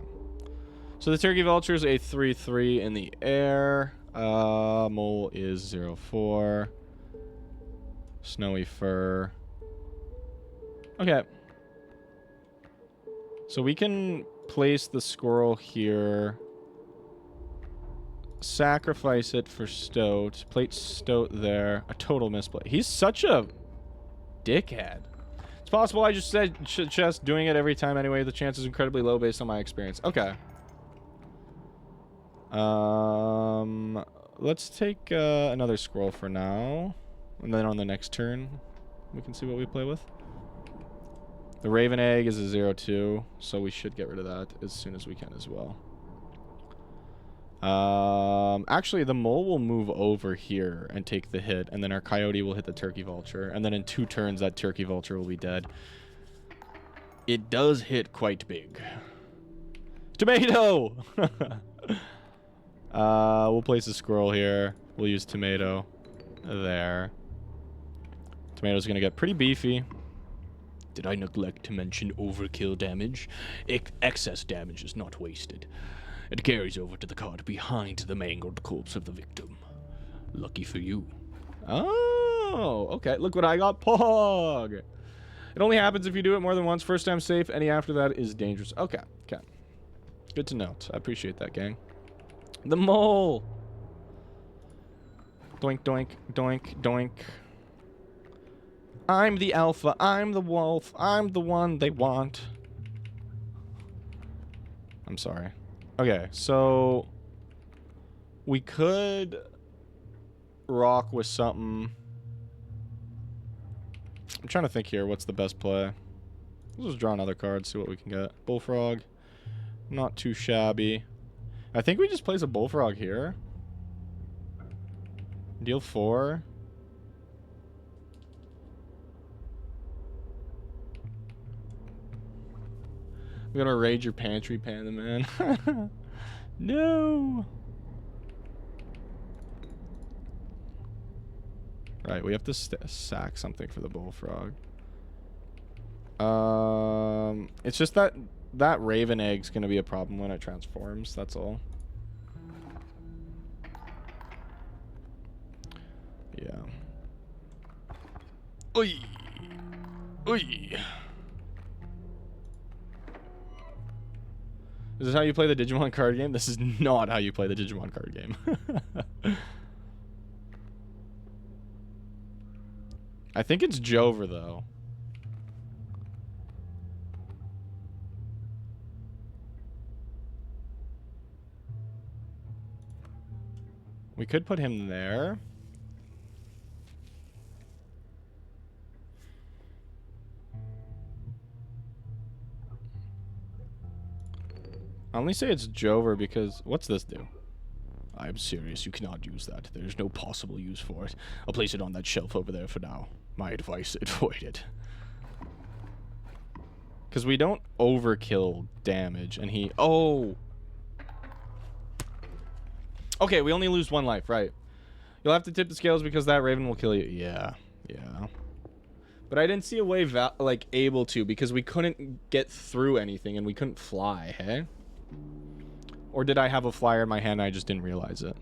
So the turkey vulture is a 3/3 in the air. Mole is 0/4. Snowy fur. Okay. So we can place the squirrel here. Sacrifice it for Stoat. Plate Stoat there. A total misplay. He's such a dickhead. It's possible I just said just doing it every time anyway. The chance is incredibly low based on my experience. Okay. Let's take another squirrel for now. And then on the next turn, we can see what we play with. The Raven Egg is a 0/2, so we should get rid of that as soon as we can as well. Actually, the mole will move over here and take the hit, and then our coyote will hit the turkey vulture, and then in 2 turns, that turkey vulture will be dead. It does hit quite big. Tomato! We'll place a squirrel here. We'll use tomato there. Tomato's gonna get pretty beefy. Did I neglect to mention overkill damage? Excess damage is not wasted. It carries over to the card behind the mangled corpse of the victim. Lucky for you. Oh, okay. Look what I got. Pog! It only happens if you do it more than once. First time safe. Any after that is dangerous. Okay, okay. Good to note. I appreciate that, gang. The mole! Doink, doink, doink, doink. I'm the alpha. I'm the wolf. I'm the one they want. I'm sorry. Okay, so we could rock with something. I'm trying to think here. What's the best play? Let's just draw another card, see what we can get. Bullfrog. Not too shabby. I think we just place a bullfrog here. Deal 4. I'm gonna raid your pantry, Panda Man. No. Right, we have to sack something for the bullfrog. It's just that raven egg's gonna be a problem when it transforms. That's all. Yeah. Oi. Oi. Is this how you play the Digimon card game? This is not how you play the Digimon card game. I think it's Jover, though. We could put him there. I only say it's Jover because... What's this do? I'm serious, you cannot use that. There's no possible use for it. I'll place it on that shelf over there for now. My advice, avoid it. Because we don't overkill damage, and he... Oh! Okay, we only lose 1 life, right. You'll have to tip the scales because that raven will kill you. Yeah, yeah. But I didn't see a way, like, able to, because we couldn't get through anything, and we couldn't fly, hey? Or did I have a flyer in my hand and I just didn't realize it?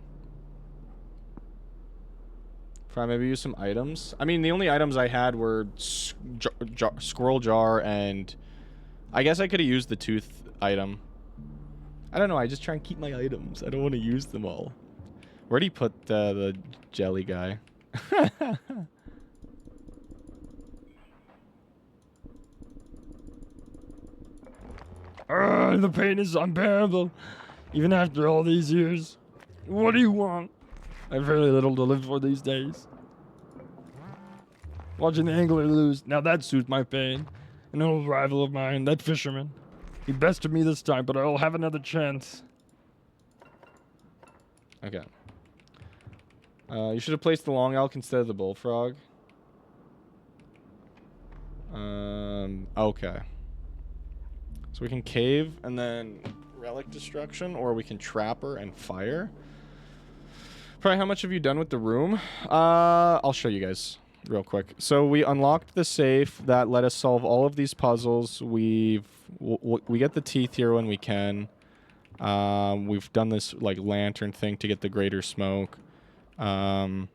Try maybe use some items. I mean, the only items I had were squirrel jar and... I guess I could have used the tooth item. I don't know, I just try and keep my items. I don't want to use them all. Where'd he put the jelly guy? The pain is unbearable, even after all these years. What do you want? I have very little to live for these days. Watching the angler lose, now that soothes my pain. An old rival of mine, that fisherman. He bested me this time, but I'll have another chance. Okay. You should have placed the long elk instead of the bullfrog. Okay. So we can cave and then relic destruction, or we can trap her and fire. Probably how much have you done with the room? I'll show you guys real quick. So we unlocked the safe that let us solve all of these puzzles. We get the teeth here when we can. We've done this like lantern thing to get the greater smoke. I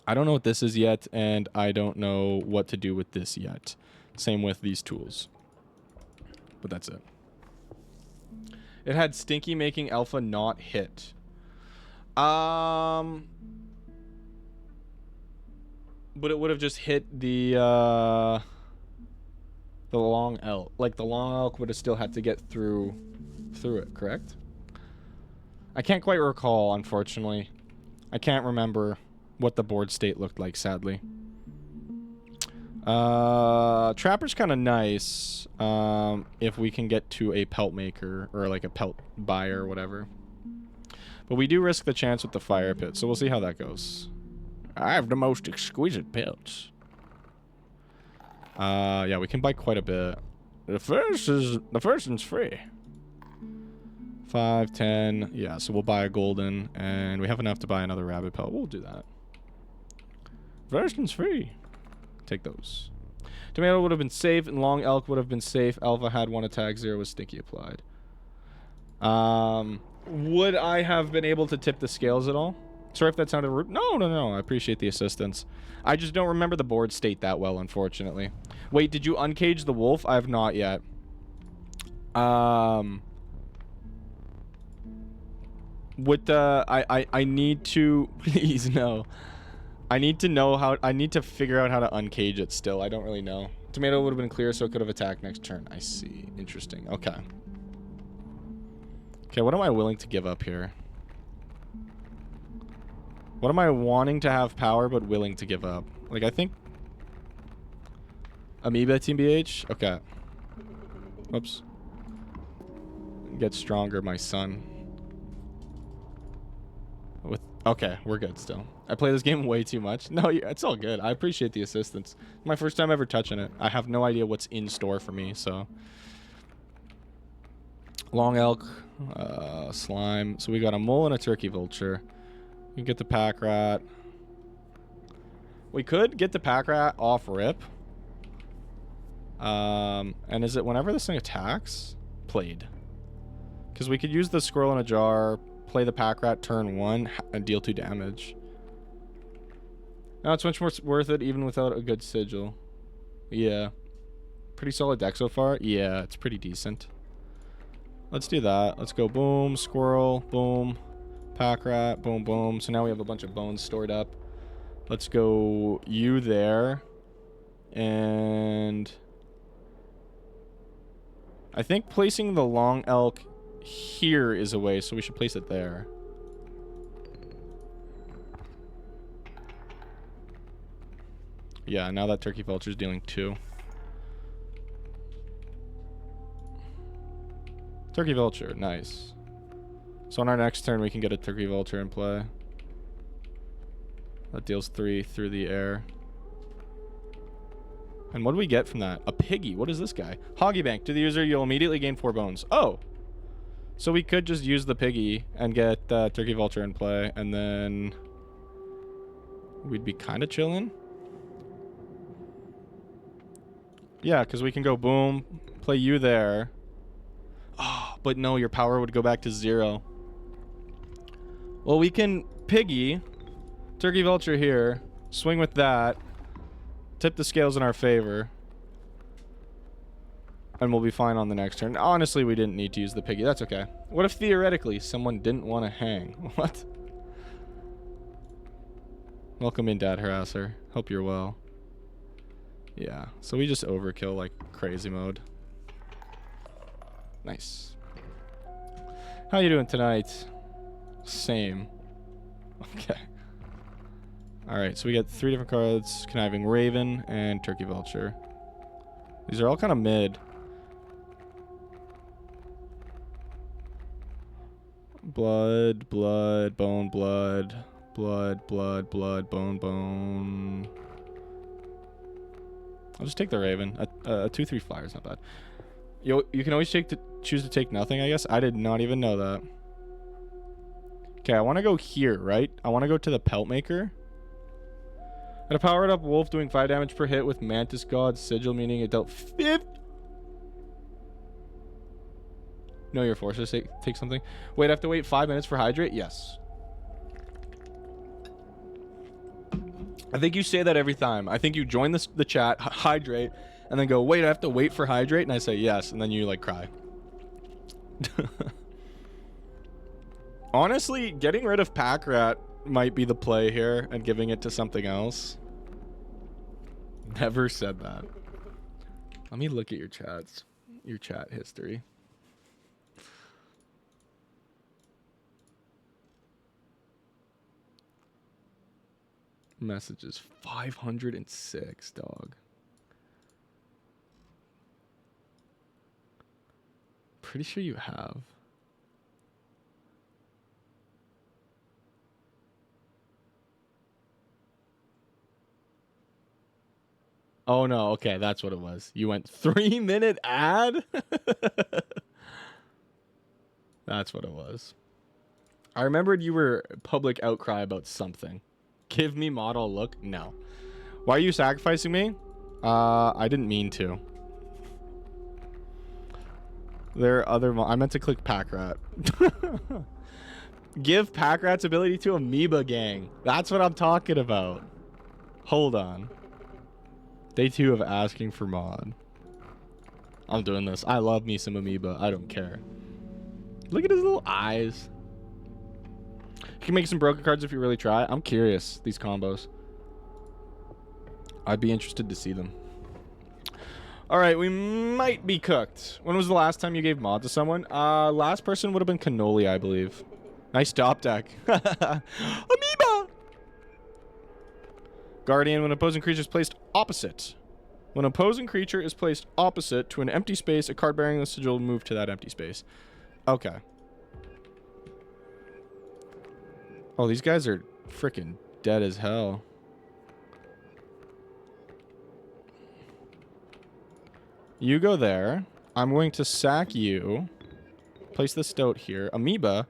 don't know what this is yet, and I don't know what to do with this yet. Same with these tools. But that's it. It had Stinky making Alpha not hit. But it would have just hit the long elk. Like the long elk would have still had to get through it, correct? I can't quite recall, unfortunately. I can't remember what the board state looked like, sadly. Trapper's kind of nice if we can get to a pelt maker or like a pelt buyer or whatever. But we do risk the chance with the fire pit, so we'll see how that goes. I have the most exquisite pelts. Yeah, we can buy quite a bit. The first one's free. 5, 10. Yeah, so we'll buy a golden, and we have enough to buy another rabbit pelt. We'll do that. First one's free. Take those. Tomato would have been safe, and long elk would have been safe. Alpha had 1 attack, 0 was stinky applied. Would I have been able to tip the scales at all? Sorry if that sounded rude. No. I appreciate the assistance. I just don't remember the board state that well, unfortunately. Wait, did you uncage the wolf? I have not yet. With the... I need to... Please, no. I need to know how... I need to figure out how to uncage it still. I don't really know. Tomato would have been clear, so it could have attacked next turn. I see. Interesting. Okay. Okay, what am I willing to give up here? What am I wanting to have power but willing to give up? Like, I think... Amoeba Team BH? Okay. Oops. Get stronger, my son. With Okay, we're good still. I play this game way too much. No, it's all good. I appreciate the assistance. My first time ever touching it. I have no idea what's in store for me, so. Long elk, slime. So we got a mole and a turkey vulture. We can get the pack rat. We could get the pack rat off rip. And is it whenever this thing attacks? Played. Because we could use the squirrel in a jar, play the pack rat turn 1, and deal 2 damage. Now it's much more worth it even without a good sigil. Yeah. Pretty solid deck so far. Yeah, it's pretty decent. Let's do that. Let's go boom, squirrel, boom, pack rat, boom, boom. So now we have a bunch of bones stored up. Let's go you there. And I think placing the long elk here is a way, so we should place it there. Yeah, now that turkey vulture is dealing 2. Turkey vulture, nice. So on our next turn, we can get a turkey vulture in play. That deals 3 through the air. And what do we get from that? A piggy. What is this guy? Hoggy bank. To the user, you'll immediately gain 4 bones. Oh! So we could just use the piggy and get turkey vulture in play, and then we'd be kind of chilling. Yeah, because we can go boom, play you there. Oh, but no, your power would go back to 0. Well, we can piggy, turkey vulture here, swing with that, tip the scales in our favor, and we'll be fine on the next turn. Honestly, we didn't need to use the piggy. That's okay. What if theoretically someone didn't want to hang? What? Welcome in, Dad Harasser. Hope you're well. Yeah, so we just overkill like crazy mode. Nice. How you doing tonight? Same. Okay. Alright, so we got 3 different cards. Conniving Raven and Turkey Vulture. These are all kind of mid. Blood, blood, bone, blood. Blood, blood, blood, bone, bone. I'll just take the Raven. A 2/3 flyer is not bad. You can always choose to take nothing, I guess. I did not even know that. Okay, I want to go here, right? I want to go to the Pelt Maker. At a powered up wolf doing 5 damage per hit with Mantis God Sigil, meaning it dealt 50. No, your forces take something. Wait, I have to wait 5 minutes for hydrate? Yes. I think you say that every time. I think you join the chat, hydrate, and then go, wait, I have to wait for hydrate? And I say yes, and then you, like, cry. Honestly, getting rid of Pack Rat might be the play here and giving it to something else. Never said that. Let me look at your chats. Your chat history. Messages 506, dog. Pretty sure you have. Oh no, okay, that's what it was. You went 3-minute ad? That's what it was. I remembered you were public outcry about something. Give me model look? No. Why are you sacrificing me? I didn't mean to. There are other... I meant to click Pack Rat. Give Pack Rat's ability to Amoeba Gang. That's what I'm talking about. Hold on. Day 2 of asking for mod. I'm doing this. I love me some Amoeba. I don't care. Look at his little eyes. You can make some broken cards if you really try. I'm curious, these combos. I'd be interested to see them. Alright, we might be cooked. When was the last time you gave mod to someone? Last person would have been Cannoli, I believe. Nice top deck. Amoeba! Guardian, when opposing creature is placed opposite. When opposing creature is placed opposite to an empty space, a card bearing the sigil will move to that empty space. Okay. Oh, these guys are freaking dead as hell. You go there. I'm going to sack you. Place the stoat here. Amoeba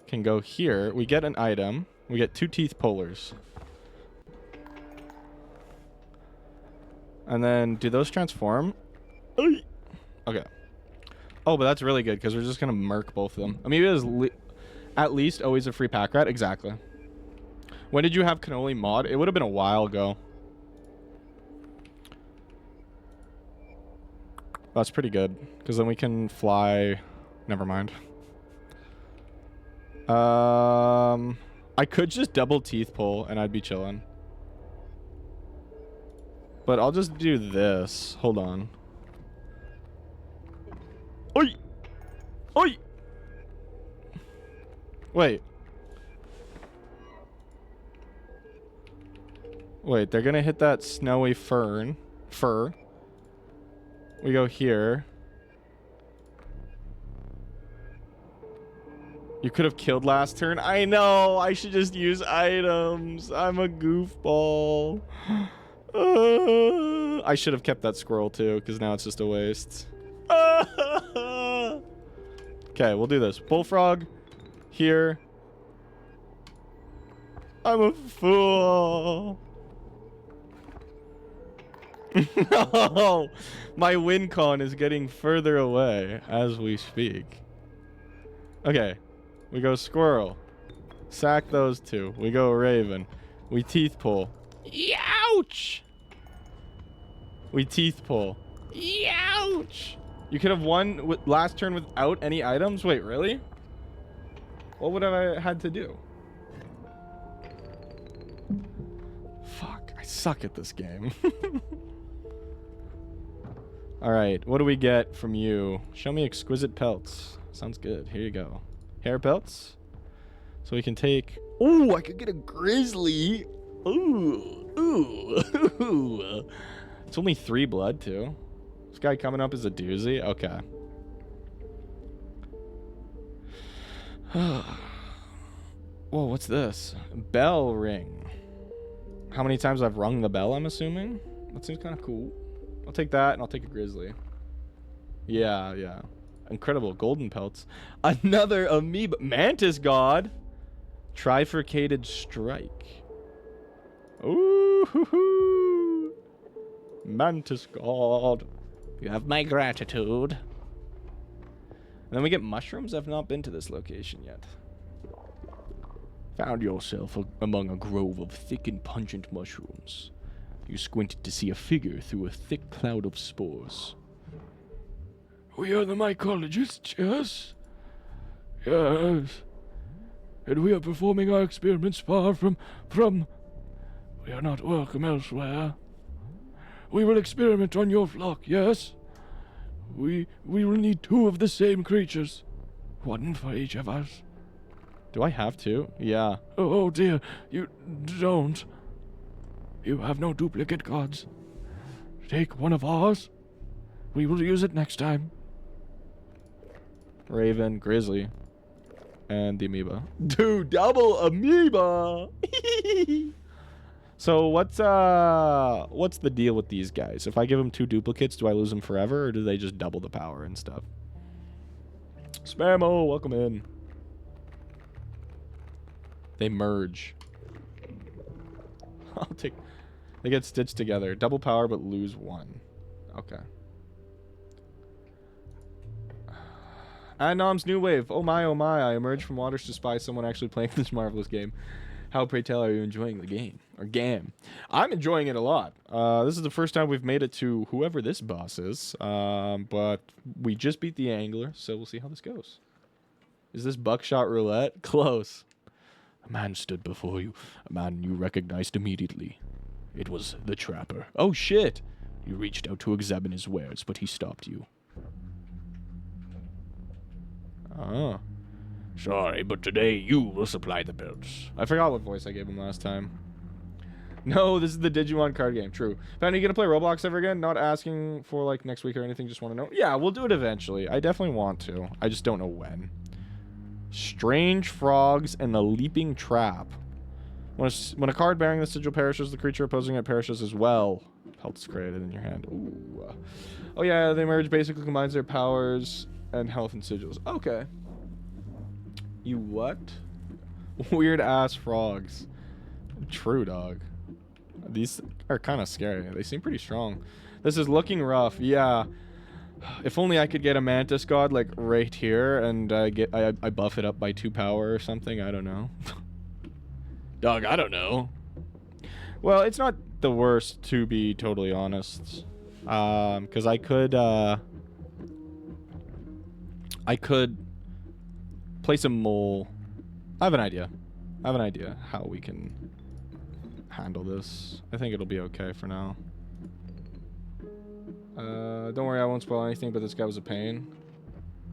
can go here. We get an item. We get 2 teeth polars. And then, do those transform? Okay. Oh, but that's really good, because we're just going to murk both of them. Amoeba is at least always a free pack rat. Exactly. When did you have cannoli mod? It would have been a while ago. That's pretty good, because then we can fly. Never mind. I could just double teeth pull, and I'd be chilling. But I'll just do this. Hold on. Oi! Oi! Wait. Wait, they're gonna hit that snowy fur. We go here. You could have killed last turn. I know. I should just use items. I'm a goofball. I should have kept that squirrel too, because now it's just a waste. Okay, we'll do this. Bullfrog here. I'm a fool. No, my win con is getting further away as we speak. Okay, we go squirrel. Sack those 2. We go raven. We teeth pull. Youch! We teeth pull. Youch! You could have won with last turn without any items? Wait, really? What would I had to do? Fuck, I suck at this game. Alright, what do we get from you? Show me exquisite pelts. Sounds good. Here you go. Hair pelts. So we can take... Ooh, I could get a grizzly. Ooh. Ooh. It's only 3 blood, too. This guy coming up is a doozy? Okay. Whoa, what's this? Bell ring. How many times I've rung the bell, I'm assuming? That seems kind of cool. I'll take that, and I'll take a grizzly. Yeah, yeah. Incredible. Golden pelts. Another amoeba. Mantis god. Trifurcated strike. Ooh, hoo, hoo. Mantis god. You have my gratitude. And then we get mushrooms. I've not been to this location yet. Found yourself among a grove of thick and pungent mushrooms. You squinted to see a figure through a thick cloud of spores. We are the mycologists, yes? Yes. And we are performing our experiments far from... We are not welcome elsewhere. We will experiment on your flock, yes? We will need 2 of the same creatures. 1 for each of us. Do I have to? Yeah. Oh dear, you don't. You have no duplicate gods. Take 1 of ours. We will use it next time. Raven, grizzly, and the amoeba. Dude, double amoeba! So what's the deal with these guys? If I give them 2 duplicates, do I lose them forever, or do they just double the power and stuff? Spammo, welcome in. They merge. I'll take... They get stitched together. Double power, but lose 1. Okay. Anom's new wave. Oh my, I emerged from waters to spy someone actually playing this marvelous game. How, pray tell, are you enjoying the game? Or game? I'm enjoying it a lot. This is the first time we've made it to whoever this boss is. But we just beat the angler, so we'll see how this goes. Is this buckshot roulette? Close. A man stood before you. A man you recognized immediately. It was the trapper. Oh, shit! You reached out to examine his wares, but he stopped you. Oh. Sorry, but today you will supply the pelts. I forgot what voice I gave him last time. No, this is the Digimon card game. True. Fan, are you gonna play Roblox ever again? Not asking for, like, next week or anything. Just want to know. Yeah, we'll do it eventually. I definitely want to. I just don't know when. Strange frogs and a leaping trap. When a card bearing the sigil perishes, the creature opposing it perishes as well. Pelt's created in your hand. Ooh. Oh yeah, the merge basically combines their powers and health and sigils. Okay. You what? Weird ass frogs. True, dog. These are kind of scary. They seem pretty strong. This is looking rough. Yeah. If only I could get a Mantis God like right here and I buff it up by 2 power or something. I don't know. Dog, I don't know. Well, it's not the worst, to be totally honest. Because I could place a mole. I have an idea. I have an idea how we can handle this. I think it'll be okay for now. Don't worry, I won't spoil anything, but this guy was a pain.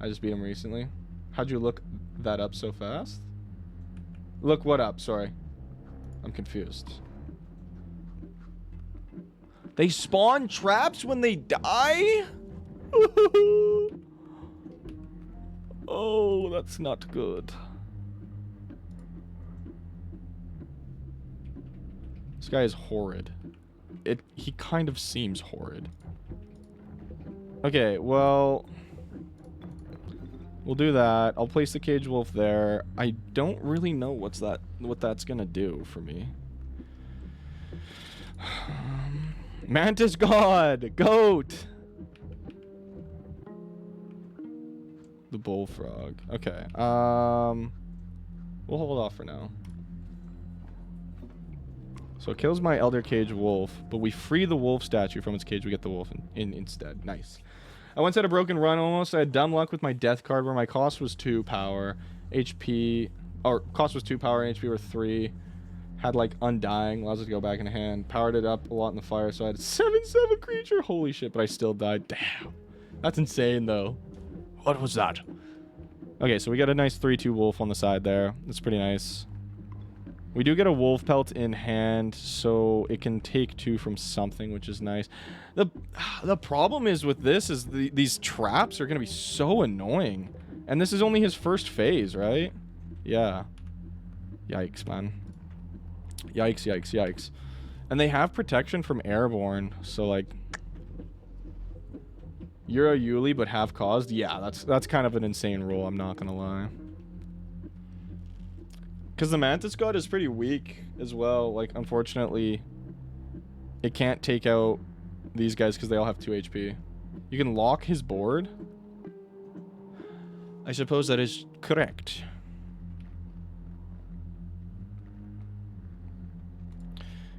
I just beat him recently. How'd you look that up so fast? Look what up? Sorry. I'm confused. They spawn traps when they die? Oh, that's not good. This guy is horrid. He kind of seems horrid. Okay, well, we'll do that. I'll place the cage wolf there. I don't really know what that's gonna do for me. Mantis God, goat. The bullfrog. Okay. We'll hold off for now. So it kills my Elder Cage Wolf, but we free the wolf statue from its cage. We get the wolf in instead. Nice. I once had a broken run almost. I had dumb luck with my death card where my cost was 2 power, HP, or cost was 2 power and HP were 3. Had like Undying, allows it to go back in hand. Powered it up a lot in the fire, so I had a 7/7 creature. Holy shit, but I still died. Damn. That's insane though. What was that? Okay, so we got a nice 3/2 wolf on the side there. That's pretty nice. We do get a wolf pelt in hand, so it can take 2 from something, which is nice. The problem is with this is these traps are going to be so annoying. And this is only his first phase, right? Yeah. Yikes, man. Yikes, yikes, yikes. And they have protection from airborne, so like... You're a Yuli, but have caused? Yeah, that's kind of an insane rule, I'm not going to lie. Because the Mantis God is pretty weak as well. Like, unfortunately, it can't take out these guys because they all have 2 HP. You can lock his board. I suppose that is correct.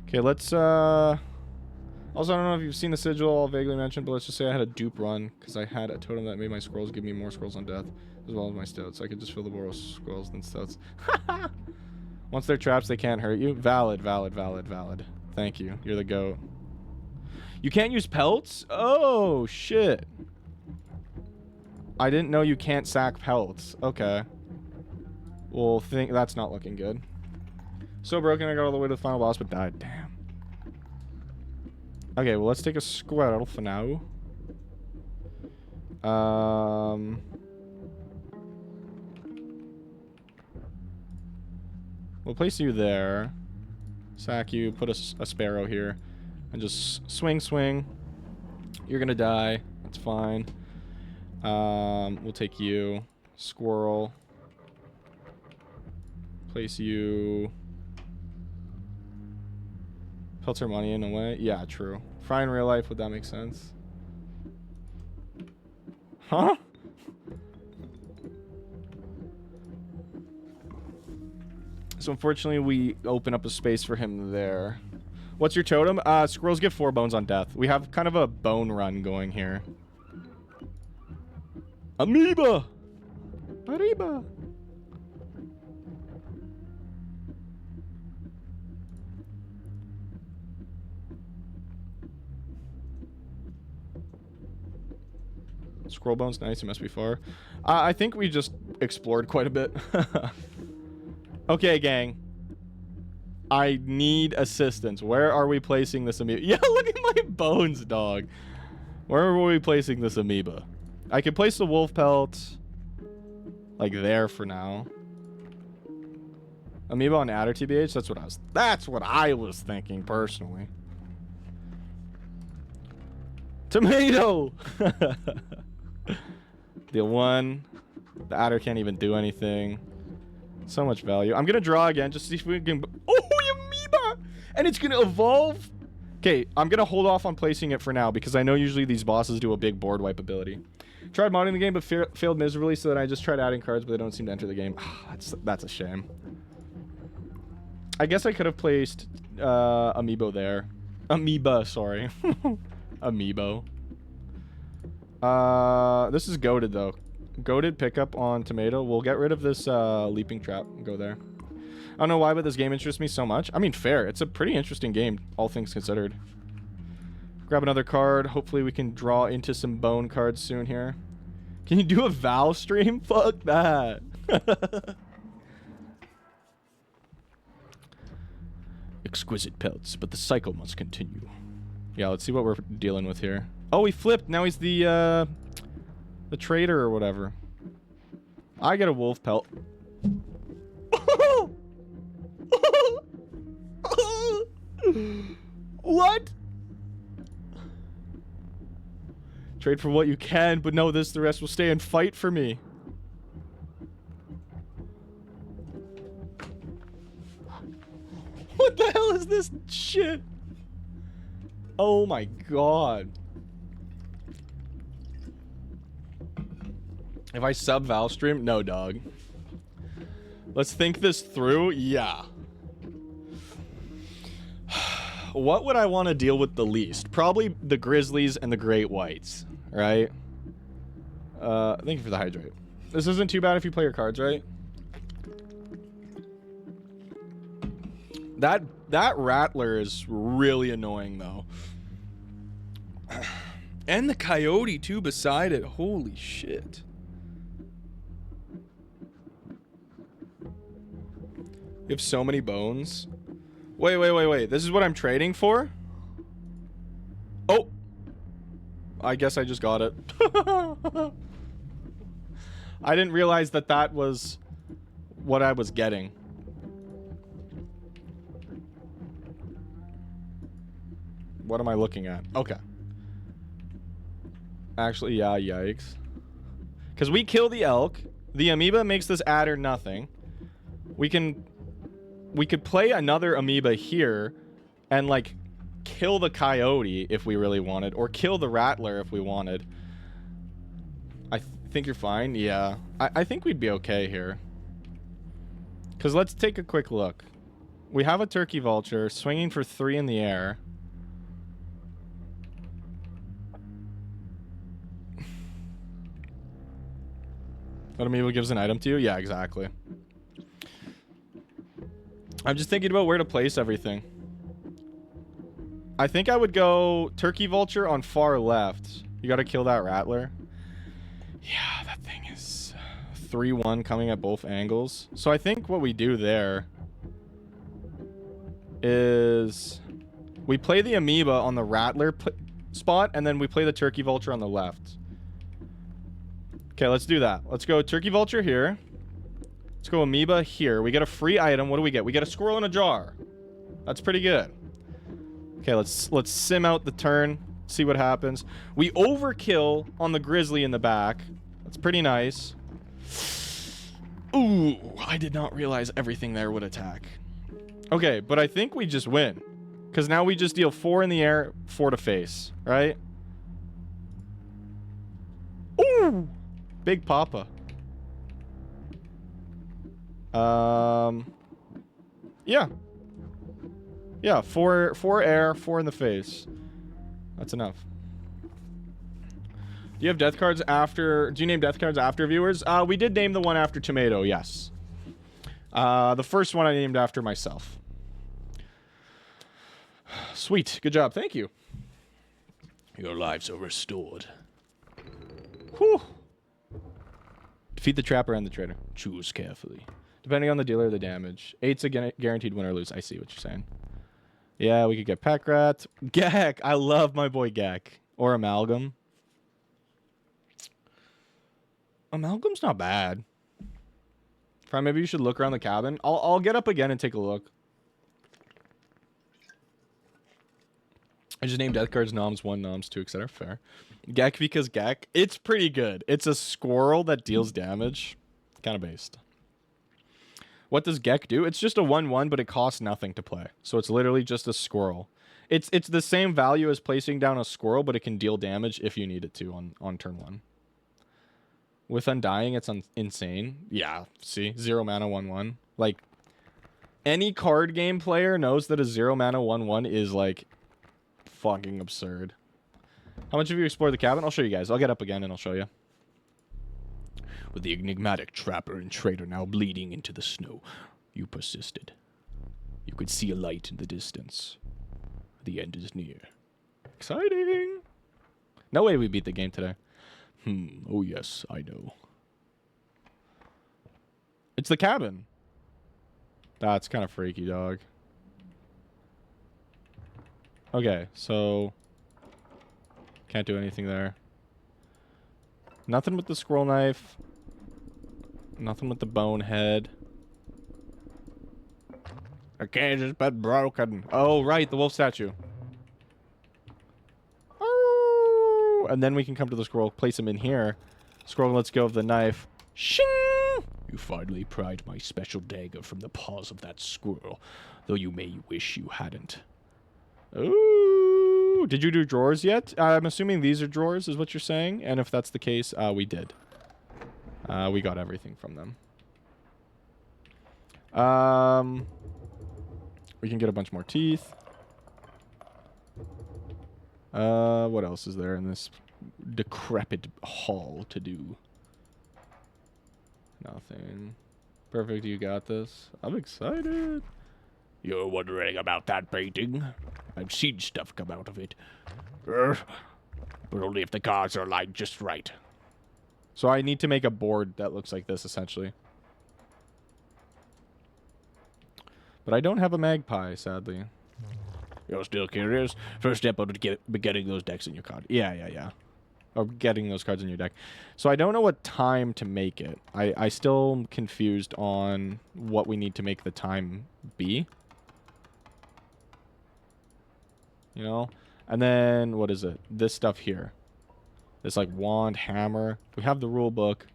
Okay, let's, also, I don't know if you've seen the sigil, I'll vaguely mention, but let's just say I had a dupe run, because I had a totem that made my scrolls give me more scrolls on death, as well as my stoats. So I could just fill the board with scrolls than stoats. Once they're traps, they can't hurt you. Valid, valid, valid, valid. Thank you. You're the goat. You can't use pelts? Oh, shit. I didn't know you can't sack pelts. Okay. Well, that's not looking good. So broken, I got all the way to the final boss, but died. Damn. Okay, well, let's take a Squirrel for now. We'll place you there. Sack you, put a sparrow here. And just swing, swing. You're gonna die. That's fine. We'll take you. Squirrel. Place you. Pelts her money in a way. Yeah, true. Fry in real life, would that make sense? Huh? So unfortunately, we open up a space for him there. What's your totem? Squirrels get 4 bones on death. We have kind of a bone run going here. Amoeba! Arriba! Scroll bones, nice. It must be far. I think we just explored quite a bit. Okay, gang. I need assistance. Where are we placing this amoeba? Yeah, look at my bones, dog. Where are we placing this amoeba? I could place the wolf pelt. like there for now. Amiibo on Adder TBH. That's what I was thinking personally. Tomato. Deal 1. The Adder can't even do anything. So much value. I'm gonna draw again just to see if we can. Oh, Amoeba! And it's gonna evolve. Okay, I'm gonna hold off on placing it for now because I know usually these bosses do a big board wipe ability. Tried modding the game but failed miserably, so then I just tried adding cards, but they don't seem to enter the game. That's a shame. I guess I could have placed Amiibo there. Amoeba, sorry. Amiibo. This is goated though. Goated pickup on Tomato. We'll get rid of this leaping trap and go there. I don't know why, but this game interests me so much. I mean, fair. It's a pretty interesting game, all things considered. Grab another card. Hopefully we can draw into some bone cards soon here. Can you do a Val stream? Fuck that. Exquisite pelts, but the cycle must continue. Yeah, let's see what we're dealing with here. Oh, he flipped. Now he's the trader or whatever. I get a wolf pelt. What? Trade for what you can, but know this, the rest will stay and fight for me. What the hell is this shit? Oh my god. If I sub Val stream, no dog. Let's think this through. Yeah. What would I want to deal with the least? Probably the Grizzlies and the Great Whites, right? Thank you for the hydrate. This isn't too bad if you play your cards right. That Rattler is really annoying though. And the Coyote too beside it. Holy shit. You have so many bones. Wait. This is what I'm trading for? Oh. I guess I just got it. I didn't realize that that was what I was getting. What am I looking at? Okay. Actually, yeah, yikes. Because we kill the elk. The amoeba makes this adder nothing. We could play another amoeba here and, like, kill the coyote if we really wanted. Or kill the rattler if we wanted. I think you're fine. Yeah. I think we'd be okay here. Because let's take a quick look. We have a turkey vulture swinging for 3 in the air. That amoeba gives an item to you? Yeah, exactly. I'm just thinking about where to place everything. I think I would go turkey vulture on far left. You gotta kill that rattler. Yeah, that thing is 3-1 coming at both angles. So I think what we do there is we play the amoeba on the rattler spot, and then we play the turkey vulture on the left. Okay, let's do that. Let's go turkey vulture here. Let's go amoeba here. We get a free item. What do we get? We get a squirrel in a jar. That's pretty good. Okay, let's sim out the turn. See what happens. We overkill on the grizzly in the back. That's pretty nice. Ooh, I did not realize everything there would attack. Okay, but I think we just win. Because now we just deal 4 in the air, 4 to face, right? Ooh! Big Papa. Yeah. Yeah, 4 air, 4 in the face. That's enough. Do you have death cards after... Do you name death cards after viewers? We did name the one after Tomato, yes. The first one I named after myself. Sweet. Good job. Thank you. Your lives are restored. Whew. Defeat the trapper and the trader. Choose carefully. Depending on the dealer, the damage. 8's a guaranteed win or lose. I see what you're saying. Yeah, we could get Pack Rat. Gek. I love my boy Gek. Or Amalgam. Amalgam's not bad. Prime, maybe you should look around the cabin. I'll get up again and take a look. I just named death cards Noms 1, Noms 2, etc. Fair. Gek because Gek. It's pretty good. It's a squirrel that deals damage. Kind of based. What does Gek do? It's just a 1/1, but it costs nothing to play. So it's literally just a squirrel. It's the same value as placing down a squirrel, but it can deal damage if you need it to on turn 1. With Undying, it's insane. Yeah, see? 0 mana 1/1. Like, any card game player knows that a 0 mana 1/1 is, like, fucking absurd. How much have you explored the cabin? I'll show you guys. I'll get up again and I'll show you. With the enigmatic trapper and traitor now bleeding into the snow, you persisted. You could see a light in the distance. The end is near. Exciting! No way we beat the game today. Oh yes, I know. It's the cabin. That's kind of freaky, dog. Okay, so... Can't do anything there. Nothing with the squirrel knife. Nothing with the bone head. A cage has been broken. Oh, right, the wolf statue. Oh, and then we can come to the squirrel, place him in here. Squirrel lets go of the knife. Shing! You finally pried my special dagger from the paws of that squirrel, though you may wish you hadn't. Ooh, did you do drawers yet? I'm assuming these are drawers, is what you're saying. And if that's the case, we did. We got everything from them. We can get a bunch more teeth. What else is there in this decrepit hall to do? Nothing. Perfect, you got this. I'm excited. You're wondering about that painting? I've seen stuff come out of it. But only if the cards are aligned just right. So I need to make a board that looks like this, essentially. But I don't have a magpie, sadly. You're still curious? First step would be getting those decks in your card. Yeah. Or getting those cards in your deck. So I don't know what time to make it. I still am confused on what we need to make the time be. You know? And then, what is it? This stuff here. This, like, wand, hammer. We have the rule book.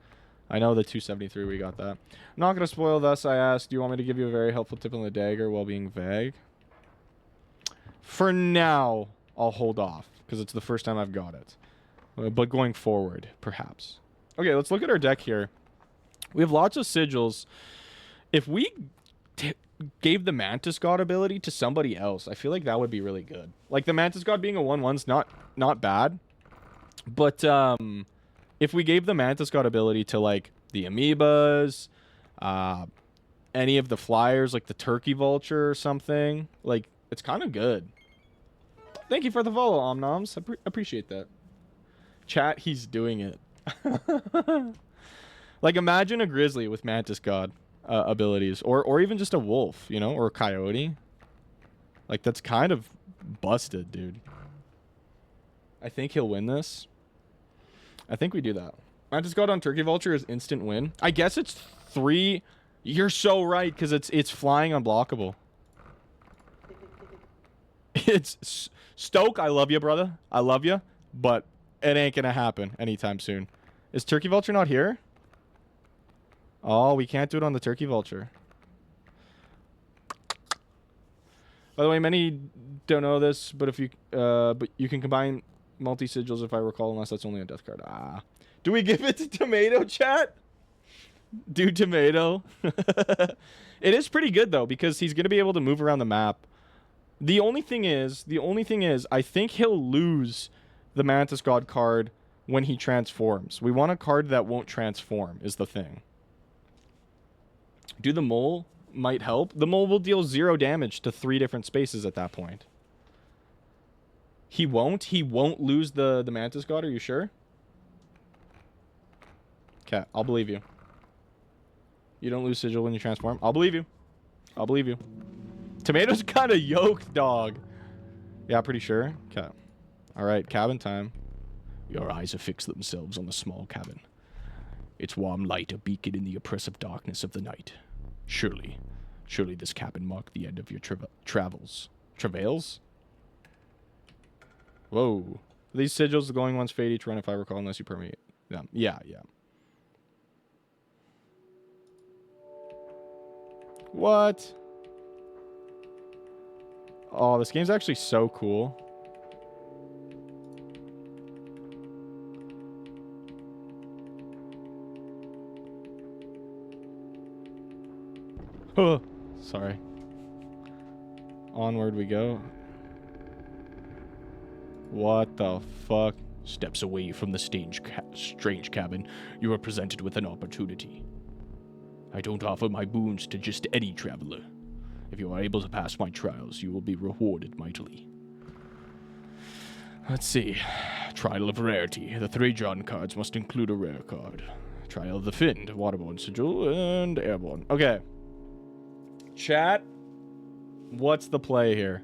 I know the 273, we got that. I'm not going to spoil this. I asked, do you want me to give you a very helpful tip on the dagger while being vague? For now, I'll hold off, because it's the first time I've got it. But going forward, perhaps. Okay, let's look at our deck here. We have lots of sigils. If we gave the Mantis God ability to somebody else, I feel like that would be really good. Like, the Mantis God being a 1/1's not bad. But if we gave the Mantis God ability to, like, the Amoebas, any of the flyers, like the Turkey Vulture or something, like, it's kind of good. Thank you for the follow, Omnoms. Appreciate that. Chat, he's doing it. Like, imagine a grizzly with Mantis God abilities, or even just a wolf, you know, or a coyote. Like, that's kind of busted, dude. I think he'll win this. I think we do that. Mantis God on Turkey Vulture is instant win. I guess it's 3. You're so right, because it's flying unblockable. It's Stoke, I love you, brother. I love you, but it ain't gonna happen anytime soon. Is Turkey Vulture not here? Oh, we can't do it on the Turkey Vulture. By the way, many don't know this, but if you but you can combine multi-sigils if I recall, unless that's only a death card. Do we give it to Tomato, chat? Dude, Tomato. It is pretty good though, because he's gonna be able to move around the map. The only thing is, I think he'll lose the Mantis God card when he transforms. We want a card that won't transform, is the thing. Do the mole might help. The mole will deal 0 damage to 3 different spaces at that point. He won't lose the Mantis God, are you sure? Okay, I'll believe you. You don't lose sigil when you transform? I'll believe you. I'll believe you. Tomato's kind of yoked, dog. Yeah, pretty sure. Okay. All right, cabin time. Your eyes affix themselves on the small cabin. Its warm light a beacon in the oppressive darkness of the night. Surely this cabin marked the end of your travels. Travails? Whoa. These sigils, the glowing ones, fade each run if I recall, unless you permit them. Yeah. What? Oh, this game's actually so cool. Oh, sorry. Onward we go. What the fuck? Steps away from the strange cabin, you are presented with an opportunity. I don't offer my boons to just any traveler. If you are able to pass my trials, you will be rewarded mightily. Let's see. Trial of Rarity. The 3 John cards must include a rare card. Trial of the Find, Waterborne Sigil, and Airborne. Okay. Chat, what's the play here?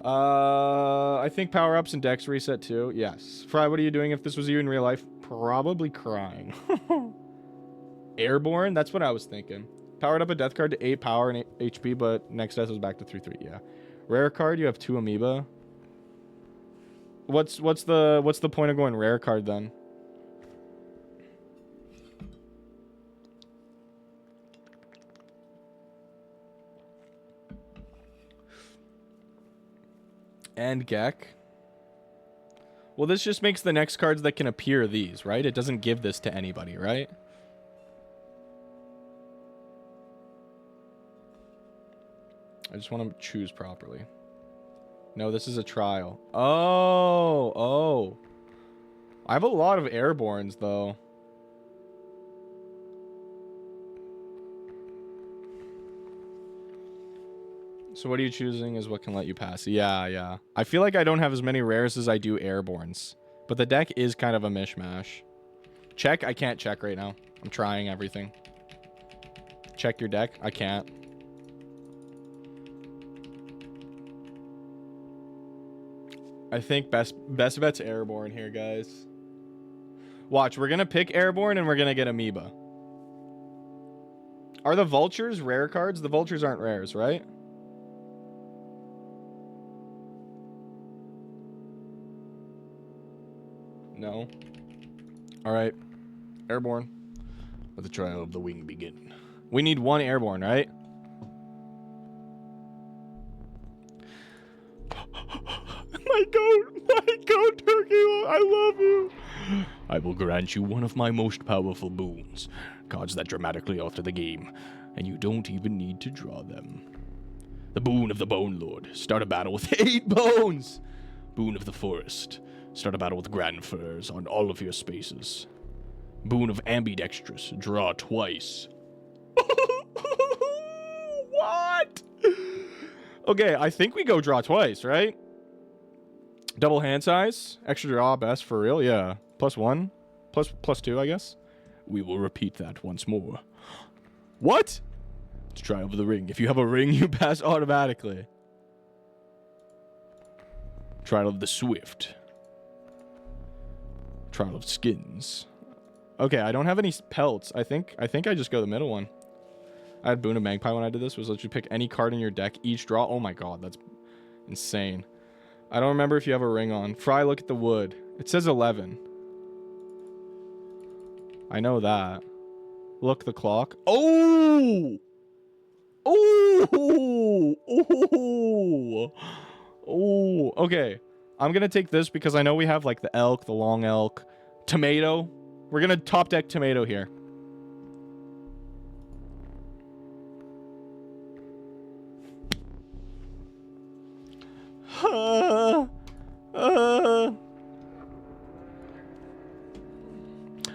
I think power-ups and dex reset too. Yes. Fry, what are you doing if this was you in real life? Probably crying. Airborne? That's what I was thinking. Powered up a death card to 8 power and 8 HP, but next death is back to 3/3. Yeah. Rare card, you have 2 amoeba. What's the point of going rare card then? And Gek. Well, this just makes the next cards that can appear these, right? It doesn't give this to anybody, right? I just want to choose properly. No, this is a trial. Oh. I have a lot of airbornes, though. So what are you choosing is what can let you pass. Yeah. I feel like I don't have as many rares as I do airbornes. But the deck is kind of a mishmash. Check? I can't check right now. I'm trying everything. Check your deck? I can't. I think best bet's airborne here, guys. Watch, we're gonna pick airborne and we're gonna get amoeba. Are the vultures rare cards? The vultures aren't rares, right? No. Alright. Airborne. Let the trial of the wing begin. We need 1 airborne, right? My goat, Turkey, I love you. I will grant you one of my most powerful boons. Cards that dramatically alter the game, and you don't even need to draw them. The boon of the Bone Lord. Start a battle with 8 bones. Boon of the Forest. Start a battle with grand furs on all of your spaces. Boon of Ambidextrous. Draw twice. What? Okay, I think we go draw twice, right? Double hand size. Extra draw best for real. Yeah. +1. +2, I guess. We will repeat that once more. What? It's Trial of the Ring. If you have a ring, you pass automatically. Trial of the Swift. Trial of Skins. Okay, I don't have any pelts. I think I just go the middle one. I had Boon of Magpie when I did this. Was let you pick any card in your deck, each draw. Oh my god, that's insane. I don't remember if you have a ring on. Fry, look at the wood. It says 11. I know that. Look, the clock. Oh! Oh! Oh! Oh! Okay. I'm gonna take this because I know we have like the elk, the long elk, tomato. We're gonna top deck tomato here.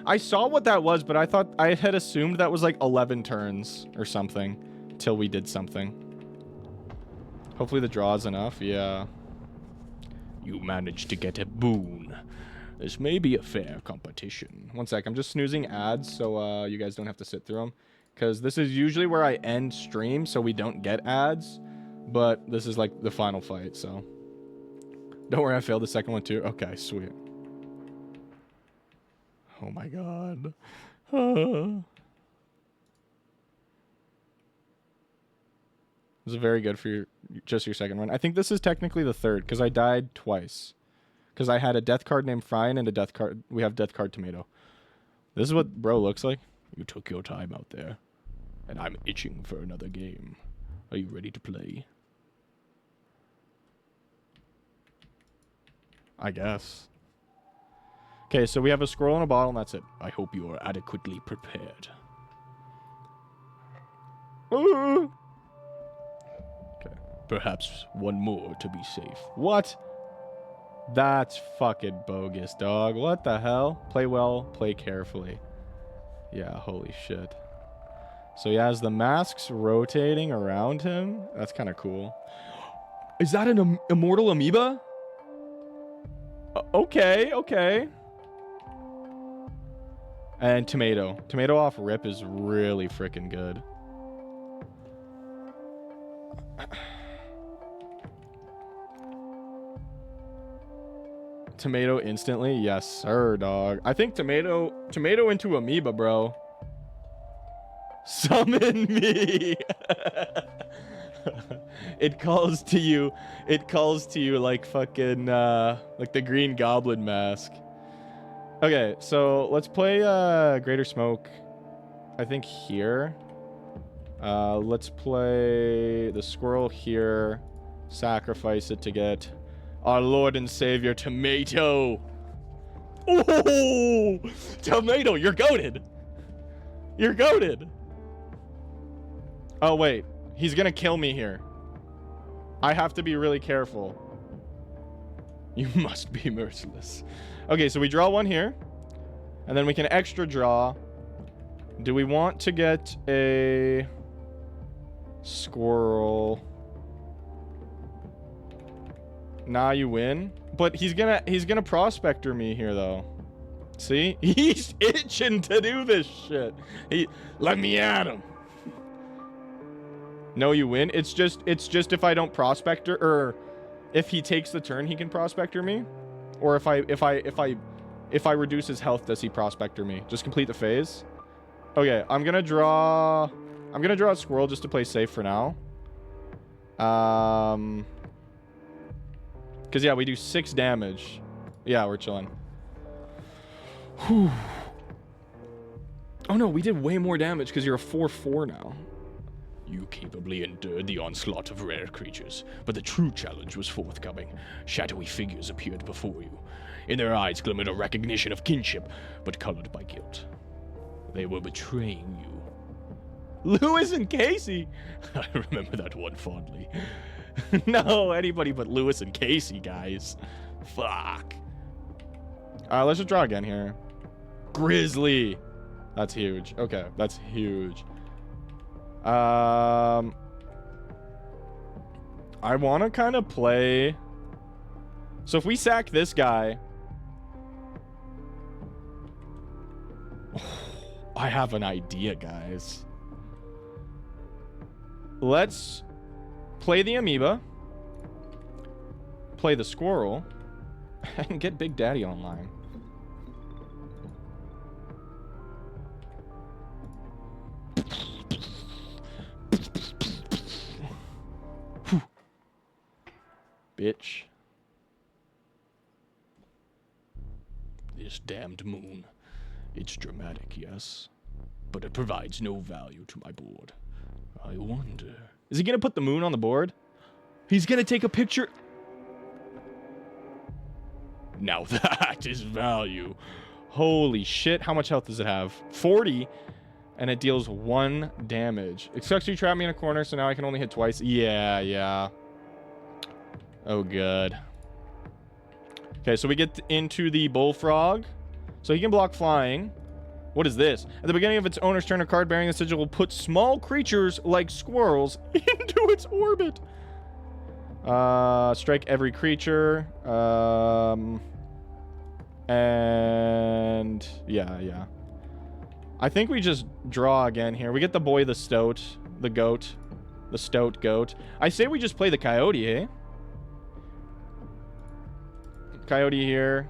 I saw what that was, but I thought I had assumed that was like 11 turns or something till we did something. Hopefully the draw is enough. Yeah. You managed to get a boon. This may be a fair competition. One sec, I'm just snoozing ads so you guys don't have to sit through them. Because this is usually where I end stream so we don't get ads. But this is like the final fight, so. Don't worry, I failed the second one too. Okay, sweet. Oh my god. This is very good for just your second one. I think this is technically the third because I died twice. Because I had a death card named Fryan and a death card. We have death card Tomato. This is what bro looks like. You took your time out there, and I'm itching for another game. Are you ready to play? I guess. Okay, so we have a squirrel in a bottle, and that's it. I hope you are adequately prepared. Okay. Perhaps one more to be safe. What? That's fucking bogus, dog. What the hell? Play well, play carefully. Yeah, holy shit. So he has the masks rotating around him. That's kind of cool. Is that an immortal amoeba? Okay, okay. And Tomato. Tomato off rip is really freaking good. Tomato instantly? Yes, sir, dog. I think tomato into amoeba, bro. Summon me. It calls to you. It calls to you like fucking like the Green Goblin mask. Okay, so let's play Greater Smoke. I think here. Let's play the squirrel here. Sacrifice it to get our Lord and Savior Tomato. Oh, Tomato, you're goated. You're goated. Oh wait, he's gonna kill me here. I have to be really careful. You must be merciless. Okay, so we draw one here, and then we can extra draw. Do we want to get a squirrel? Nah, you win. But he's gonna prospector me here though. See? He's itching to do this shit. Let me at him. No, you win. It's just if I don't prospector, or if he takes the turn, he can prospector me. Or if I reduce his health, does he prospector me? Just complete the phase. Okay, I'm gonna draw a squirrel just to play safe for now. Because, yeah, we do 6 damage. Yeah, we're chilling. Whew. Oh, no, we did way more damage because you're a 4/4 now. You capably endured the onslaught of rare creatures, but the true challenge was forthcoming. Shadowy figures appeared before you. In their eyes glimmered a recognition of kinship, but colored by guilt. They were betraying you. Lewis and Casey! I remember that one fondly. No, anybody but Lewis and Casey, guys. Fuck. Let's just draw again here. Grizzly. That's huge. Okay, that's huge. I want to kind of play... So if we sack this guy... I have an idea, guys. Let's play the amoeba, play the squirrel, and get Big Daddy online. Bitch. This damned moon. It's dramatic, yes, but it provides no value to my board. I wonder... Is he gonna put the moon on the board? He's gonna take a picture... Now that is value. Holy shit, how much health does it have? 40, and it deals 1 damage. It sucks you trapped me in a corner, so now I can only hit twice. Yeah. Oh, good. Okay, so we get into the bullfrog. So he can block flying. What is this? At the beginning of its owner's turn, a card bearing the sigil will put small creatures like squirrels into its orbit. Strike every creature. And yeah. I think we just draw again here. We get the boy, the stoat, the goat, the stoat goat. I say we just play the coyote, eh? Coyote here.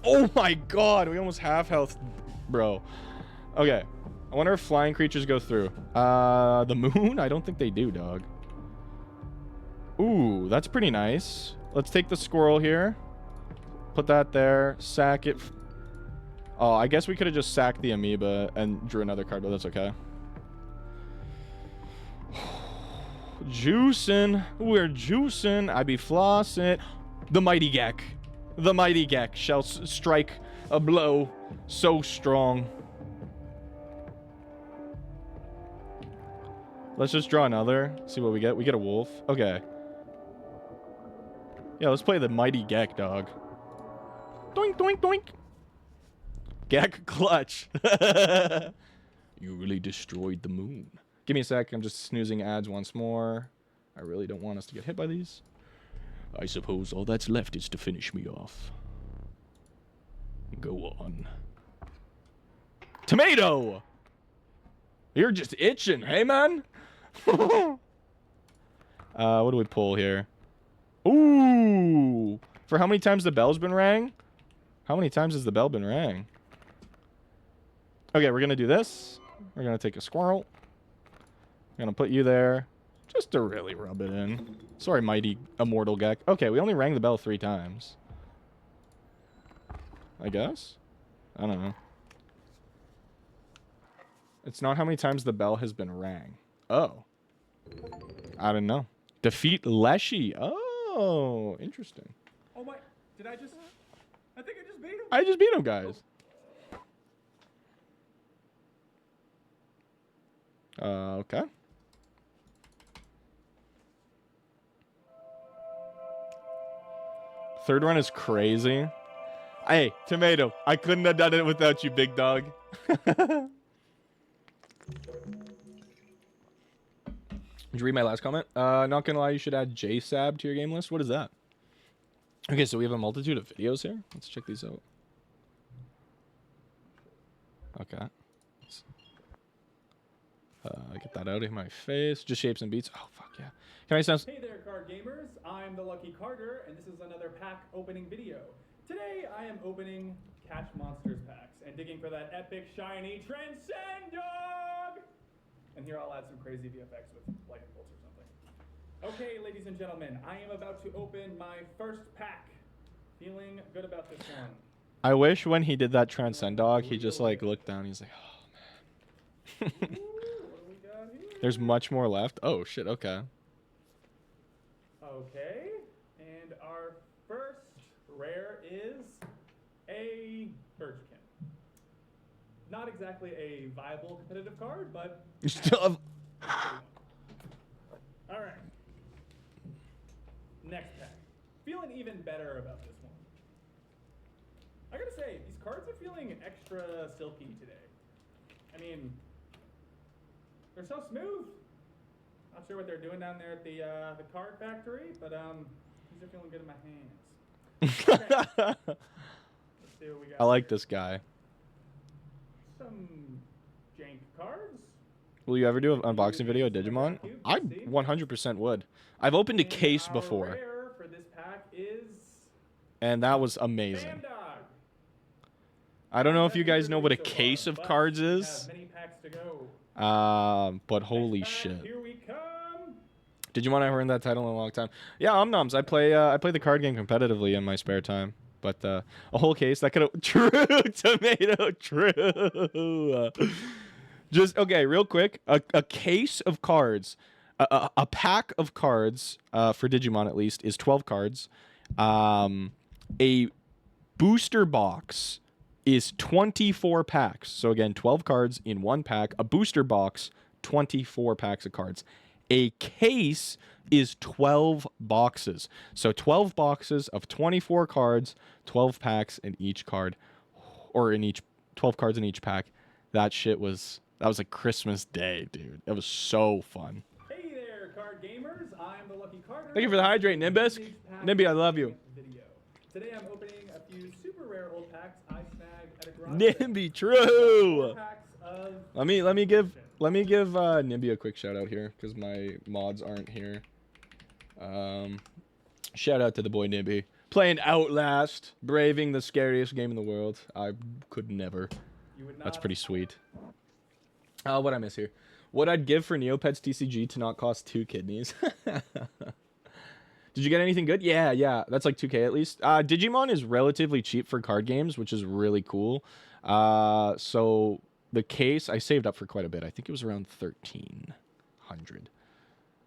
Oh my god, we almost half health, bro. Okay. I wonder if flying creatures go through. The moon? I don't think they do, dog. Ooh, that's pretty nice. Let's take the squirrel here. Put that there. Sack it. Oh, I guess we could have just sacked the amoeba and drew another card, but that's okay. Juicing. We're juicing. I be flossing. The mighty Gek. The mighty Gek shall strike a blow so strong. Let's just draw another. See what we get. We get a wolf. Okay. Yeah, let's play the mighty Gek, dog. Doink, doink, doink. Gek clutch. You really destroyed the moon. Give me a sec. I'm just snoozing ads once more. I really don't want us to get hit by these. I suppose all that's left is to finish me off. Go on. Tomato! You're just itching, hey man? What do we pull here? Ooh! For how many times the bell's been rang? How many times has the bell been rang? Okay, we're gonna do this. We're gonna take a squirrel. Gonna put you there. Just to really rub it in. Sorry, mighty immortal Gek. Okay, we only rang the bell 3 times. I guess? I don't know. It's not how many times the bell has been rang. Oh. I don't know. Defeat Leshy. Oh, interesting. Oh my, did I just, I think I just beat him. I just beat him, guys. Okay. Third run is crazy. Hey, Tomato, I couldn't have done it without you, big dog. Did you read my last comment? Not gonna lie, you should add JSAB to your game list. What is that? Okay, so we have a multitude of videos here. Let's check these out. Okay. Get that out of my face. Just shapes and beats. Oh, fuck yeah. Can I sound... Hey there, card gamers. I'm the Lucky Carter, and this is another pack opening video. Today, I am opening Catch Monsters packs and digging for that epic, shiny Transcend Dog! And here I'll add some crazy VFX with lightning bolts or something. Okay, ladies and gentlemen, I am about to open my first pack. Feeling good about this one. I wish when he did that Transcend Dog, he just, like, looked down. He's like, oh, man. Ooh, what do we got here? There's much more left. Oh, shit, okay. Okay, and our first rare is a Urchin. Not exactly a viable competitive card, but... You still have... Alright. Next pack. Feeling even better about this one. I gotta say, these cards are feeling extra silky today. I mean, they're so smooth. Not sure what they're doing down there at the card factory, but these are feeling good in my hands. Okay. Let's see what we got. I like here. this guy. Some jank cards. Will you ever do an unboxing video of Digimon? I 100% would. I've opened a And case our before, rare for this pack is and that was amazing. Bandog. I don't know if you guys know what a case of cards We is, have many packs to go. but holy Next pack, shit. Here we come. Digimon, I haven't earned that title in a long time. Yeah, Noms. I play the card game competitively in my spare time. But a whole case that could have... True, Tomato, true. Just, okay, real quick. A case of cards, a pack of cards, for Digimon at least, is 12 cards. A booster box is 24 packs. So again, 12 cards in one pack. A booster box, 24 packs of cards. A case is 12 boxes. So 12 boxes of 24 cards, 12 packs in each card, or in each 12 cards in each pack. That was a Christmas day, dude. That was so fun. Hey there, card gamers. I'm the Lucky Carter. Thank you for the hydrate, Nimbus. Nimby, I love you. Video. Today I'm opening a few super rare old packs I snagged at a garage sale. Nimby, true. 4 packs of Let me give Nimby a quick shout out here because my mods aren't here. Shout out to the boy Nimby. Playing Outlast, braving the scariest game in the world. I could never. You would not. That's pretty sweet. What I miss here? What I'd give for Neopets TCG to not cost 2 kidneys. Did you get anything good? Yeah. That's like 2K at least. Digimon is relatively cheap for card games, which is really cool. So the case, I saved up for quite a bit. I think it was around 1,300.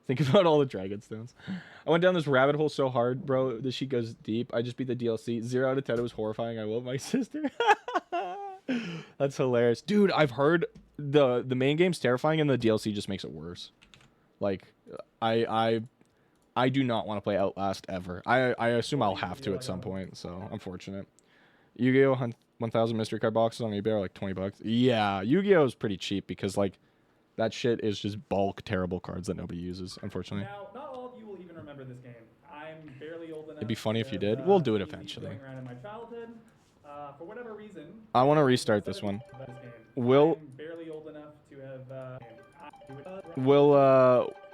Think about all the Dragon Stones. I went down this rabbit hole so hard, bro. The sheet goes deep. I just beat the DLC. 0 out of 10. It was horrifying. I love my sister. That's hilarious. Dude, I've heard the main game's terrifying and the DLC just makes it worse. Like, I do not want to play Outlast ever. I assume I'll have to at some point, so unfortunate. Yu-Gi-Oh! 1,000 mystery card boxes on eBay are like 20 bucks. Yeah, Yu-Gi-Oh! Is pretty cheap because, like, that shit is just bulk terrible cards that nobody uses, unfortunately. Now, not all of you will even remember this game. I'm barely old enough. It'd be funny if you to did. have, We'll do it seen these eventually. going around in my childhood. For whatever reason, I want to restart this one. I'm barely old enough to have.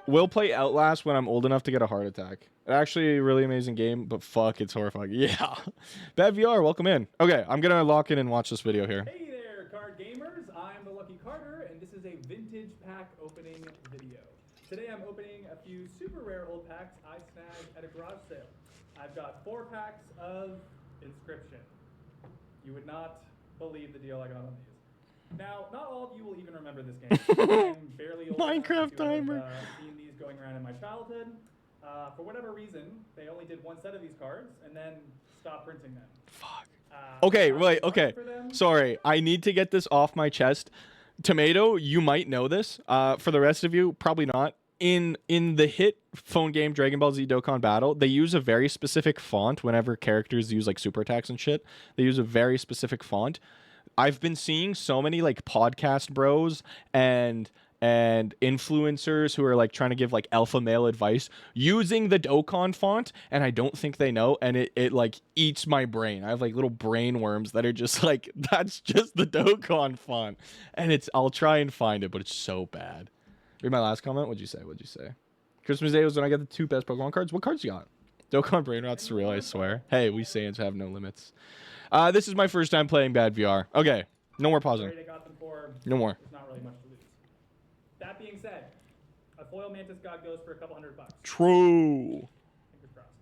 We'll play Outlast when I'm old enough to get a heart attack. Actually, a really amazing game, but fuck, it's horrifying. Yeah. Bad VR, welcome in. Okay, I'm gonna lock in and watch this video here. Hey there, card gamers. I'm the Lucky Carter, and this is a vintage pack opening video. Today I'm opening a few super rare old packs I snagged at a garage sale. I've got 4 packs of Inscryption. You would not believe the deal I got on these. Now, not all of you will even remember this game. I'm barely old enough Minecraft to have, timer. seen these going around in my childhood. For whatever reason, they only did 1 set of these cards and then stopped printing them. Fuck. Okay, wait, okay. Sorry, I need to get this off my chest. Tomato, you might know this. For the rest of you, probably not. In the hit phone game Dragon Ball Z Dokkan Battle, they use a very specific font whenever characters use like super attacks and shit. They use a very specific font. I've been seeing so many like podcast bros and influencers who are like trying to give like alpha male advice using the Dokkan font, and I don't think they know, and it like eats my brain. I have like little brain worms that are just like, that's just the Dokkan font, and I'll try and find it, but it's so bad. Read my last comment. What'd you say? Christmas Day was when I got the 2 best Pokemon cards. What cards you got? Dokkan Brain Rot's surreal, I swear. Hey, we Saiyans have no limits. This is my first time playing bad VR. Okay, no more pausing. No more. There's not really much to lose. That being said, a foil Mantis God goes for a couple $100. True. Fingers crossed.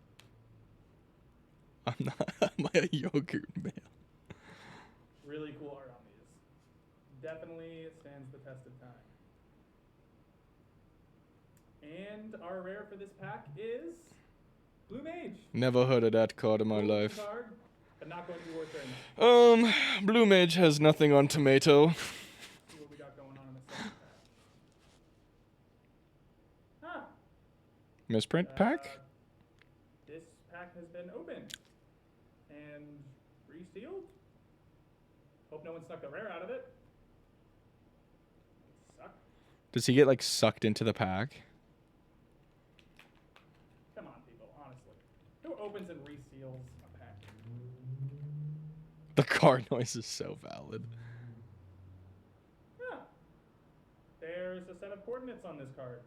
I'm not. I'm a yogurt man. Really cool art on these. Definitely stands the test of time. And our rare for this pack is Blue Mage. Never heard of that card in my life. Card, but not going to be worth very much. Blue Mage has nothing on Tomato. See what we got going on in the second pack. Huh. Misprint pack? This pack has been opened and resealed. Hope no one snuck a rare out of it. Suck. Does he get like sucked into the pack? Come on, people, honestly. Who opens and reseals a pack? The card noise is so valid. Huh. There's a set of coordinates on this card.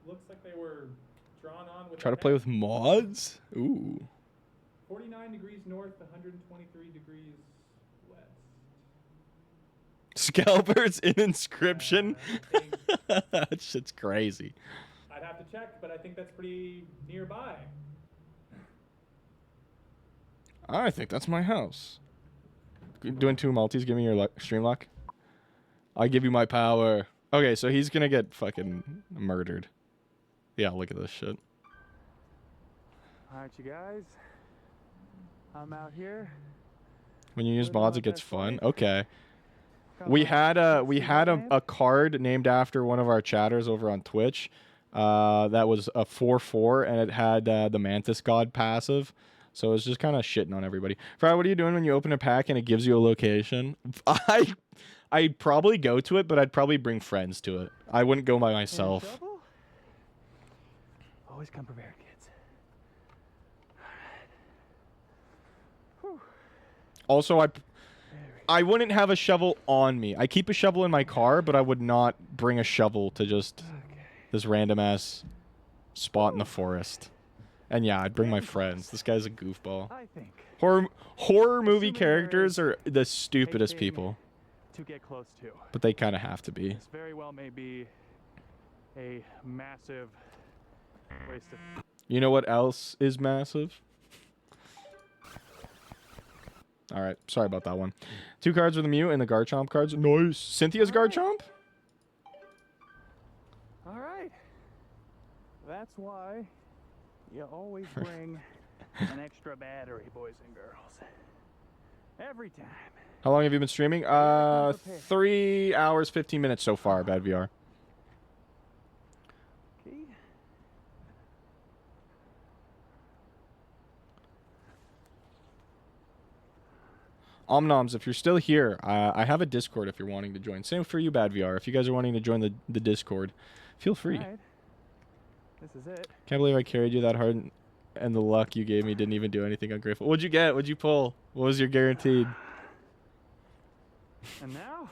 Looks like they were drawn on with Try to play with mods? Ooh. 49 degrees north, 123 degrees west. Scalpers in Inscryption? That shit's crazy. I'd have to check, but I think that's pretty nearby. I think that's my house. Doing 2 multis, give me your stream luck. I give you my power. Okay, so he's gonna get fucking murdered. Yeah, look at this shit. Alright, you guys. I'm out here. When you use mods, it gets fun. Okay. We had a card named after one of our chatters over on Twitch. That was a 4/4, and it had the Mantis God passive. So it's just kind of shitting on everybody. Fry, what are you doing when you open a pack and it gives you a location? I'd probably go to it, but I'd probably bring friends to it. I wouldn't go by myself. Always come prepared, kids. Also, I wouldn't have a shovel on me. I keep a shovel in my car, but I would not bring a shovel to just this random ass spot in the forest. And yeah, I'd bring my friends. This guy's a goofball. I think. Horror movie Assuming there characters is are the stupidest anything people, to get close to. but they kind of have to be. This very well may be a massive waste of. You know what else is massive? All right, sorry about that one. 2 cards with a Mew and the Garchomp cards. Nice. Cynthia's All right. Garchomp? All right. That's why you always bring an extra battery, boys and girls. Every time. How long have you been streaming? 3 hours, 15 minutes so far, Bad VR. Okay. Omnoms, if you're still here, I have a Discord if you're wanting to join. Same for you, Bad VR. If you guys are wanting to join the Discord, feel free. All right. This is it. Can't believe I carried you that hard, and the luck you gave me didn't even do anything. Ungrateful. What'd you get? What'd you pull? What was your guaranteed? And now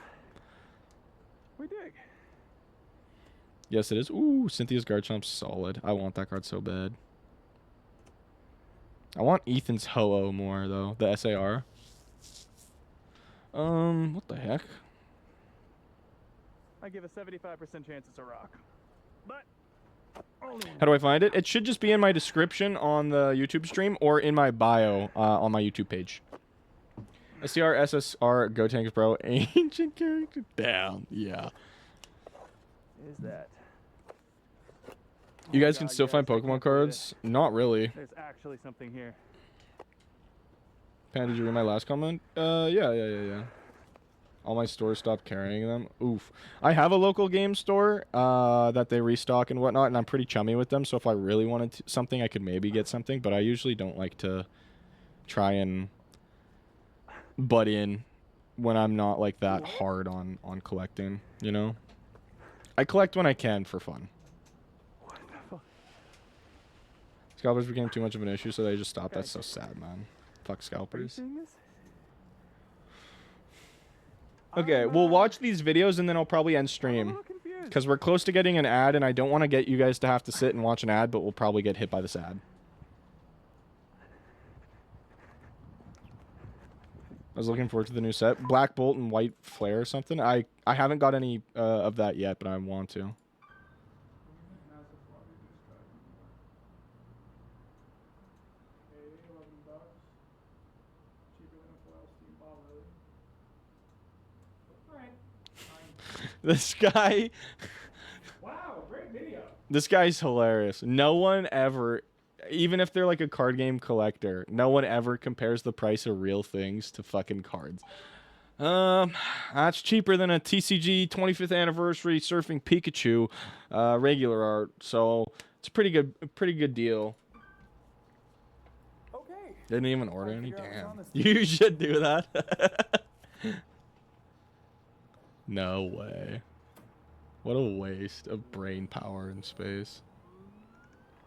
we dig. Yes, it is. Ooh, Cynthia's Garchomp's solid. I want that card so bad. I want Ethan's Ho-Oh more, though. The SAR. What the heck? I give a 75% chance it's a rock. But only How do I find it? It should just be in my description on the YouTube stream or in my bio on my YouTube page. SCR, SSR, Go Tanks Bro, ancient character down. Yeah. is that. You Oh guys can God, still yes, find I Pokemon can't believe cards? Not really. it. There's actually something here. Pan, did you read my last comment? Yeah. All my stores stopped carrying them. Oof. I have a local game store that they restock and whatnot, and I'm pretty chummy with them, so if I really wanted something, I could maybe get something, but I usually don't like to try and butt in when I'm not, like, that hard on collecting, you know? I collect when I can for fun. Wonderful. Scalpers became too much of an issue, so they just stopped. That's so sad, man. Fuck Are you scalpers. seeing this? Okay, we'll watch these videos and then I'll probably end I'm a stream. little confused. Because we're close to getting an ad and I don't want to get you guys to have to sit and watch an ad, but we'll probably get hit by this ad. I was looking forward to the new set. Black Bolt and White Flare or something. I haven't got any of that yet, but I want to. This guy... Wow, great video. This guy's hilarious. No one ever, even if they're like a card game collector, no one ever compares the price of real things to fucking cards. That's cheaper than a TCG 25th anniversary Surfing Pikachu regular art, so it's a pretty good deal. Okay. Didn't even order any. figure out Damn. what's on this You should do that. No way. What a waste of brain power in space.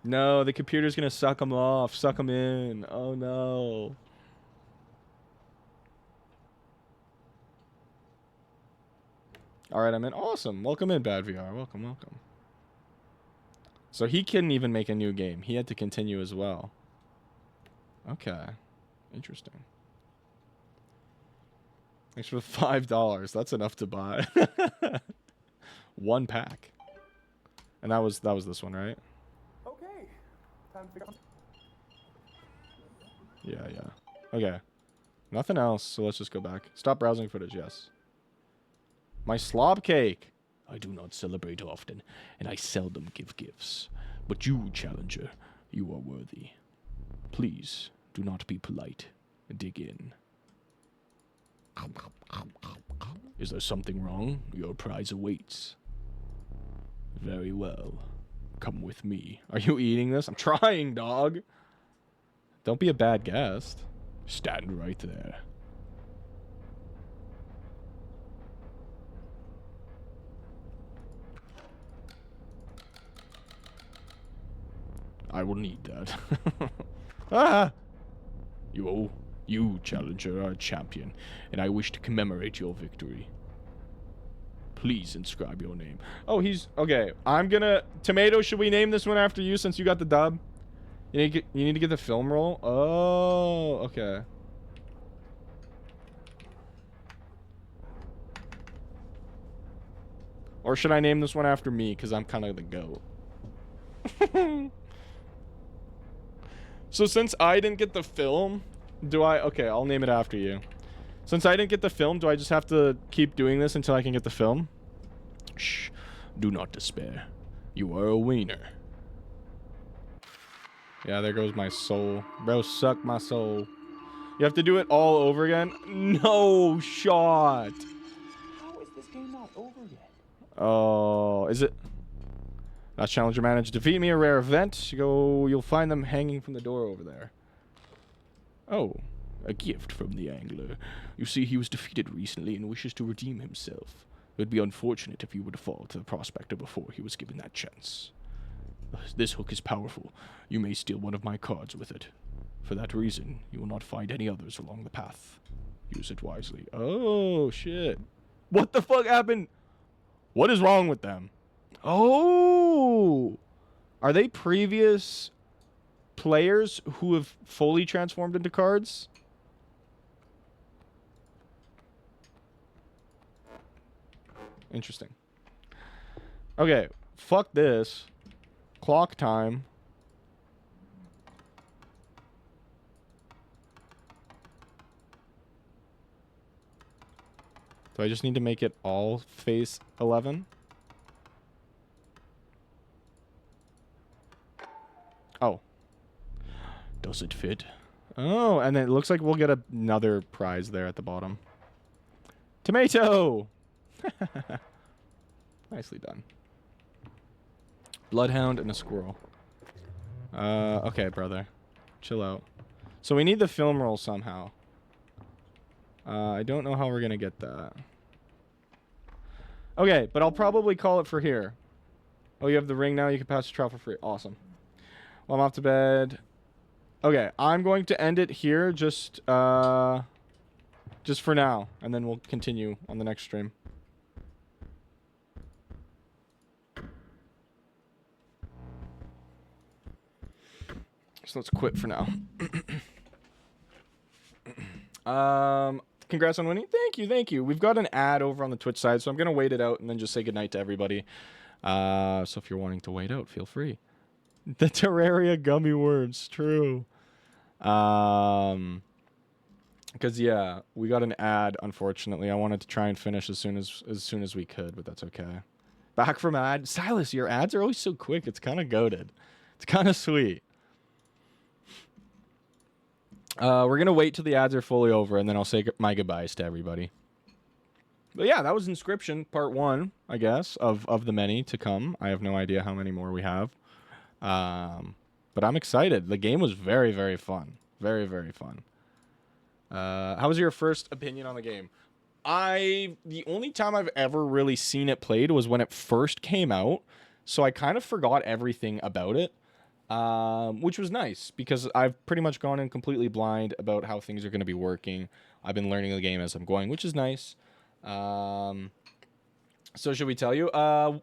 No, the computer's gonna suck them off, suck them in. Oh no. Alright, I'm in. Awesome. Welcome in, Bad VR. Welcome. So he couldn't even make a new game. He had to continue as well. Okay. Interesting. Thanks for the $5. That's enough to buy. 1 pack. And that was this one, right? Okay. Time to figure out. Yeah. Okay. Nothing else, so let's just go back. Stop browsing footage, yes. My slob cake. I do not celebrate often, and I seldom give gifts. But you, challenger, you are worthy. Please, do not be polite. Dig in. Is there something wrong? Your prize awaits. Very well. Come with me. Are you eating this? I'm trying, dog. Don't be a bad guest. Stand right there. I will need that. Ah! You, challenger, are a champion, and I wish to commemorate your victory. Please inscribe your name. Oh, he's... Okay, I'm gonna... Tomato, should we name this one after you since you got the dub? You need to get the film roll? Oh, okay. Or should I name this one after me? Because I'm kind of the GOAT. So since I didn't get the film, do I... Okay, I'll name it after you. Since I didn't get the film, do I just have to keep doing this until I can get the film? Shh. Do not despair. You are a wiener. Yeah, there goes my soul. Bro, suck my soul. You have to do it all over again? No shot. How is this game not over yet? Oh, is it? Last challenger managed to defeat me, a rare event. You'll find them hanging from the door over there. Oh, a gift from the angler. You see, he was defeated recently and wishes to redeem himself. It would be unfortunate if he were to fall to the prospector before he was given that chance. This hook is powerful. You may steal one of my cards with it. For that reason, you will not find any others along the path. Use it wisely. Oh, shit. What the fuck happened? What is wrong with them? Oh! Are they previous players who have fully transformed into cards? Interesting. Okay, fuck this. Clock time. Do I just need to make it all face 11? Oh. Does it fit? Oh, and then it looks like we'll get another prize there at the bottom. Tomato! Nicely done. Bloodhound and a squirrel. Okay, brother. Chill out. So we need the film roll somehow. I don't know how we're gonna get that. Okay, but I'll probably call it for here. Oh, you have the ring now? You can pass the trial for free. Awesome. Well, I'm off to bed. Okay, I'm going to end it here just for now. And then we'll continue on the next stream. So let's quit for now. Congrats on winning. Thank you, thank you. We've got an ad over on the Twitch side, so I'm gonna wait it out and then just say goodnight to everybody. So if you're wanting to wait out, feel free. The Terraria gummy worms, true. Because yeah, we got an ad. Unfortunately, I wanted to try and finish as soon as we could, but that's okay. Back from ad. Silas, your ads are always so quick. It's kind of goated. It's kind of sweet. We're going to wait till the ads are fully over, and then I'll say my goodbyes to everybody. But yeah, that was Inscryption part 1, I guess, of the many to come. I have no idea how many more we have. But I'm excited. The game was very, very fun. Very, very fun. How was your first opinion on the game? The only time I've ever really seen it played was when it first came out, so I kind of forgot everything about it. Which was nice because I've pretty much gone in completely blind about how things are going to be working. I've been learning the game as I'm going, which is nice. So should we tell you?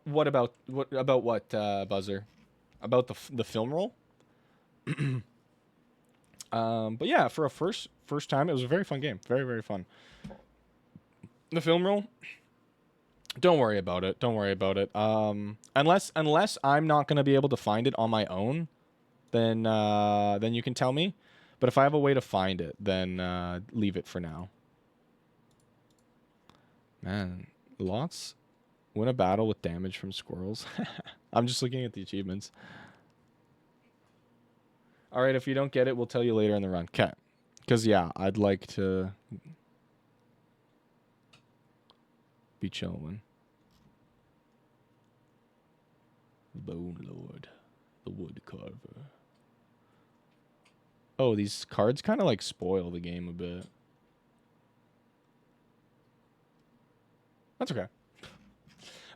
What about Buzzer? About the film roll? But yeah, for a first time, it was a very fun game. Very, very fun. The film roll? Don't worry about it. Don't worry about it. Unless I'm not going to be able to find it on my own, then you can tell me. But if I have a way to find it, then leave it for now. Man, lots. Win a battle with damage from squirrels. I'm just looking at the achievements. All right, if you don't get it, we'll tell you later in the run. Okay. Because, yeah, I'd like to be chilling. Bone Lord, the wood carver. Oh, these cards kind of like spoil the game a bit. That's okay.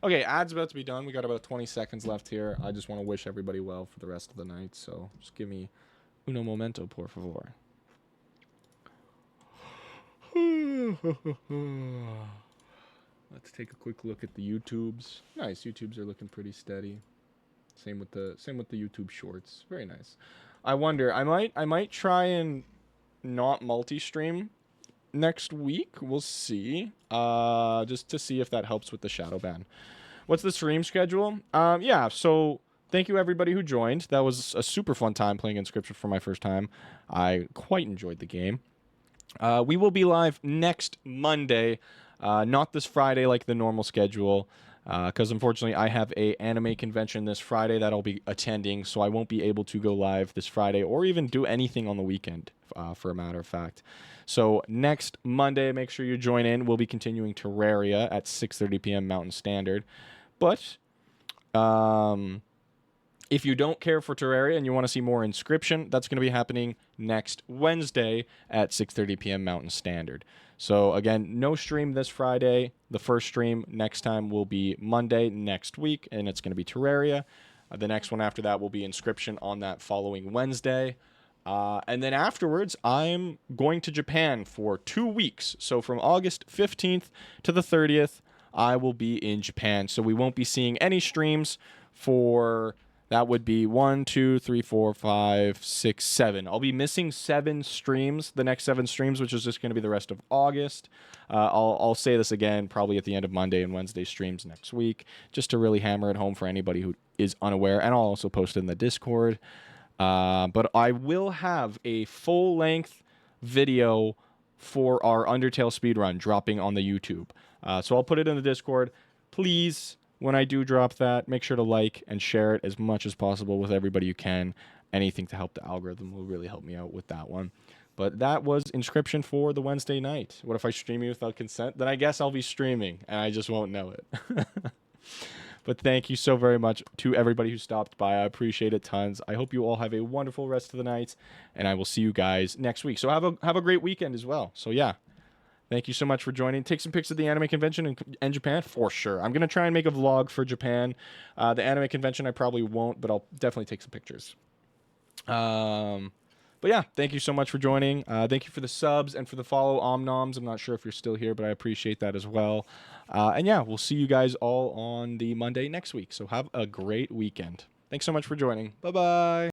Okay, ad's about to be done. We got about 20 seconds left here. I just want to wish everybody well for the rest of the night. So just give me uno momento, por favor. Let's take a quick look at the YouTubes. Nice, YouTubes are looking pretty steady. Same with the YouTube shorts. Very nice. I wonder. I might try and not multi-stream next week. We'll see. Just to see if that helps with the shadow ban. What's the stream schedule? Yeah, so thank you everybody who joined. That was a super fun time playing Inscryption for my first time. I quite enjoyed the game. We will be live next Monday, not this Friday like the normal schedule, because unfortunately I have a anime convention this Friday that I'll be attending, so I won't be able to go live this Friday or even do anything on the weekend, for a matter of fact. So next Monday, make sure you join in. We'll be continuing Terraria at 6:30 p.m. Mountain Standard. But if you don't care for Terraria and you want to see more Inscryption, that's going to be happening next Wednesday at 6:30 p.m. Mountain Standard. So again, no stream this Friday. The first stream next time will be Monday next week, and it's going to be Terraria. The next one after that will be Inscryption on that following Wednesday. And then afterwards, I'm going to Japan for 2 weeks. So from August 15th to the 30th, I will be in Japan. So we won't be seeing any streams for... That would be 1, 2, 3, 4, 5, 6, 7. I'll be missing 7 streams, the next 7 streams, which is just going to be the rest of August. I'll say this again probably at the end of Monday and Wednesday streams next week, just to really hammer it home for anybody who is unaware. And I'll also post it in the Discord. But I will have a full-length video for our Undertale speedrun dropping on the YouTube. So I'll put it in the Discord. Please... When I do drop that, make sure to like and share it as much as possible with everybody you can. Anything to help the algorithm will really help me out with that one. But that was Inscryption for the Wednesday night. What if I stream you without consent? Then I guess I'll be streaming, and I just won't know it. But thank you so very much to everybody who stopped by. I appreciate it tons. I hope you all have a wonderful rest of the night, and I will see you guys next week. So have a great weekend as well. So yeah. Thank you so much for joining. Take some pics of the anime convention in Japan for sure. I'm going to try and make a vlog for Japan. The anime convention I probably won't, but I'll definitely take some pictures. But yeah, thank you so much for joining. Thank you for the subs and for the follow, Omnoms. I'm not sure if you're still here, but I appreciate that as well. And yeah, we'll see you guys all on the Monday next week. So have a great weekend. Thanks so much for joining. Bye-bye.